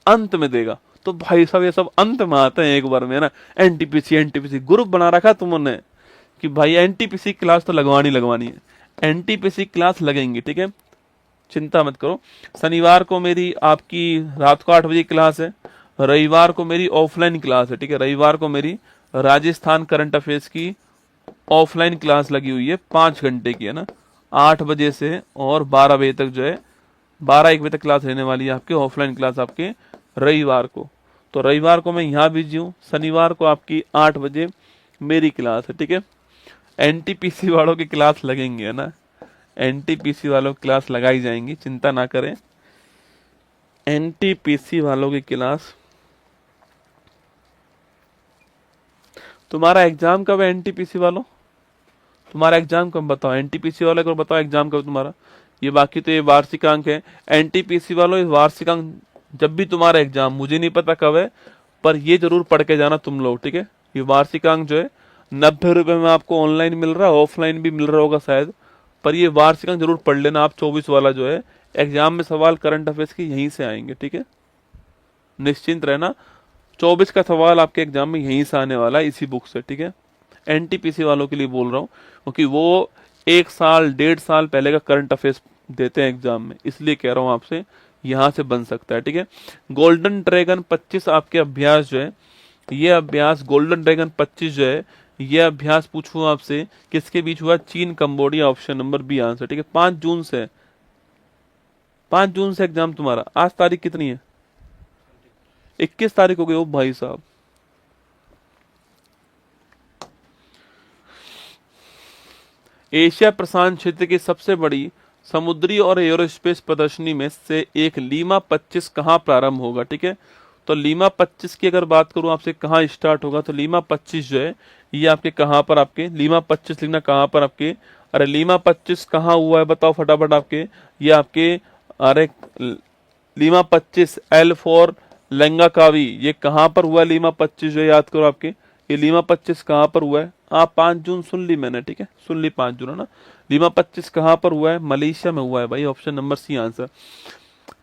अंत में देगा। तो भाई साहब ये सब अंत में आते हैं एक बार में ना। एनटीपीसी ग्रुप बना रखा तुमने कि भाई एनटीपीसी क्लास तो लगवानी है। एनटीपीसी क्लास लगेंगी, ठीक है, चिंता मत करो। शनिवार को मेरी आपकी रात को 8 बजे क्लास है, रविवार को मेरी ऑफलाइन क्लास है, ठीक है। रविवार को मेरी राजस्थान करंट अफेयर्स की ऑफलाइन क्लास लगी हुई है, 5 घंटे की है ना, 8 बजे से और 12 बजे तक जो है, 12-1 बजे तक क्लास रहने वाली है आपकी ऑफलाइन क्लास आपके रविवार को। तो रविवार को मैं यहाँ बिजी हूँ, शनिवार को आपकी 8 बजे मेरी क्लास है, ठीक है। एनटीपीसी वालों की क्लास लगेंगे, है ना, एनटीपीसी वालों की क्लास लगाई जाएंगी, चिंता ना करें। एनटीपीसी वालों की क्लास, तुम्हारा एग्जाम कब है एनटीपीसी वालों? तुम्हारा एग्जाम कब बताओ? एनटीपीसी वालों को बताओ एग्जाम कब तुम्हारा। ये बाकी तो ये वार्षिक अंक है। एनटीपीसी वालों ये वार्षिक अंक, जब भी तुम्हारा एग्जाम, मुझे नहीं पता कब है, पर ये जरूर पढ़ के जाना तुम लोग, ठीक है। ये वार्षिक अंक जो है 90 रुपए में आपको ऑनलाइन मिल रहा है, ऑफलाइन भी मिल रहा होगा शायद, पर ये वार्षिक अंक जरूर पढ़ लेना आप। 24 वाला जो है एग्जाम में सवाल करंट अफेयर्स के यहीं से आएंगे, ठीक है, निश्चिंत रहना। 24 का सवाल आपके एग्जाम में यहीं से आने वाला है, इसी बुक से, ठीक है। एनटीपीसी वालों के लिए बोल रहा हूँ, क्योंकि वो 1 साल 1.5 साल पहले का करंट अफेयर्स देते हैं एग्जाम में, इसलिए कह रहा हूँ आपसे, यहाँ से बन सकता है, ठीक है। गोल्डन ड्रैगन 25 आपके अभ्यास जो है, ये अभ्यास गोल्डन ड्रैगन 25 जो है, ये अभ्यास पूछूं आपसे किसके बीच हुआ? चीन Cambodia, option number B answer, ठीक है। 5 जून से, 5 जून से एग्जाम तुम्हारा। आज तारीख कितनी है? 21 तारीख हो गई। ओ भाई साहब, एशिया प्रशांत क्षेत्र की सबसे बड़ी समुद्री और एरोस्पेस प्रदर्शनी में से एक लीमा 25 कहाँ प्रारंभ होगा, ठीक है। तो लीमा 25 की अगर बात करूं आपसे कहाँ स्टार्ट होगा, तो लीमा 25 जो है ये आपके कहाँ पर, आपके लीमा 25 लिखना कहाँ पर आपके, अरे लीमा 25 कहाँ हुआ है बताओ फटाफट आपके, ये आपके, अरे लीमा 25 एल फॉर लंगाकावी, ये कहाँ पर हुआ है लीमा 25 जो है, याद करो आपके, ये लीमा 25 कहाँ पर हुआ है? हाँ 5 जून सुन ली मैंने, ठीक है, सुन ली 5 जून है ना। लीमा 25 कहाँ पर हुआ है? मलेशिया में हुआ है भाई, option number C answer.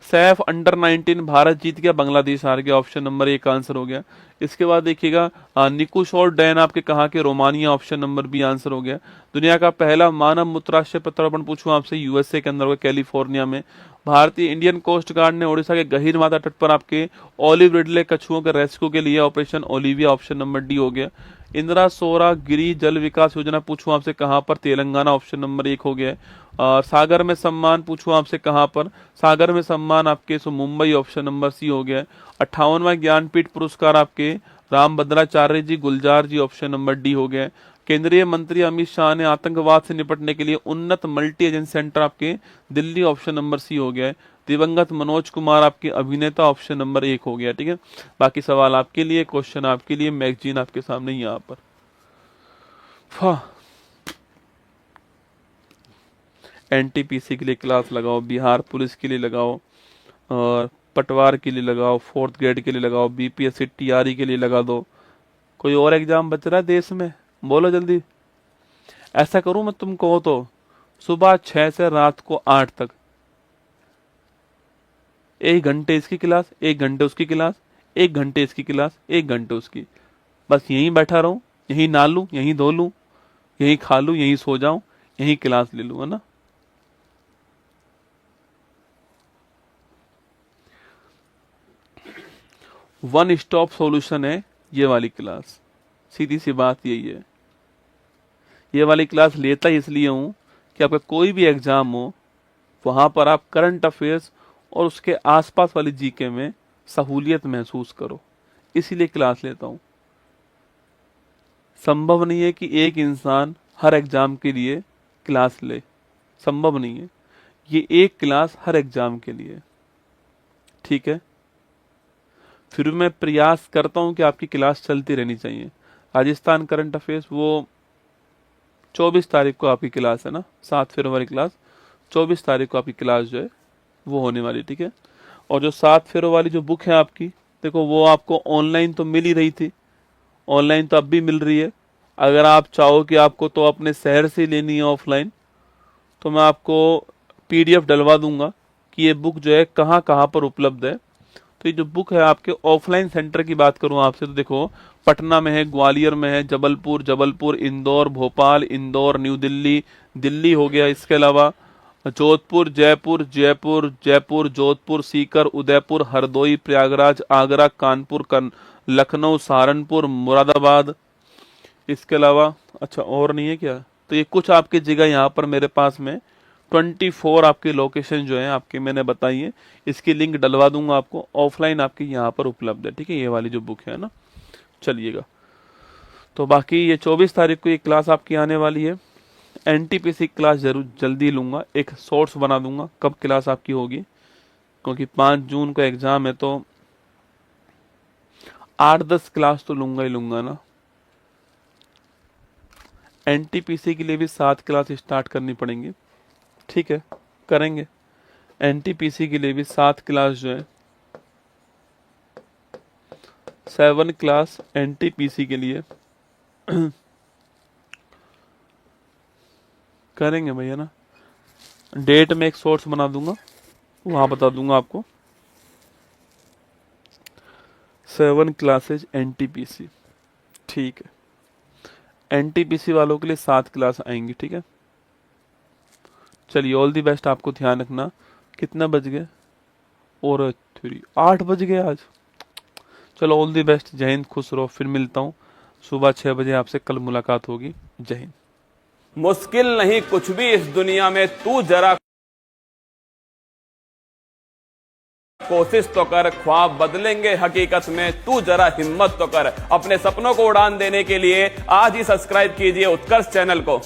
SAFF under 19 Bharat जीत गया, बांग्लादेश हार गया, ऑप्शन नंबर एक आंसर हो गया। इसके बाद देखिएगा निकुश और डैन आपके कहाँ के? Romania, option number B answer हो गया। दुनिया का पहला मानव मूत्राशय प्रत्यारोपण पूछूं आपसे, यूएसए के अंदर होगा, कैलिफोर्निया में। भारतीय इंडियन कोस्ट गार्ड ने ओडिशा के गहीर माता तट पर आपके ऑलिव रिडले कछुओं के रेस्क्यू के लिए operation Olivia, option number D हो गया। इंदिरा सौरा गिरी जल विकास योजना पूछूं आपसे कहां पर? तेलंगाना, ऑप्शन नंबर एक हो गया। और सागर में सम्मान पूछूं आपसे कहां पर? सागर में सम्मान आपके सो मुंबई, ऑप्शन नंबर सी हो गया। 58वां ज्ञानपीठ पुरस्कार आपके रामभद्राचार्य जी गुलजार जी, ऑप्शन नंबर डी हो गया। केंद्रीय मंत्री अमित शाह ने आतंकवाद से निपटने के लिए उन्नत मल्टी एजेंसी सेंटर आपके दिल्ली, ऑप्शन नंबर सी हो गया। दिवंगत मनोज कुमार आपके अभिनेता, ऑप्शन नंबर एक हो गया, ठीक है। बाकी सवाल आपके लिए, क्वेश्चन आपके लिए, मैगजीन आपके सामने यहाँ पर। एनटीपीसी के लिए क्लास लगाओ, बिहार पुलिस के लिए लगाओ, और पटवार के लिए लगाओ, 4th ग्रेड के लिए लगाओ, बीपीएससी टीआरई के लिए लगा दो। कोई और एग्जाम बच रहा है देश में? बोलो जल्दी। ऐसा करूं मैं तुमको तो सुबह 6 से रात को 8 तक 1 घंटे इसकी क्लास, 1 घंटे उसकी क्लास, 1 घंटे इसकी क्लास, 1 घंटे उसकी, बस यहीं बैठा रहूं, यहीं नहा लूं, यहीं धो लूं, यहीं खा लूं, यहीं सो जाऊं, यहीं क्लास ले लूं, है ना। वन स्टॉप सॉल्यूशन है ये वाली क्लास, सीधी सी बात यही है। ये वाली क्लास लेता ही इसलिए हूं कि आपका कोई भी एग्जाम हो, वहां पर आप करंट अफेयर्स और उसके आसपास वाली जीके में सहूलियत महसूस करो, इसीलिए क्लास लेता हूं। संभव नहीं है कि एक इंसान हर एग्जाम के लिए क्लास ले, संभव नहीं है। ये एक क्लास हर एग्जाम के लिए, ठीक है। फिर मैं प्रयास करता हूं कि आपकी क्लास चलती रहनी चाहिए। राजस्थान करंट अफेयर्स वो 24 तारीख को आपकी क्लास है ना, 7 फरवरी क्लास, 24 तारीख को आपकी क्लास जो है वो होने वाली, ठीक है। और जो 7 फरवरी वाली जो बुक है आपकी, देखो वो आपको ऑनलाइन तो मिल ही रही थी, ऑनलाइन तो अब भी मिल रही है। अगर आप चाहो कि आपको तो अपने शहर से लेनी है ऑफलाइन, तो मैं आपको पीडीएफ डलवा दूंगा कि ये बुक जो है कहाँ कहाँ पर उपलब्ध है। तो ये जो बुक है आपके ऑफलाइन सेंटर की बात करूं आपसे, तो देखो पटना में है, ग्वालियर में है, जबलपुर, इंदौर, भोपाल, इंदौर, न्यू दिल्ली, दिल्ली हो गया, इसके अलावा जोधपुर, जयपुर, जोधपुर, सीकर, उदयपुर, हरदोई, प्रयागराज, आगरा, कानपुर, लखनऊ, सहारनपुर, मुरादाबाद, इसके अलावा अच्छा और नहीं है क्या? तो ये कुछ आपकी जगह यहाँ पर मेरे पास में 24 आपकी लोकेशन जो है आपकी मैंने बताई है, इसकी लिंक डलवा दूंगा आपको, ऑफलाइन आपकी यहाँ पर उपलब्ध है, ठीक है, ये वाली जो बुक है ना। चलिएगा, तो बाकी ये 24 तारीख को ये क्लास आपकी आने वाली है। एनटीपीसी क्लास जरूर जल्दी लूंगा, एक शॉर्ट्स बना दूंगा कब क्लास आपकी होगी, क्योंकि 5 जून का एग्जाम है, तो 8-10 क्लास तो लूंगा ही लूंगा ना। एनटीपीसी के लिए भी 7 क्लास स्टार्ट करनी पड़ेंगी, ठीक है, करेंगे। एनटीपीसी के लिए भी 7 क्लास जो है, 7 क्लास एनटीपीसी के लिए करेंगे भैया ना। डेट में एक सोर्स बना दूंगा, वहां बता दूंगा आपको। 7 क्लासेज एनटीपीसी, ठीक है। एनटीपीसी वालों के लिए 7 क्लास आएंगी, ठीक है। चलिए ऑल दी बेस्ट, आपको ध्यान रखना। कितना बज गए? और 8 बज गए आज। चलो ऑल दी बेस्ट, जय हिंद, खुश रहो। फिर मिलता हूँ सुबह 6 बजे आपसे, कल मुलाकात होगी। जय हिंद। मुश्किल नहीं कुछ भी इस दुनिया में, तू जरा कोशिश तो कर, ख्वाब बदलेंगे हकीकत में, तू जरा हिम्मत तो कर। अपने सपनों को उड़ान देने के लिए आज ही सब्सक्राइब कीजिए उत्कर्ष चैनल को।